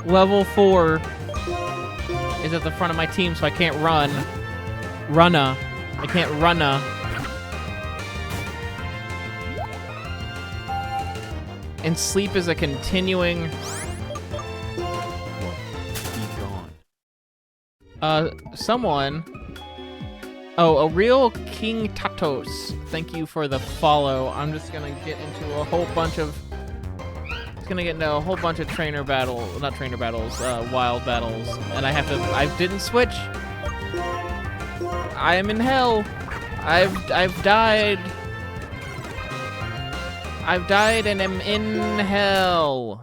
level 4 is at the front of my team, so I can't run. I can't runna. And sleep is a continuing... someone... Oh, a real King Tatos. Thank you for the follow. I'm just gonna get into a whole bunch of... trainer battles, not trainer battles, wild battles. And I have to... I didn't switch! I am in hell! I've died! I've died and am in hell!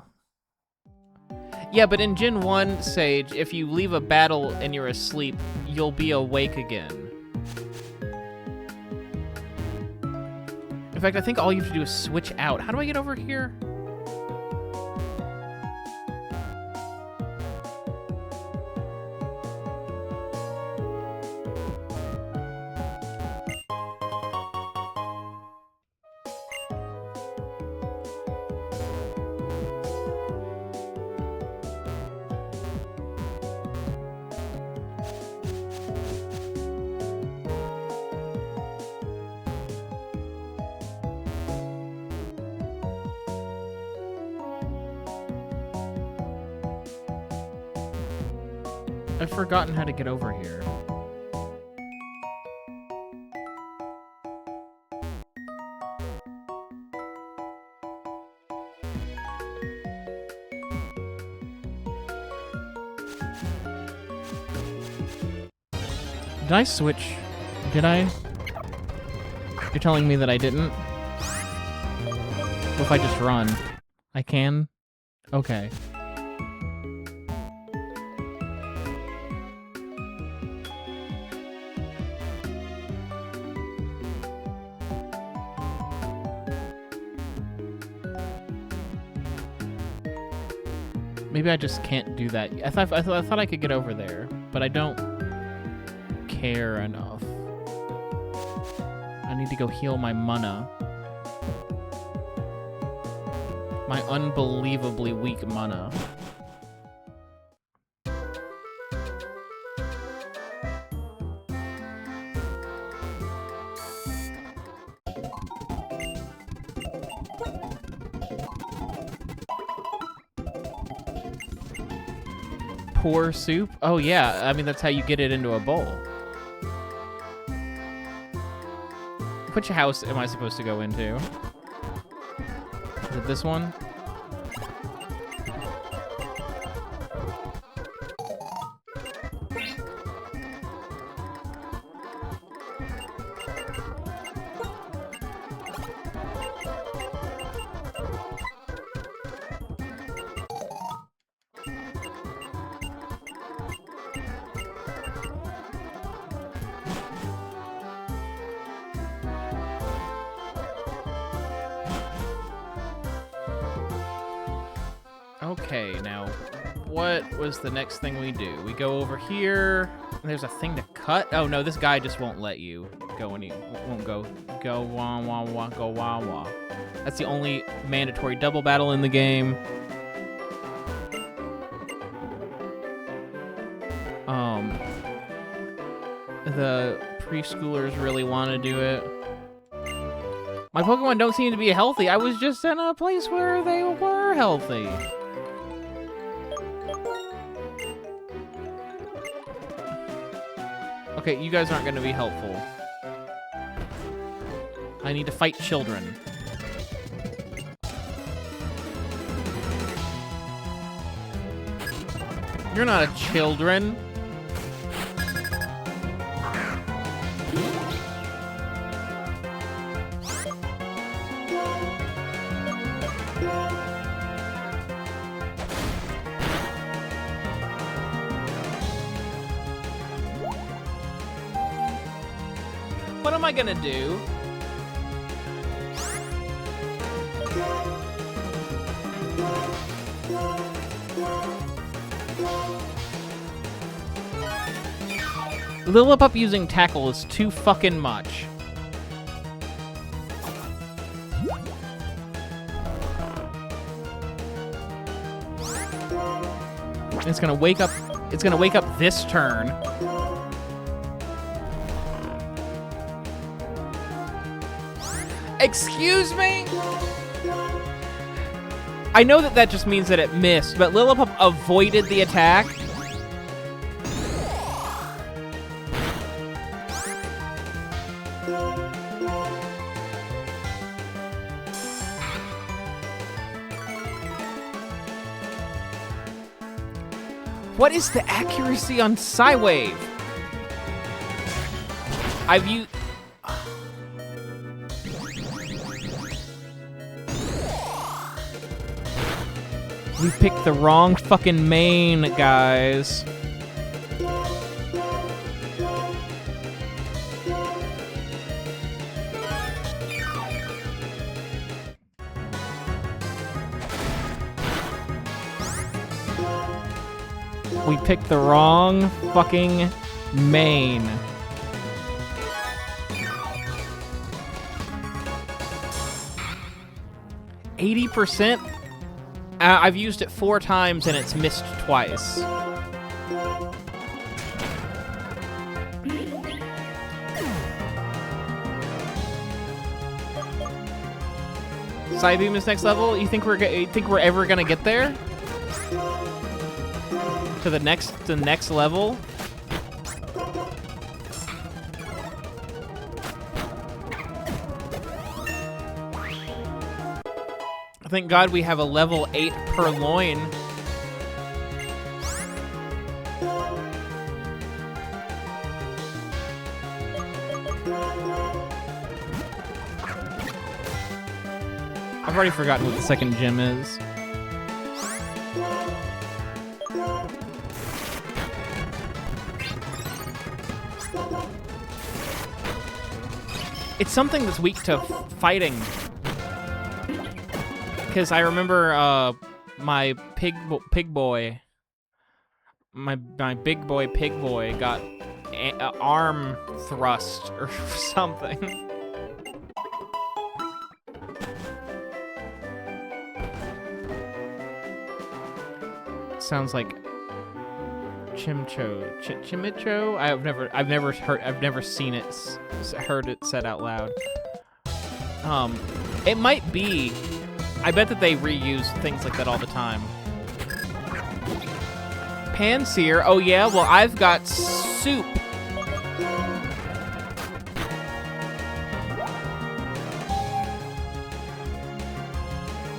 Yeah, but in Gen 1, Sage, if you leave a battle and you're asleep, you'll be awake again. In fact, I think all you have to do is switch out. How do I get over here? I've forgotten how to get over here. Did I switch? Did I? You're telling me that I didn't? What if I just run? I can? Okay. Maybe I just can't do that. I thought I could get over there, but I don't care enough. I need to go heal my mana. My unbelievably weak mana. Pour soup? Oh yeah, I mean that's how you get it into a bowl. Which house am I supposed to go into? Is it this one? Okay, now, what was the next thing we do? We go over here. There's a thing to cut? Oh, no, this guy just won't let you go any... Won't go. Go wah wah wah, go wah wah. That's the only mandatory double battle in the game. The preschoolers really want to do it. My Pokemon don't seem to be healthy. I was just in a place where they were healthy. Okay, you guys aren't going to be helpful. I need to fight children. You're not a children. What am I gonna do? Lillipup using tackle is too fucking much. It's gonna wake up. It's gonna wake up this turn. Excuse me? I know that just means that it missed, but Lillipup avoided the attack. What is the accuracy on Psywave? I've used... We picked the wrong fucking main, guys. We picked the wrong fucking main. %? I've used it 4 times and it's missed twice. Psybeam is next level? You think we're ever gonna get there? to the next level. Thank God we have a level 8 purloin. I've already forgotten what the second gem is. It's something that's weak to fighting. Because I remember my big boy pig boy got arm thrust or something. Sounds like chimicho. I've never seen it heard it said out loud. It might be. I bet that they reuse things like that all the time. Pansear. Oh yeah. Well, I've got soup.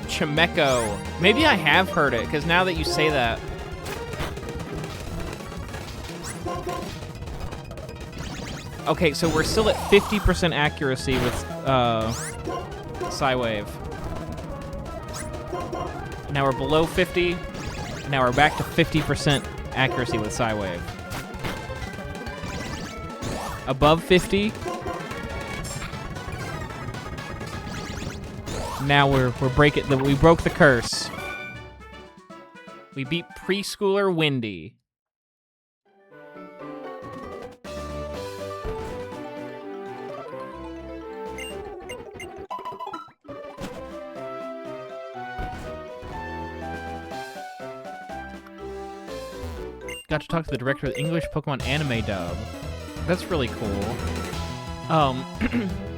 Chimeco. Maybe I have heard it, because now that you say that. Okay, so we're still at 50% accuracy with Psywave. Now we're below 50. Now we're back to 50% accuracy with Psywave. Above 50. Now we broke the curse. We beat preschooler Wendy. Got to talk to the director of the English Pokemon anime dub. That's really cool.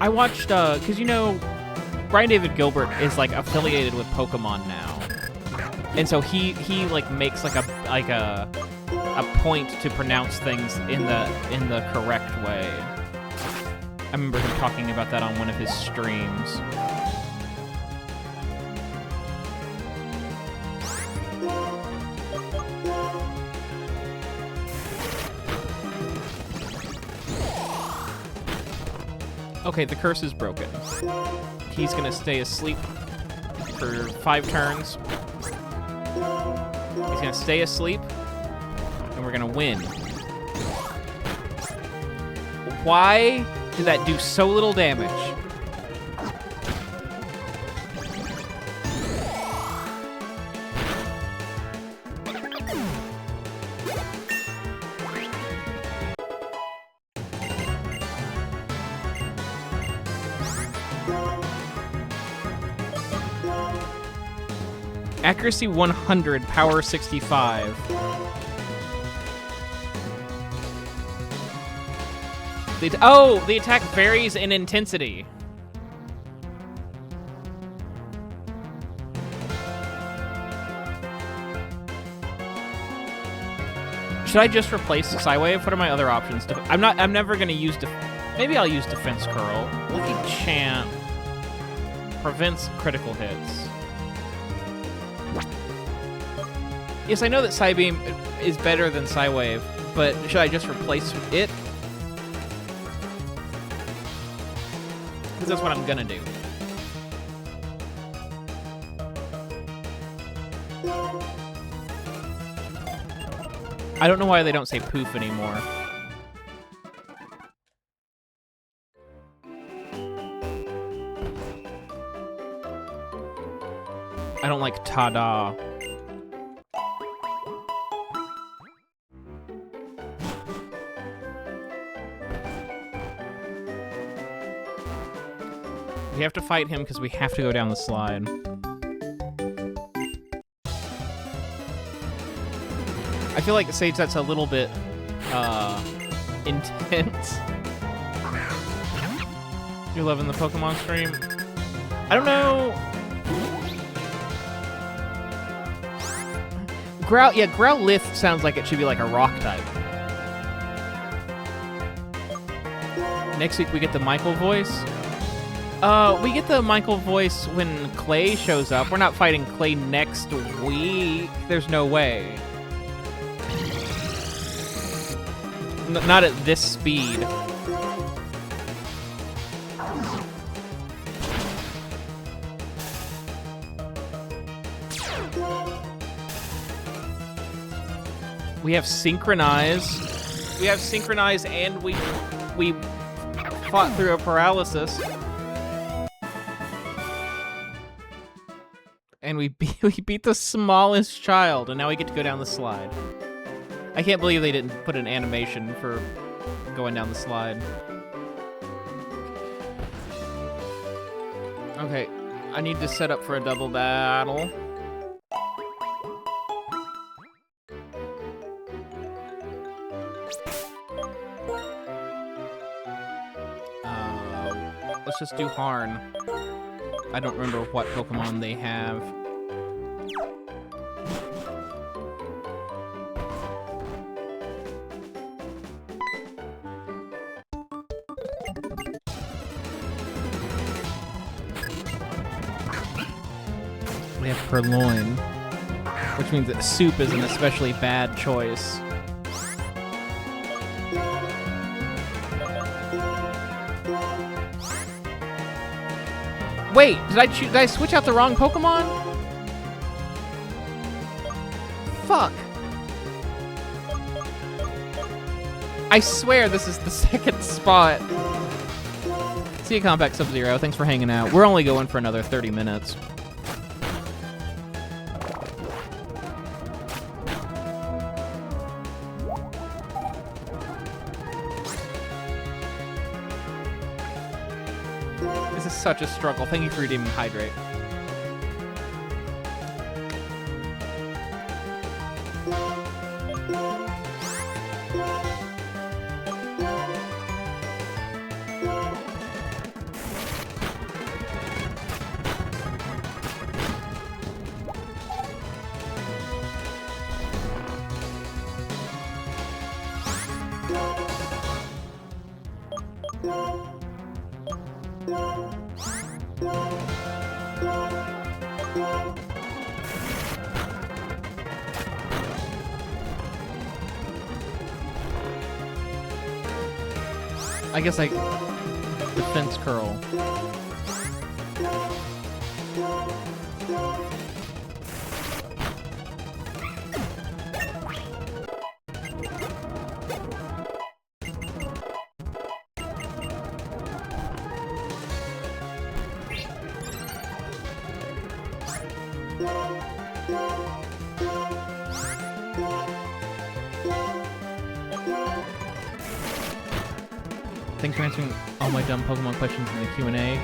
I watched, cause you know, Brian David Gilbert is like affiliated with Pokemon now, and so he like makes like a point to pronounce things in the correct way. I remember him talking about that on one of his streams. Okay, the curse is broken. He's gonna stay asleep for 5 turns. He's gonna stay asleep, and we're gonna win. Why did that do so little damage? Accuracy 100, power 65. The attack varies in intensity. Should I just replace Psywave? What are my other options? I'm never gonna use maybe I'll use Defense Curl. Lucky Champ prevents critical hits. Yes, I know that Psybeam is better than Psywave, but should I just replace it? Because that's what I'm gonna do. I don't know why they don't say poof anymore. I don't like ta-da. We have to fight him because we have to go down the slide. I feel like Sage, that's a little bit intense. You're loving the Pokemon stream? I don't know. Growlithe sounds like it should be like a rock type. Next week we get the Michael voice. We get the Michael voice when Clay shows up. We're not fighting Clay next week. There's no way. Not at this speed. We have Synchronize. We have Synchronize, and we fought through a paralysis. And we beat the smallest child, and now we get to go down the slide. I can't believe they didn't put an animation for going down the slide. Okay, I need to set up for a double battle. Let's just do Harn. I don't remember what Pokemon they have. We have Purloin, which means that Soup is an especially bad choice. Wait, did I switch out the wrong Pokemon? Fuck. I swear this is the second spot. See you, Compact Sub-Zero. Thanks for hanging out. We're only going for another 30 minutes. This is such a struggle. Thank you for redeeming Hydrate. I guess I defense curl. Thanks for answering all my dumb Pokemon questions in the Q&A.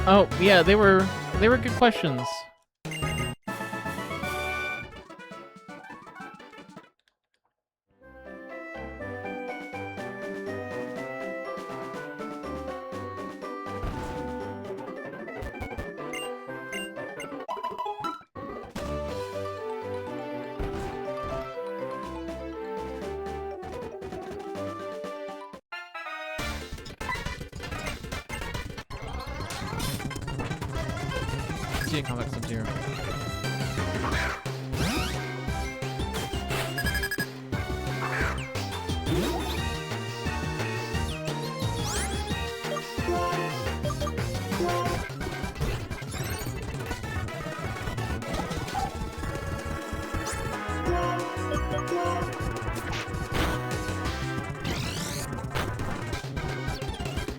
Oh, yeah, they were good questions. Compact Sub-Zero.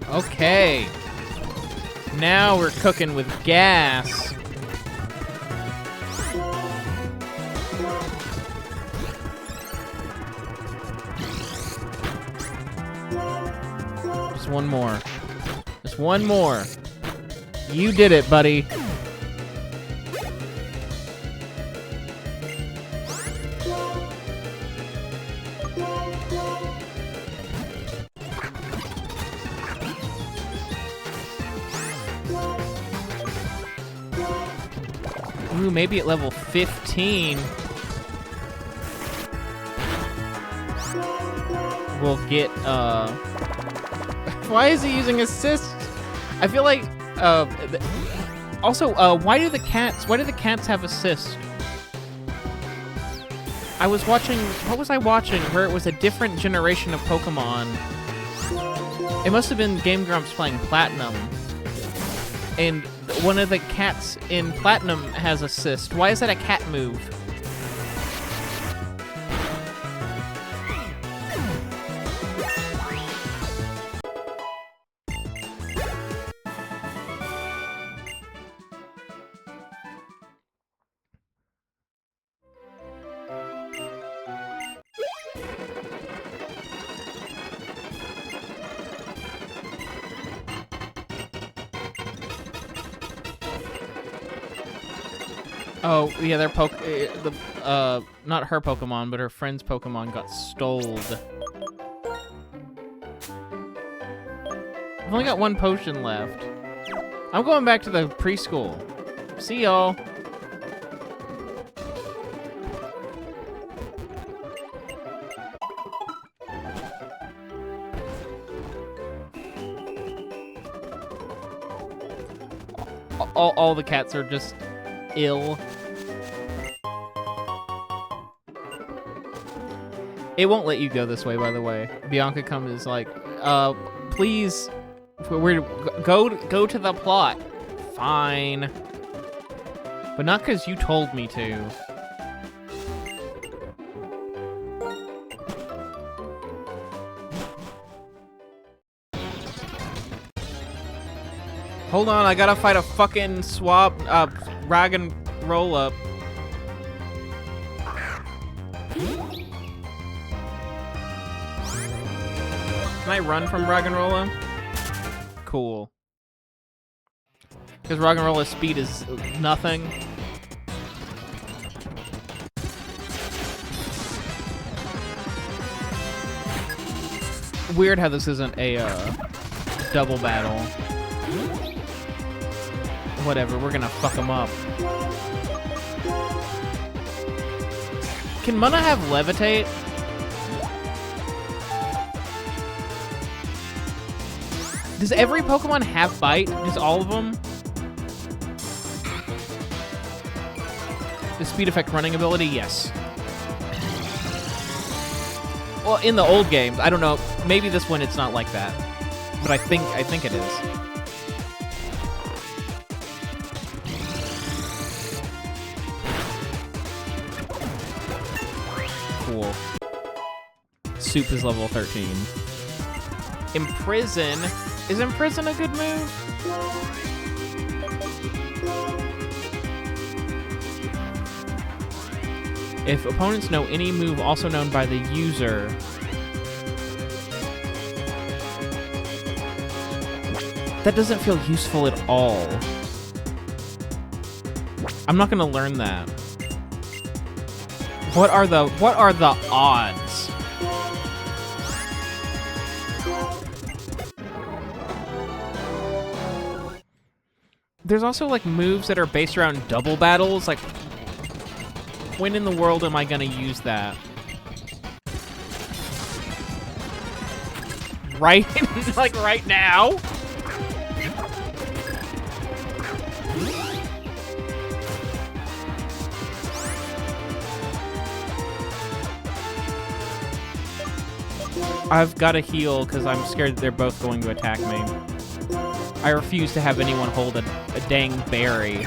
Okay. Now we're cooking with gas. Just one more. Just one more. You did it, buddy. Ooh, maybe at level 15. will get, Why is he using assist? I feel like, also, why do the cats have assist? I was watching, what was I watching? Where it was a different generation of Pokemon. It must have been Game Grumps playing Platinum. And one of the cats in Platinum has assist. Why is that a cat move? Oh, yeah, their not her Pokemon, but her friend's Pokemon got stoled. I've only got one potion left. I'm going back to the preschool. See y'all. All the cats are just ill. It won't let you go this way, by the way. Bianca is like, please, go to the plot. Fine. But not because you told me to. Hold on, I gotta fight a fucking rag and roll up. Can I run from Roggenrola? Cool. Because Roggenrola's speed is nothing. Weird how this isn't a double battle. Whatever, we're gonna fuck him up. Can Munna have levitate? Does every Pokemon have bite? Does all of them? The speed effect running ability? Yes. Well, in the old games, I don't know. Maybe this one it's not like that. But I think it is. Cool. Soup is level 13. Imprison? Is Imprison a good move? If opponents know any move also known by the user, that doesn't feel useful at all. I'm not gonna learn that. What are the odds? There's also like moves that are based around double battles. Like, when in the world am I gonna use that? Right? Like right now? I've got to heal because I'm scared they're both going to attack me. I refuse to have anyone hold a dang berry.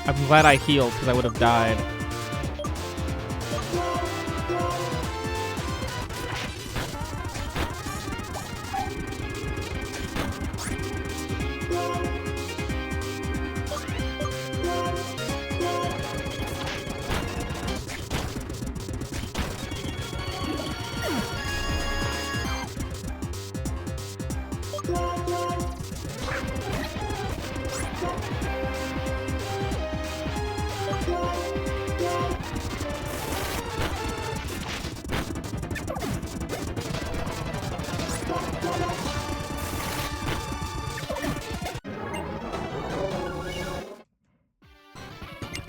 I'm glad I healed because I would have died.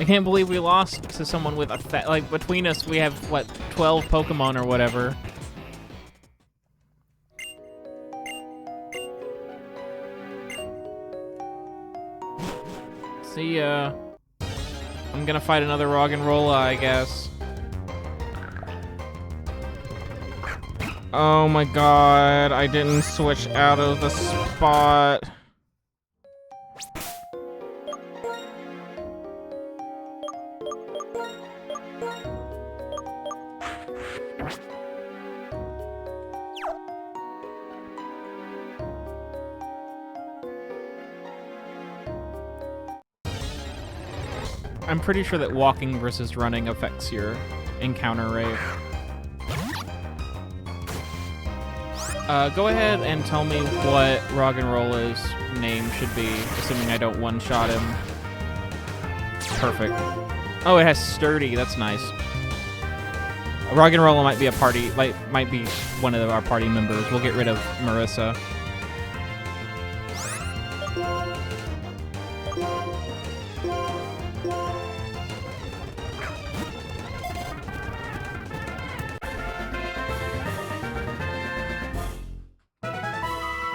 I can't believe we lost to someone with a like between us we have what 12 Pokemon or whatever. See ya. I'm gonna fight another Roggenrola, I guess. Oh my god, I didn't switch out of the spot. I'm pretty sure that walking versus running affects your encounter rate. Go ahead and tell me what Roggenrola's name should be, assuming I don't one-shot him. Perfect. Oh, it has Sturdy. That's nice. Roggenrola might be a party, might be one of our party members. We'll get rid of Marissa.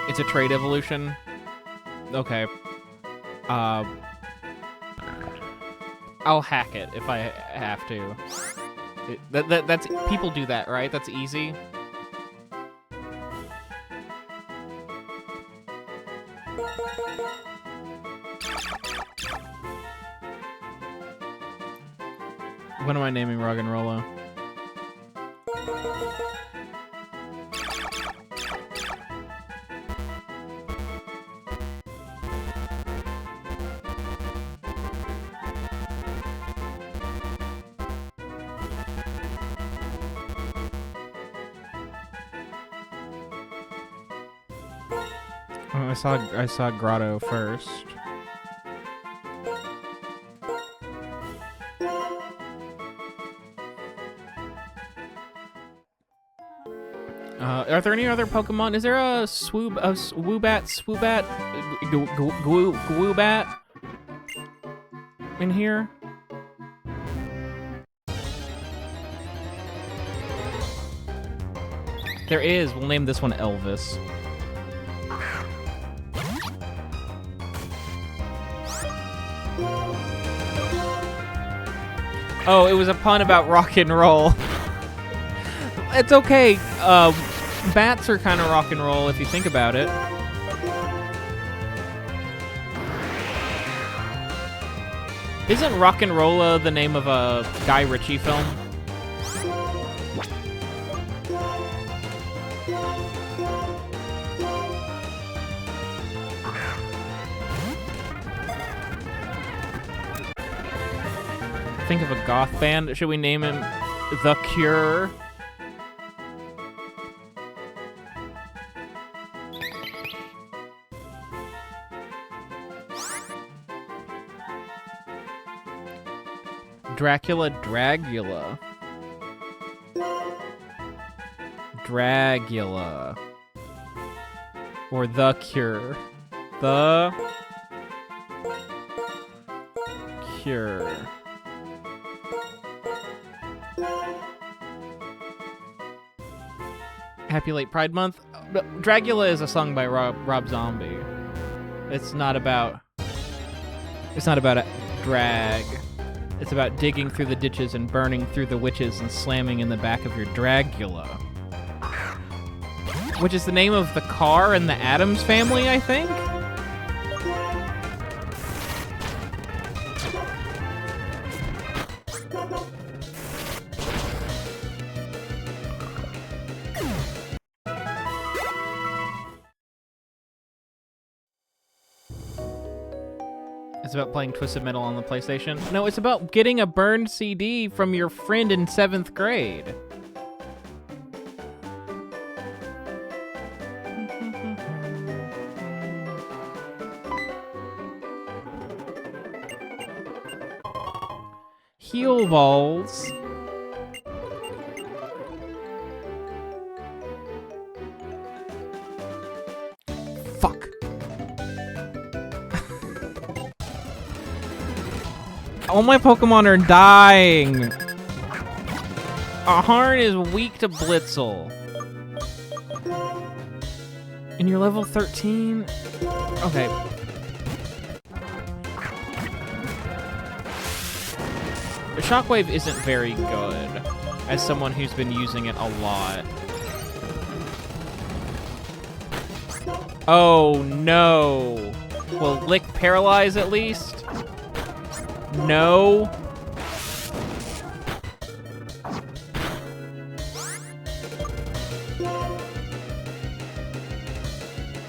It's a trait evolution. Okay. I'll hack it if I have to. That's people do that, right? That's easy. What am I naming Roggenrola? Oh, I saw Grotto first. Are there any other Pokemon? Is there a Gwoobat in here? There is. We'll name this one Elvis. Oh, it was a pun about rock and roll. It's okay. Bats are kind of rock and roll if you think about it. Isn't Rock'n'Rolla the name of a Guy Ritchie film? Think of a goth band. Should we name him The Cure? Dragula. Or The Cure. The Cure. Happy late Pride Month. Dragula is a song by Rob Zombie. It's not about a drag. It's about digging through the ditches and burning through the witches and slamming in the back of your Dragula. Which is the name of the car in the Addams Family, I think? It's about playing Twisted Metal on the PlayStation. No, it's about getting a burned CD from your friend in 7th grade. Heal balls. Fuck. All my Pokemon are dying. Aharn is weak to Blitzel. And you're level 13? Okay. The Shockwave isn't very good, as someone who's been using it a lot. Oh, no. Will Lick paralyze at least? No.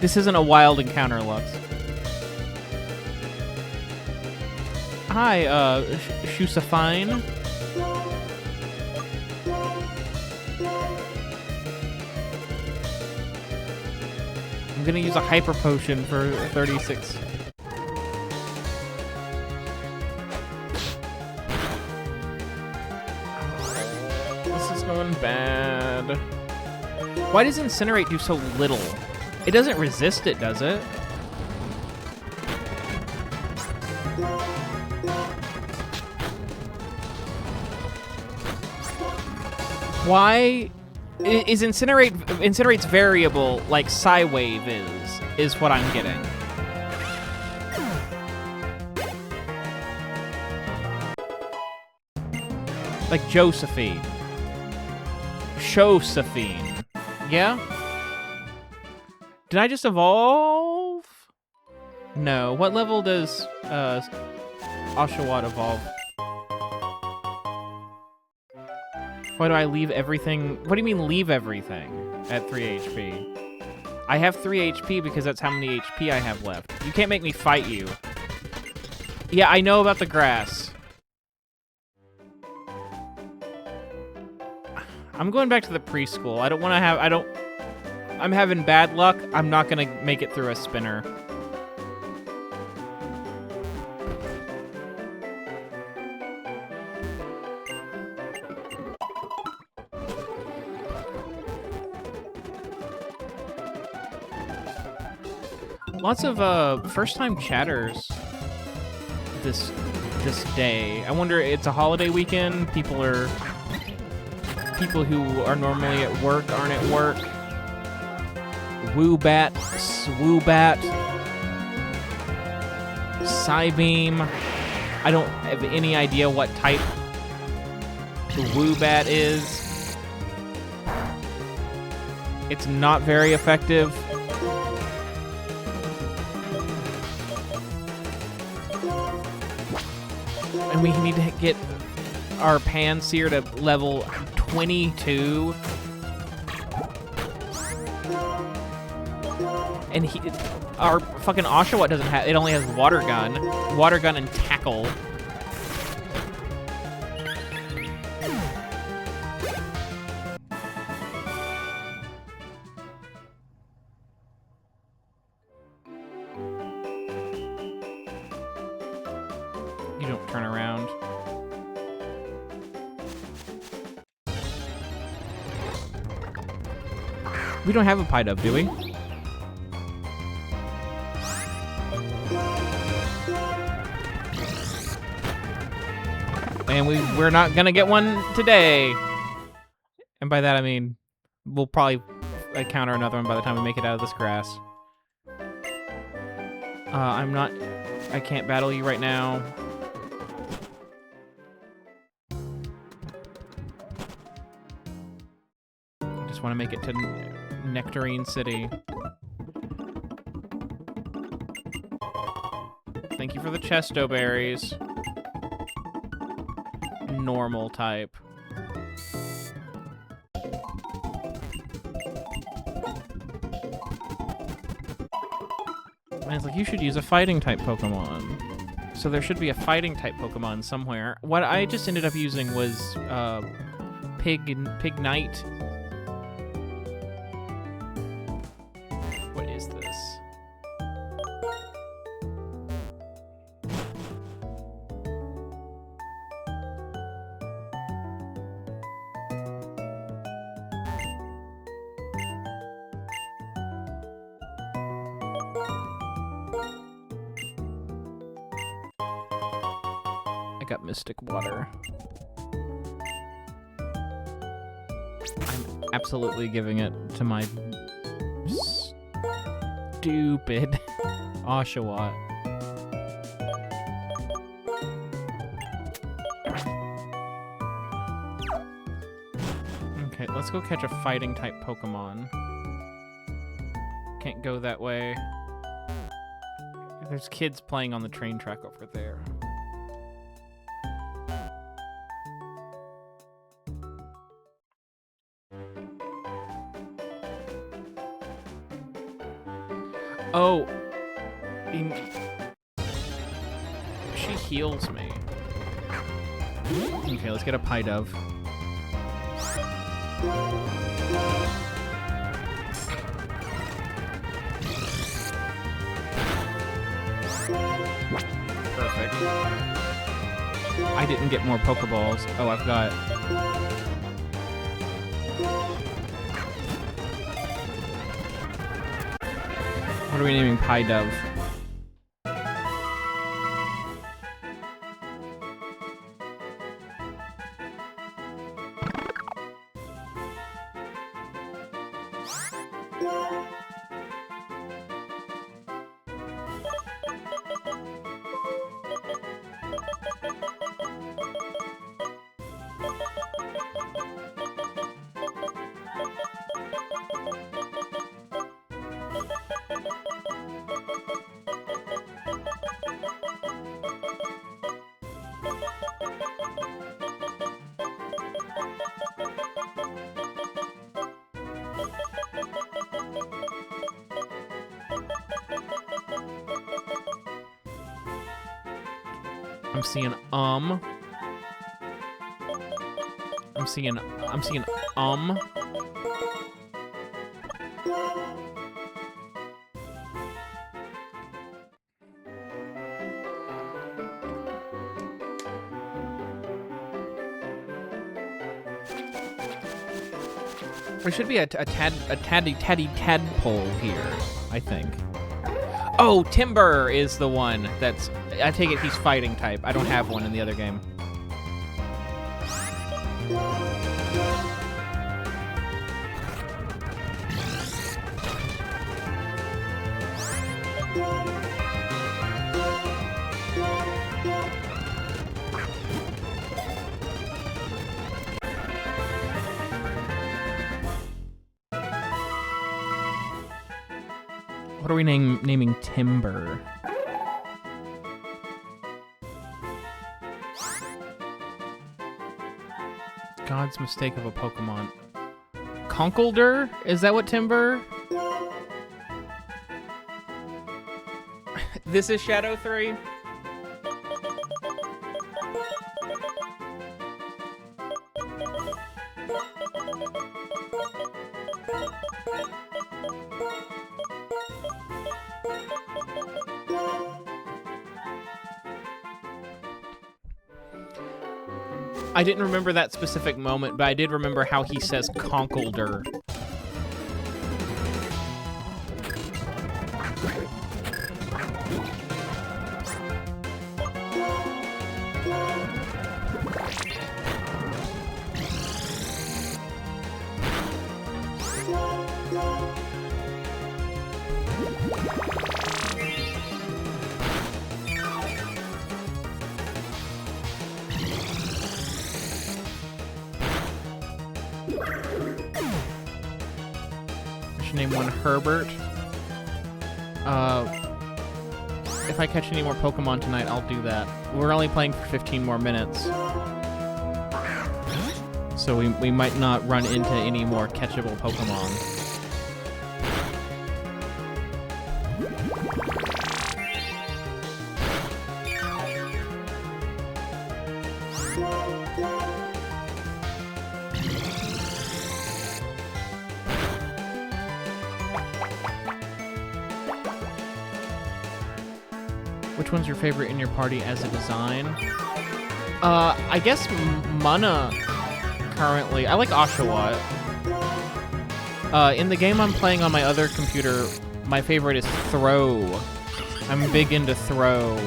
This isn't a wild encounter, Lux. Hi, Shusafine. I'm gonna use a Hyper Potion for 36. This is going bad. Why does Incinerate do so little? It doesn't resist it, does it? Why is Incinerate's variable like Psywave is what I'm getting. Like Josephine. Josephine. Yeah? Did I just evolve? No. What level does Oshawott evolve? Why do I leave everything? What do you mean leave everything at 3 HP? I have 3 HP because that's how many HP I have left. You can't make me fight you. Yeah, I know about the grass. I'm going back to the preschool. I don't want to have... I'm having bad luck. I'm not going to make it through a spinner. Lots of first-time chatters this day. I wonder, it's a holiday weekend. People who are normally at work aren't at work. Woobat, Swoobat, Psybeam. I don't have any idea what type the Woobat is. It's not very effective. And we need to get our Panseer to level 22. And our fucking Oshawott doesn't have, it only has Water Gun and Tackle. You don't turn around. We don't have a Pidove, do we? And we're not gonna get one today. And by that I mean, we'll probably encounter another one by the time we make it out of this grass. I can't battle you right now. I just want to make it to Nectarine City. Thank you for the Chesto berries. Normal type. Man's like, you should use a fighting type Pokemon. So there should be a fighting type Pokemon somewhere. What I just ended up using was Pignite. What is this? got Mystic Water. I'm absolutely giving it to my stupid Oshawott. Okay, let's go catch a fighting type Pokemon. Can't go that way. There's kids playing on the train track over there. Oh, she heals me. Okay, let's get a Pidove. Perfect. I didn't get more Pokeballs. Oh, I've got... What are we naming Pidove? I'm seeing I'm seeing There should be a tadpole here, I think. Oh, Timber is the one that's... I take it he's fighting type. I don't have one in the other game. What are we naming Timber? God's mistake of a Pokemon. Conkeldurr? Is that what Timber? This is Shadow 3? I didn't remember that specific moment, but I did remember how he says Conkeldurr. Name one Herbert. If I catch any more Pokemon tonight, I'll do that. We're only playing for 15 more minutes. So we might not run into any more catchable Pokemon. Which one's your favorite in your party as a design? I guess Munna currently. I like Oshawott. In the game I'm playing on my other computer, my favorite is Throw. I'm big into Throw.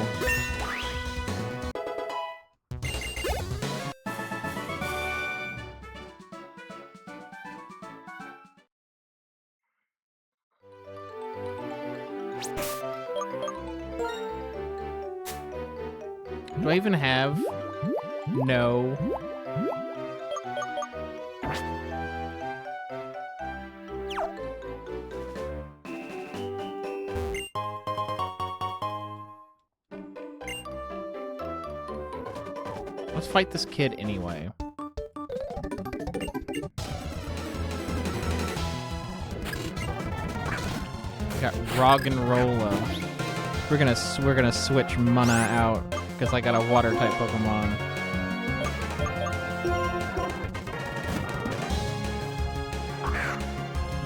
Do I even have? No. Let's fight this kid anyway. Got Roggenrola. We're gonna switch mana out because I got a water type Pokemon.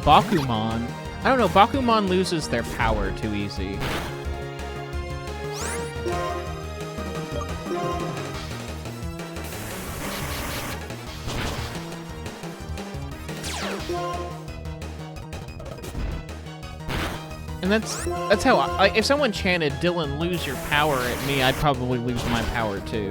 Bakumon. I don't know. Bakumon loses their power too easy. And that's how if someone chanted "Dylan, lose your power" at me, I'd probably lose my power too.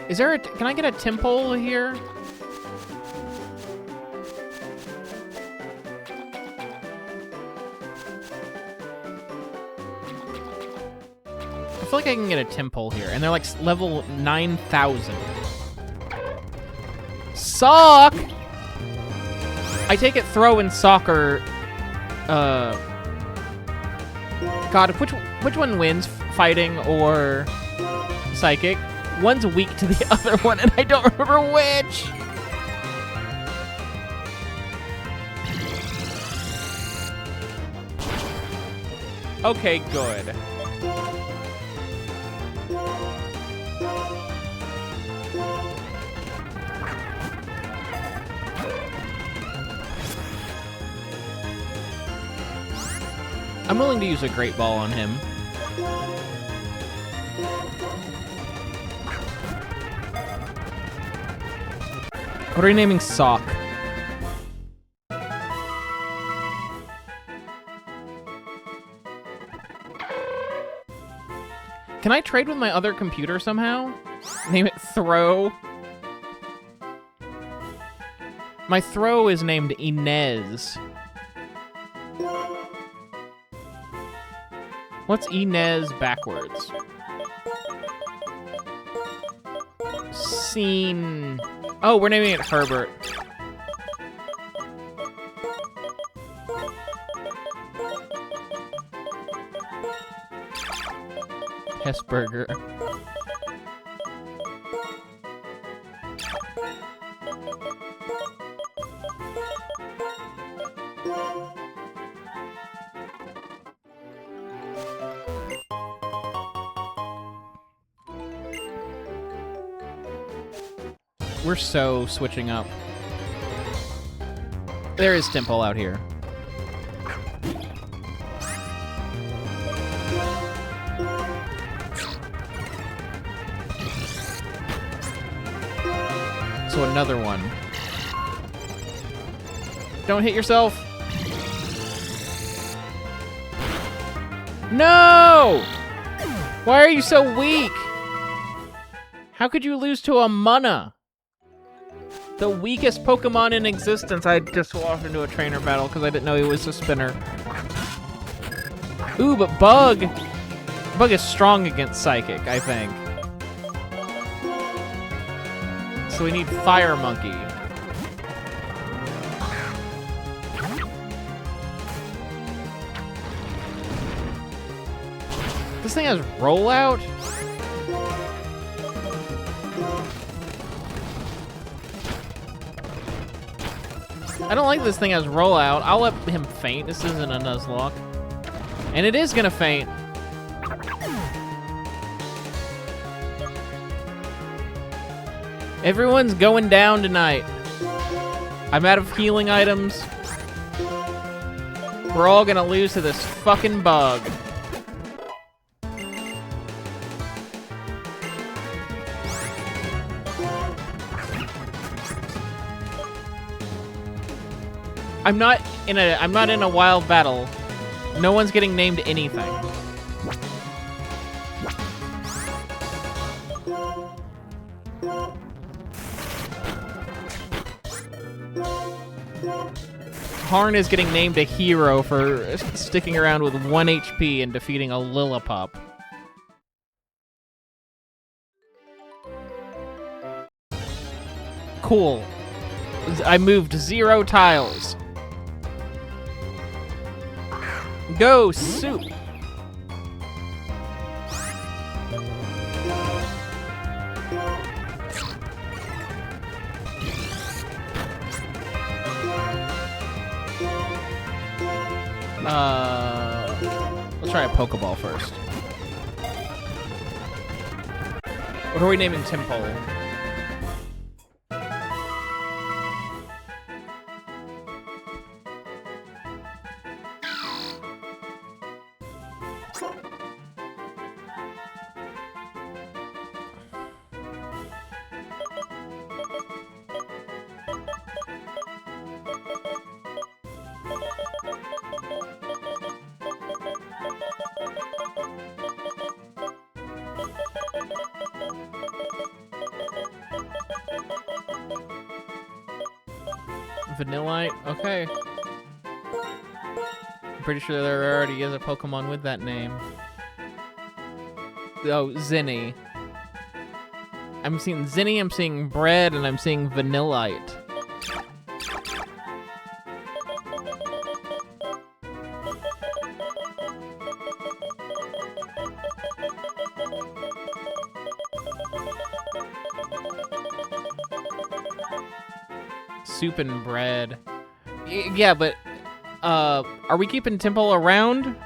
Is there can I get a temple here? I feel like I can get a temple here, and they're like level 9,000. Sock! I take it throw and soccer. God, which one wins, fighting or psychic? One's weak to the other one, and I don't remember which. Okay, good. I'm willing to use a Great Ball on him. What are you naming Sock? Can I trade with my other computer somehow? Name it Throw. My Throw is named Inez. What's Inez backwards? Scene. Oh, we're naming it Herbert. Hesburger. We're so switching up. There is Temple out here. So another one. Don't hit yourself. No! Why are you so weak? How could you lose to a Munna? The weakest Pokemon in existence. I just walked into a trainer battle because I didn't know he was a spinner. Ooh, but Bug. Bug is strong against Psychic, I think. So we need Fire Monkey. This thing has Rollout? I don't like this thing has Rollout. I'll let him faint. This isn't a Nuzlocke. And it is gonna faint. Everyone's going down tonight. I'm out of healing items. We're all gonna lose to this fucking Bug. I'm not in a wild battle. No one's getting named anything. Harn is getting named a hero for sticking around with 1 HP and defeating a Lillipop. Cool. I moved 0 tiles. Go, Soup! Let's try a Pokeball first. What are we naming Timpole? Vanillite? Okay. I'm pretty sure there already is a Pokemon with that name. Oh, Zinni. I'm seeing Zinni, I'm seeing Bread, and I'm seeing Vanillite. Soup and Bread. Yeah, but are we keeping Timpole around?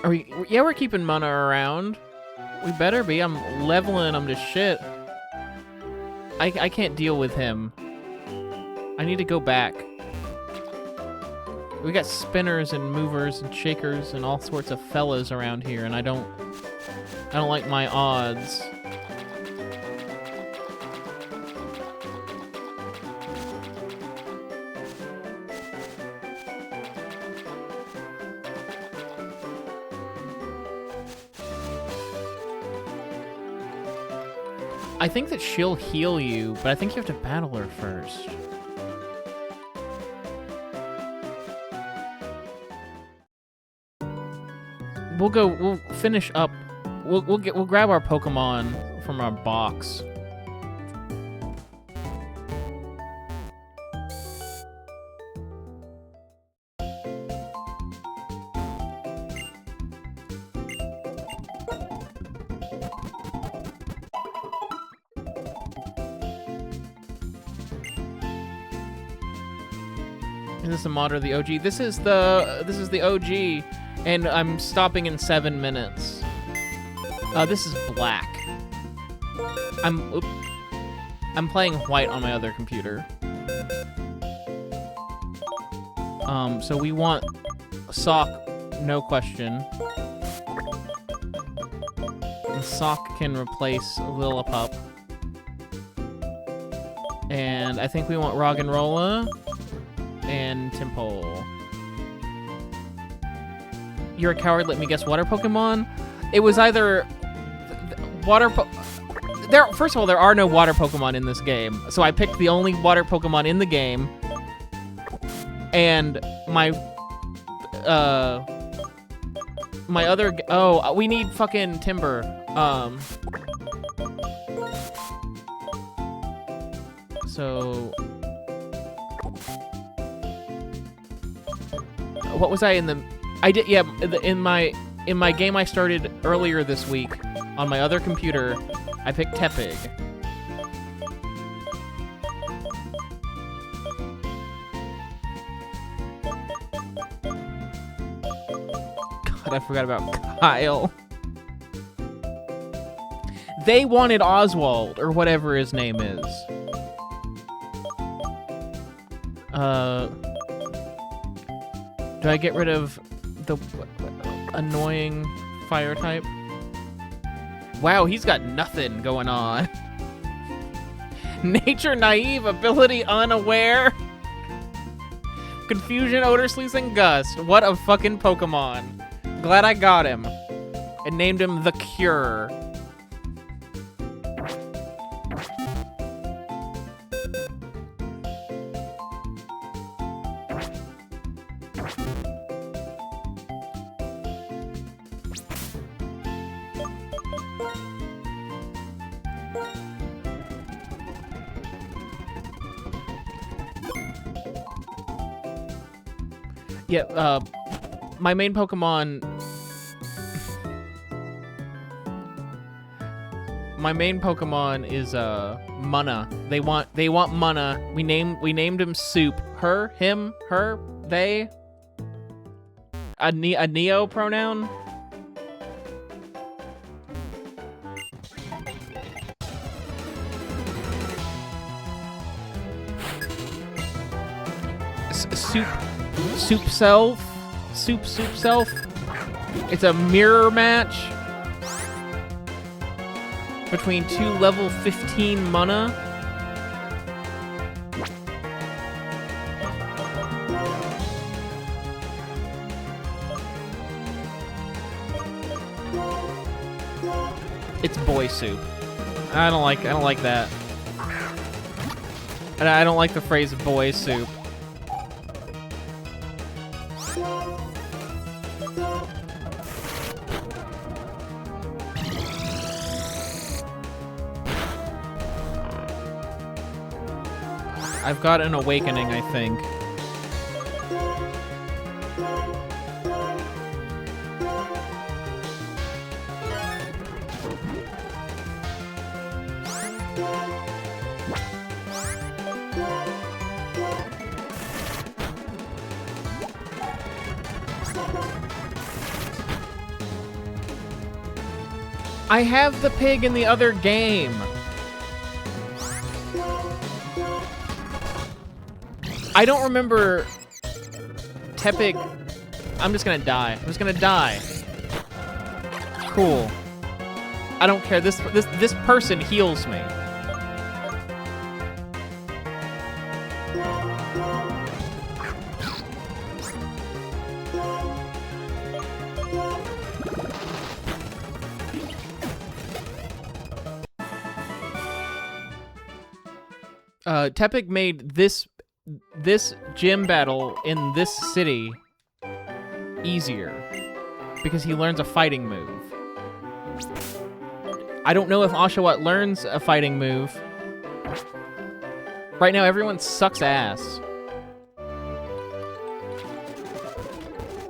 Are we? Yeah, we're keeping Mana around. We better be. I'm leveling him to shit. I can't deal with him. I need to go back. We got spinners and movers and shakers and all sorts of fellas around here, and I don't like my odds. I think that she'll heal you, but I think you have to battle her first. We'll finish up. We'll grab our Pokemon from our box. Is this a mod or the OG? This is the OG, and I'm stopping in 7 minutes. This is black. I'm playing white on my other computer. So we want Sock, no question. And Sock can replace Lillipup. And I think we want Roggenrola and Timpole. You're a coward, let me guess, water Pokemon? It was either first of all, there are no water Pokemon in this game, so I picked the only water Pokemon in the game, and my other, we need fucking Timber. So what was I in the? I did, yeah. In my game I started earlier this week on my other computer, I picked Tepig. God, I forgot about Kyle. They wanted Oswald, or whatever his name is. Do I get rid of the annoying fire type? Wow, he's got nothing going on. Nature naive, ability unaware. Confusion, odor, sleaze, and gust. What a fucking Pokemon. Glad I got him. And named him The Cure. Yeah, my main Pokemon... My main Pokemon is, Munna. They want Munna. We named him Soup. Her, him, her, they. A Neo pronoun? Soup self? Soup self? It's a mirror match between two level 15 Munna. It's boy soup. I don't like that. And I don't like the phrase boy soup. I've got an awakening, I think. I have the pig in the other game. I don't remember Tepig. I'm just gonna die. I'm just gonna die. Cool. I don't care. This person heals me. Tepig made this gym battle in this city easier because he learns a fighting move. I don't know if Oshawott learns a fighting move. Right now, everyone sucks ass.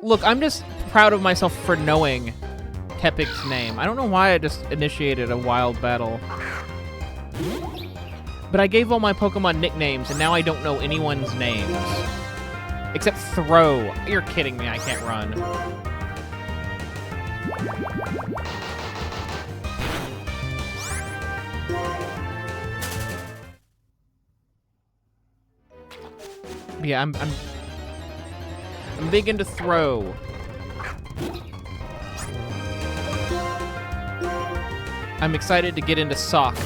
Look, I'm just proud of myself for knowing Tepig's name. I don't know why I just initiated a wild battle. But I gave all my Pokemon nicknames, and now I don't know anyone's names. Except Throw. You're kidding me, I can't run. Yeah, I'm big into Throw. I'm excited to get into Sock.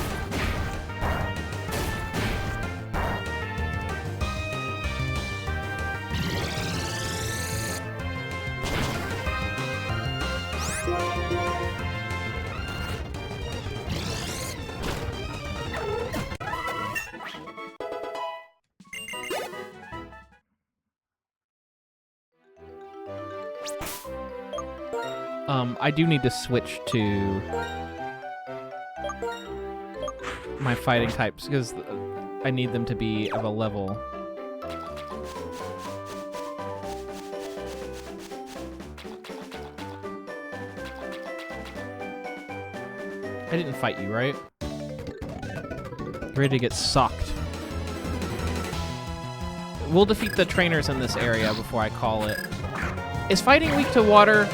I do need to switch to my fighting types because I need them to be of a level. I didn't fight you, right? You're ready to get socked. We'll defeat the trainers in this area before I call it. Is fighting weak to water?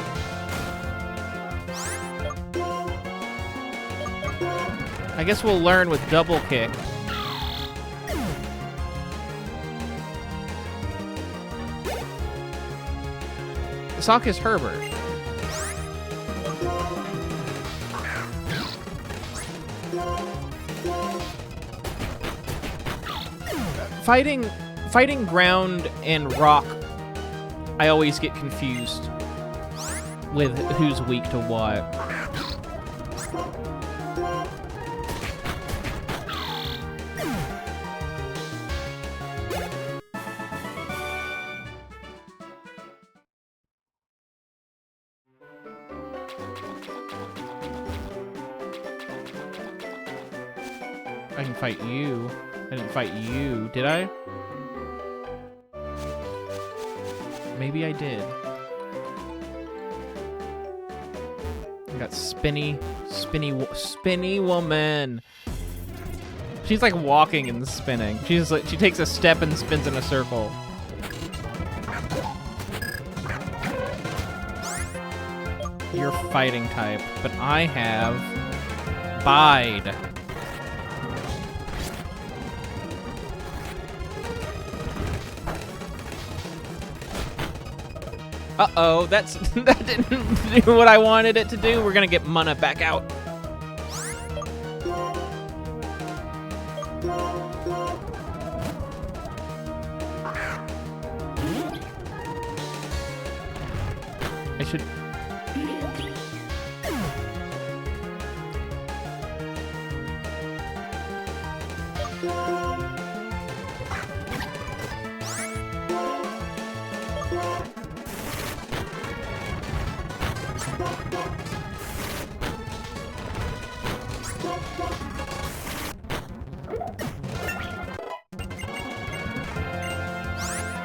I guess we'll learn with double kick. Sock is Herbert. Fighting ground and rock, I always get confused with who's weak to what. I can fight you. I didn't fight you, did I? Maybe I did. I got spinny woman. She's like walking and spinning. She's like, she takes a step and spins in a circle. You're fighting type, but I have bide. Uh-oh, that didn't do what I wanted it to do. We're gonna get mana back out. I should...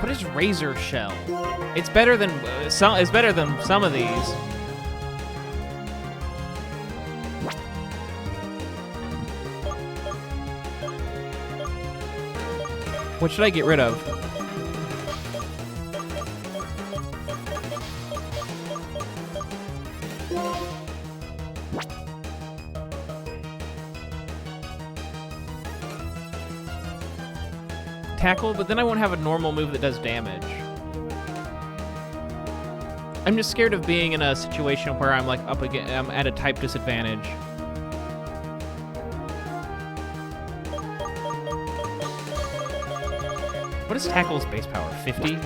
What is Razor Shell? It's better than some. It's better than some of these. What should I get rid of? Tackle, but then I won't have a normal move that does damage. I'm just scared of being in a situation where I'm like up again, I'm at a type disadvantage. What is Tackle's base power? 50?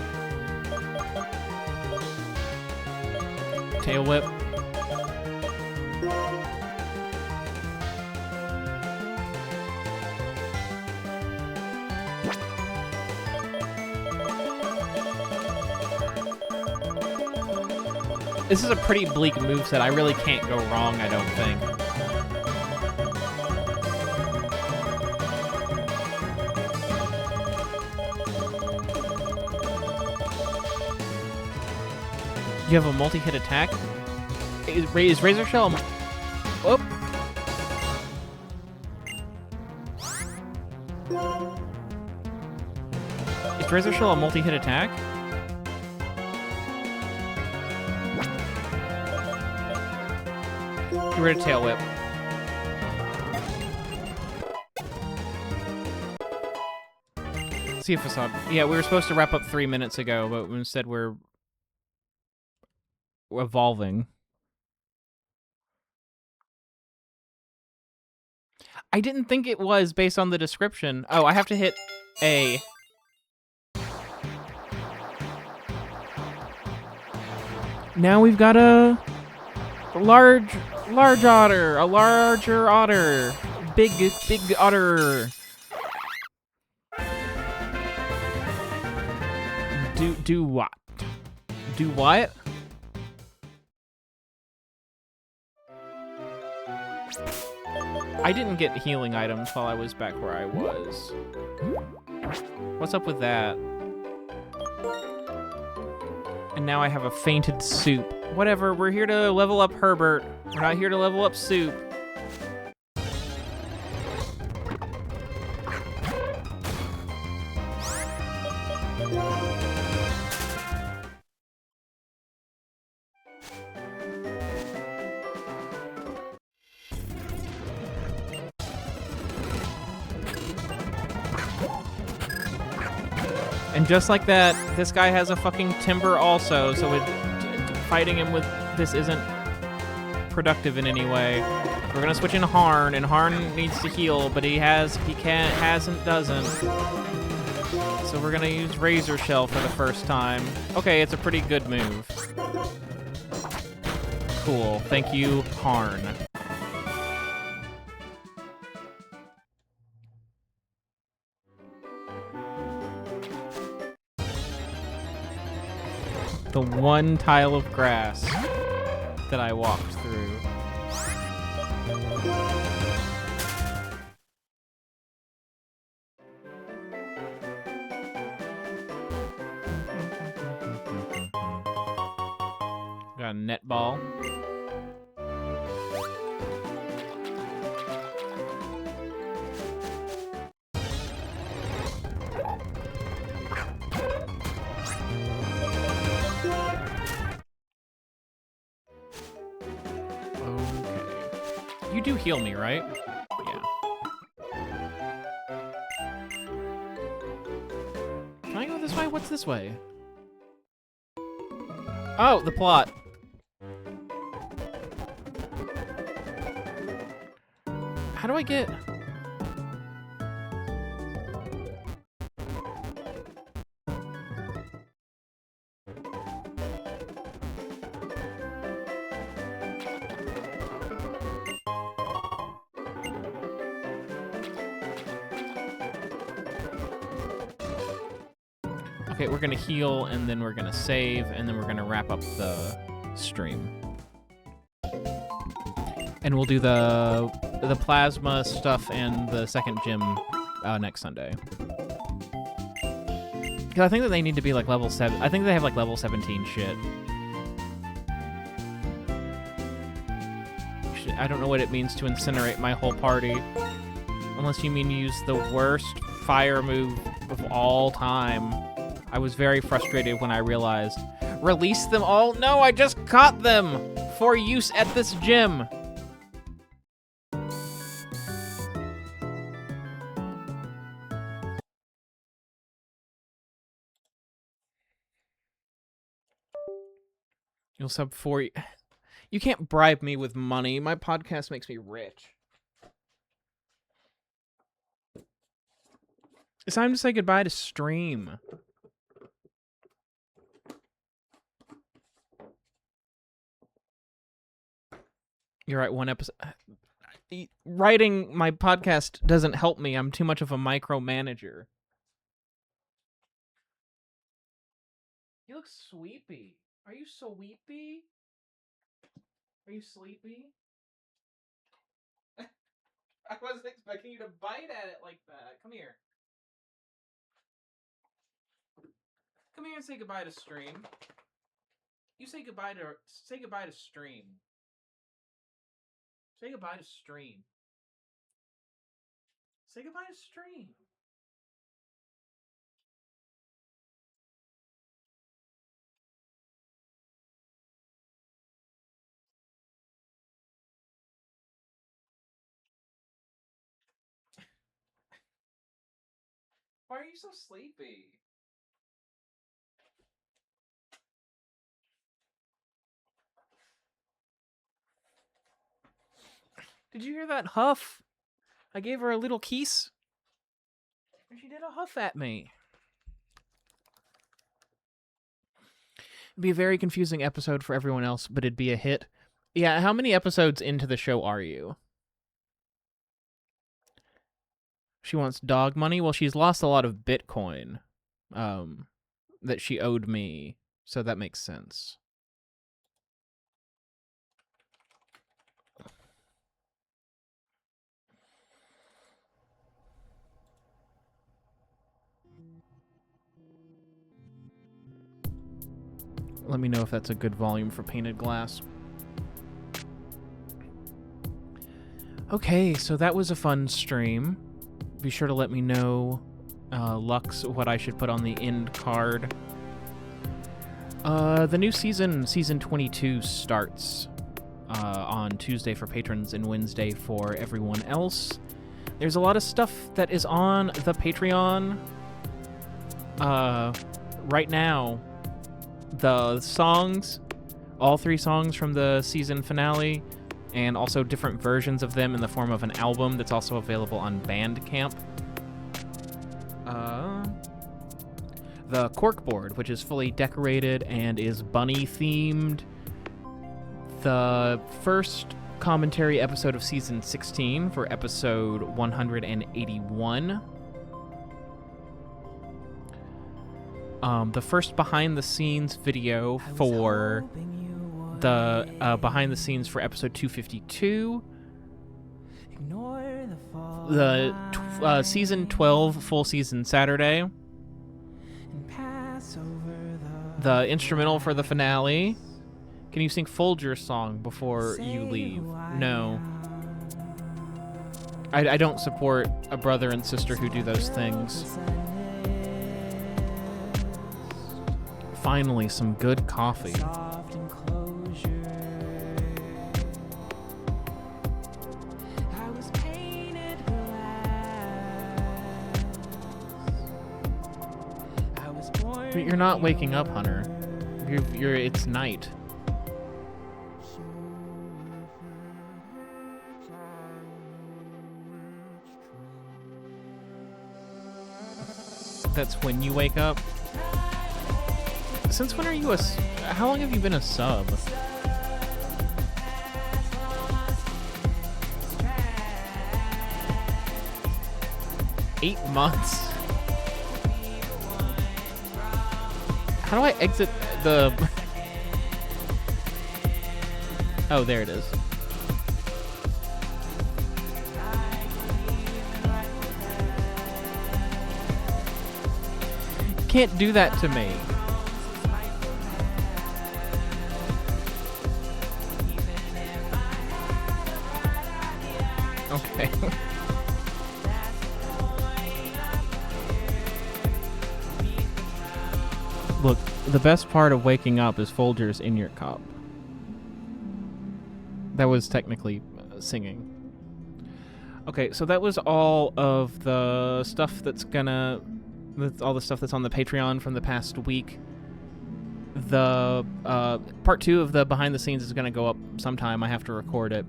Tail Whip. This is a pretty bleak moveset. I really can't go wrong, I don't think. You have a multi-hit attack? Is Razor Shell a... Whoop. Is Razor Shell a multi-hit attack? Get rid of Tail Whip. See if I saw... Yeah, we were supposed to wrap up 3 minutes ago, but instead we're evolving. I didn't think it was based on the description. Oh, I have to hit A. Now we've got a large otter, a larger otter, big otter. Do what? Do what? I didn't get healing items while I was back where I was. What's up with that? And now I have a fainted soup. Whatever, we're here to level up Herbert. We're not here to level up Soup. And just like that, this guy has a fucking timber also, so fighting him with this isn't productive in any way. We're gonna switch in Harn, and Harn needs to heal, but he hasn't, doesn't. So we're gonna use Razor Shell for the first time. Okay, it's a pretty good move. Cool. Thank you, Harn. The one tile of grass that I walked through. Got a netball. Okay. You do heal me, right? Yeah. Can I go this way? What's this way? Oh, the plot. How do I get... Okay, we're gonna heal, and then we're gonna save, and then we're gonna wrap up the stream. And we'll do the plasma stuff and the second gym next Sunday. Because I think that they need to be like level 7. I think they have like level 17 shit. I don't know what it means to incinerate my whole party. Unless you mean use the worst fire move of all time. I was very frustrated when I realized, release them all? No, I just caught them for use at this gym. You'll sub 4. You can't bribe me with money. My podcast makes me rich. It's time to say goodbye to stream. You're right, one episode. Writing my podcast doesn't help me. I'm too much of a micromanager. You look sleepy. Are you sleepy? Are you sleepy? I wasn't expecting you to bite at it like that. Come here. Come here and say goodbye to stream. You say goodbye to stream. Say goodbye to stream. Say goodbye to stream. Why are you so sleepy? Did you hear that huff? I gave her a little kiss. And she did a huff at me. It'd be a very confusing episode for everyone else, but it'd be a hit. Yeah, how many episodes into the show are you? She wants dog money? Well, she's lost a lot of Bitcoin that she owed me, so that makes sense. Let me know if that's a good volume for painted glass. Okay, so that was a fun stream. Be sure to let me know, Lux, what I should put on the end card. The new season 22, starts on Tuesday for patrons and Wednesday for everyone else. There's a lot of stuff that is on the Patreon right now. The songs all 3 songs from the season finale, and also different versions of them in the form of an album that's also available on Bandcamp. The corkboard, which is fully decorated and is bunny themed. The first commentary episode of season 16 for episode 181. The first behind the scenes video for the behind the scenes for episode 252. The season 12 full season Saturday. The instrumental for the finale. Can you sing Folger's song before you leave? No. I don't support a brother and sister who do those things. Finally, some good coffee. But you're not waking up, Hunter. It's night. That's when you wake up? Since when are you how long have you been a sub? Eight months? How do I exit the... Oh, there it is. Can't do that to me. Okay. Look, the best part of waking up is Folgers in your cup. That was technically singing. Okay, so that was all of the stuff that's all the stuff that's on the Patreon from the past week. The part 2 of the behind the scenes is gonna go up sometime. I have to record it.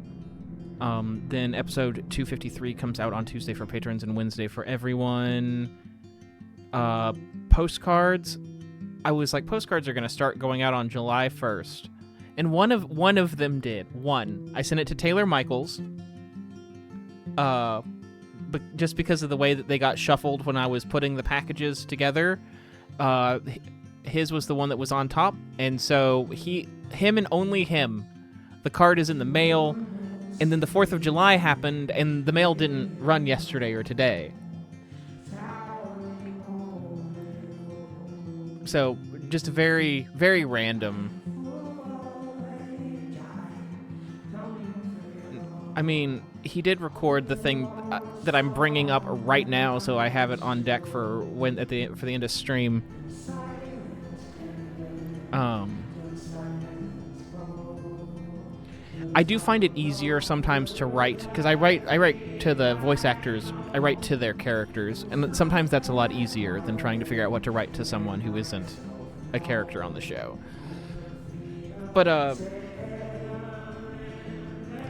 Then episode 253 comes out on Tuesday for patrons and Wednesday for everyone. Postcards. I was like, postcards are going to start going out on July 1st. And one of them did. One. I sent it to Taylor Michaels. But just because of the way that they got shuffled when I was putting the packages together, his was the one that was on top. And so him and only him, the card is in the mail. And then the 4th of July happened, and the mail didn't run yesterday or today. So, just very, very random. I mean, he did record the thing that I'm bringing up right now, so I have it on deck for the end of stream. I do find it easier sometimes to write, because I write to the voice actors, I write to their characters, and sometimes that's a lot easier than trying to figure out what to write to someone who isn't a character on the show. But,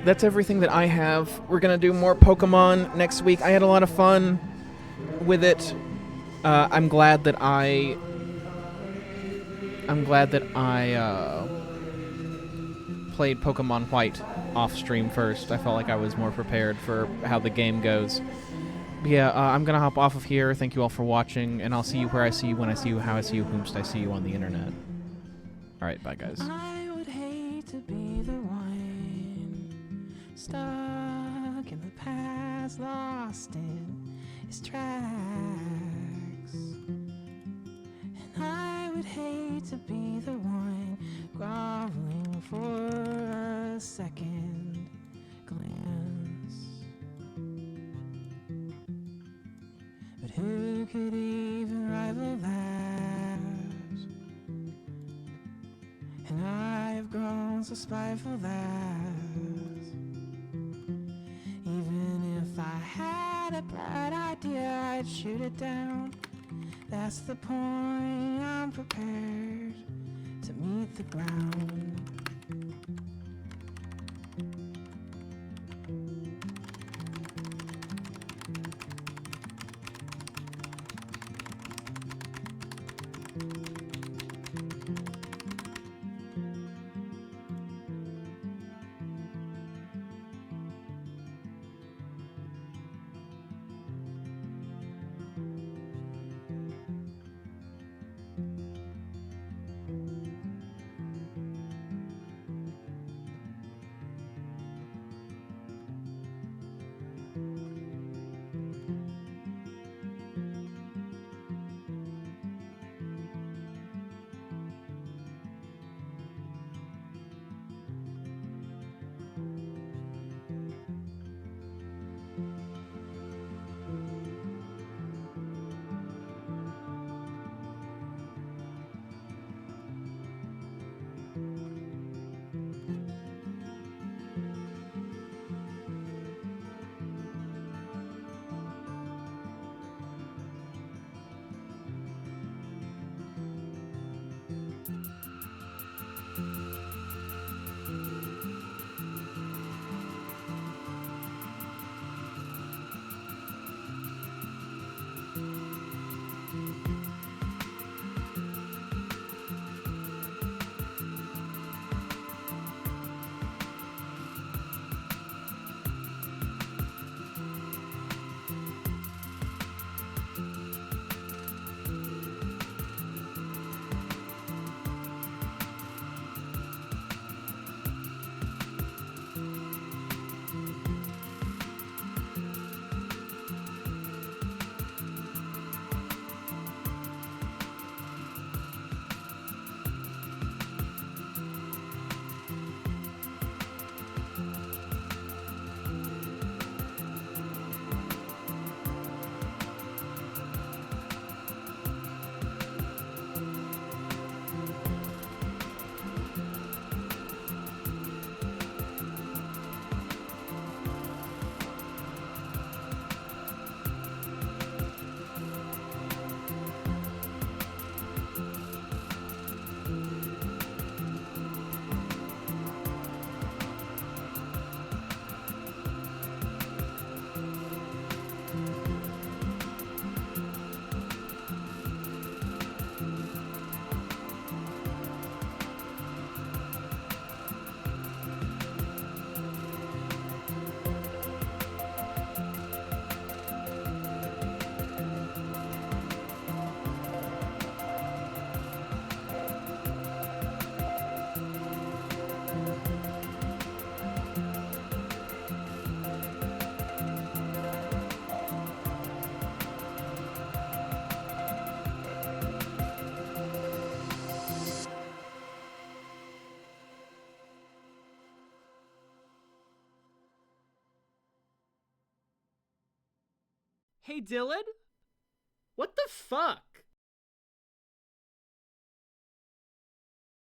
that's everything that I have. We're gonna do more Pokemon next week. I had a lot of fun with it. I'm glad that I played Pokemon White off stream first. I felt like I was more prepared for how the game goes. But yeah, I'm gonna hop off of here. Thank you all for watching, and I'll see you where I see you, when I see you, how I see you, whomst I see you on the internet. Alright, bye guys. I would hate to be the one stuck in the past, lost in its tracks. And I would hate to be the one groveling for a second glance. But who could even rival that? And I have grown so spiteful that even if I had a bright idea, I'd shoot it down. That's the point, I'm prepared to meet the ground. Hey, Dylan? What the fuck?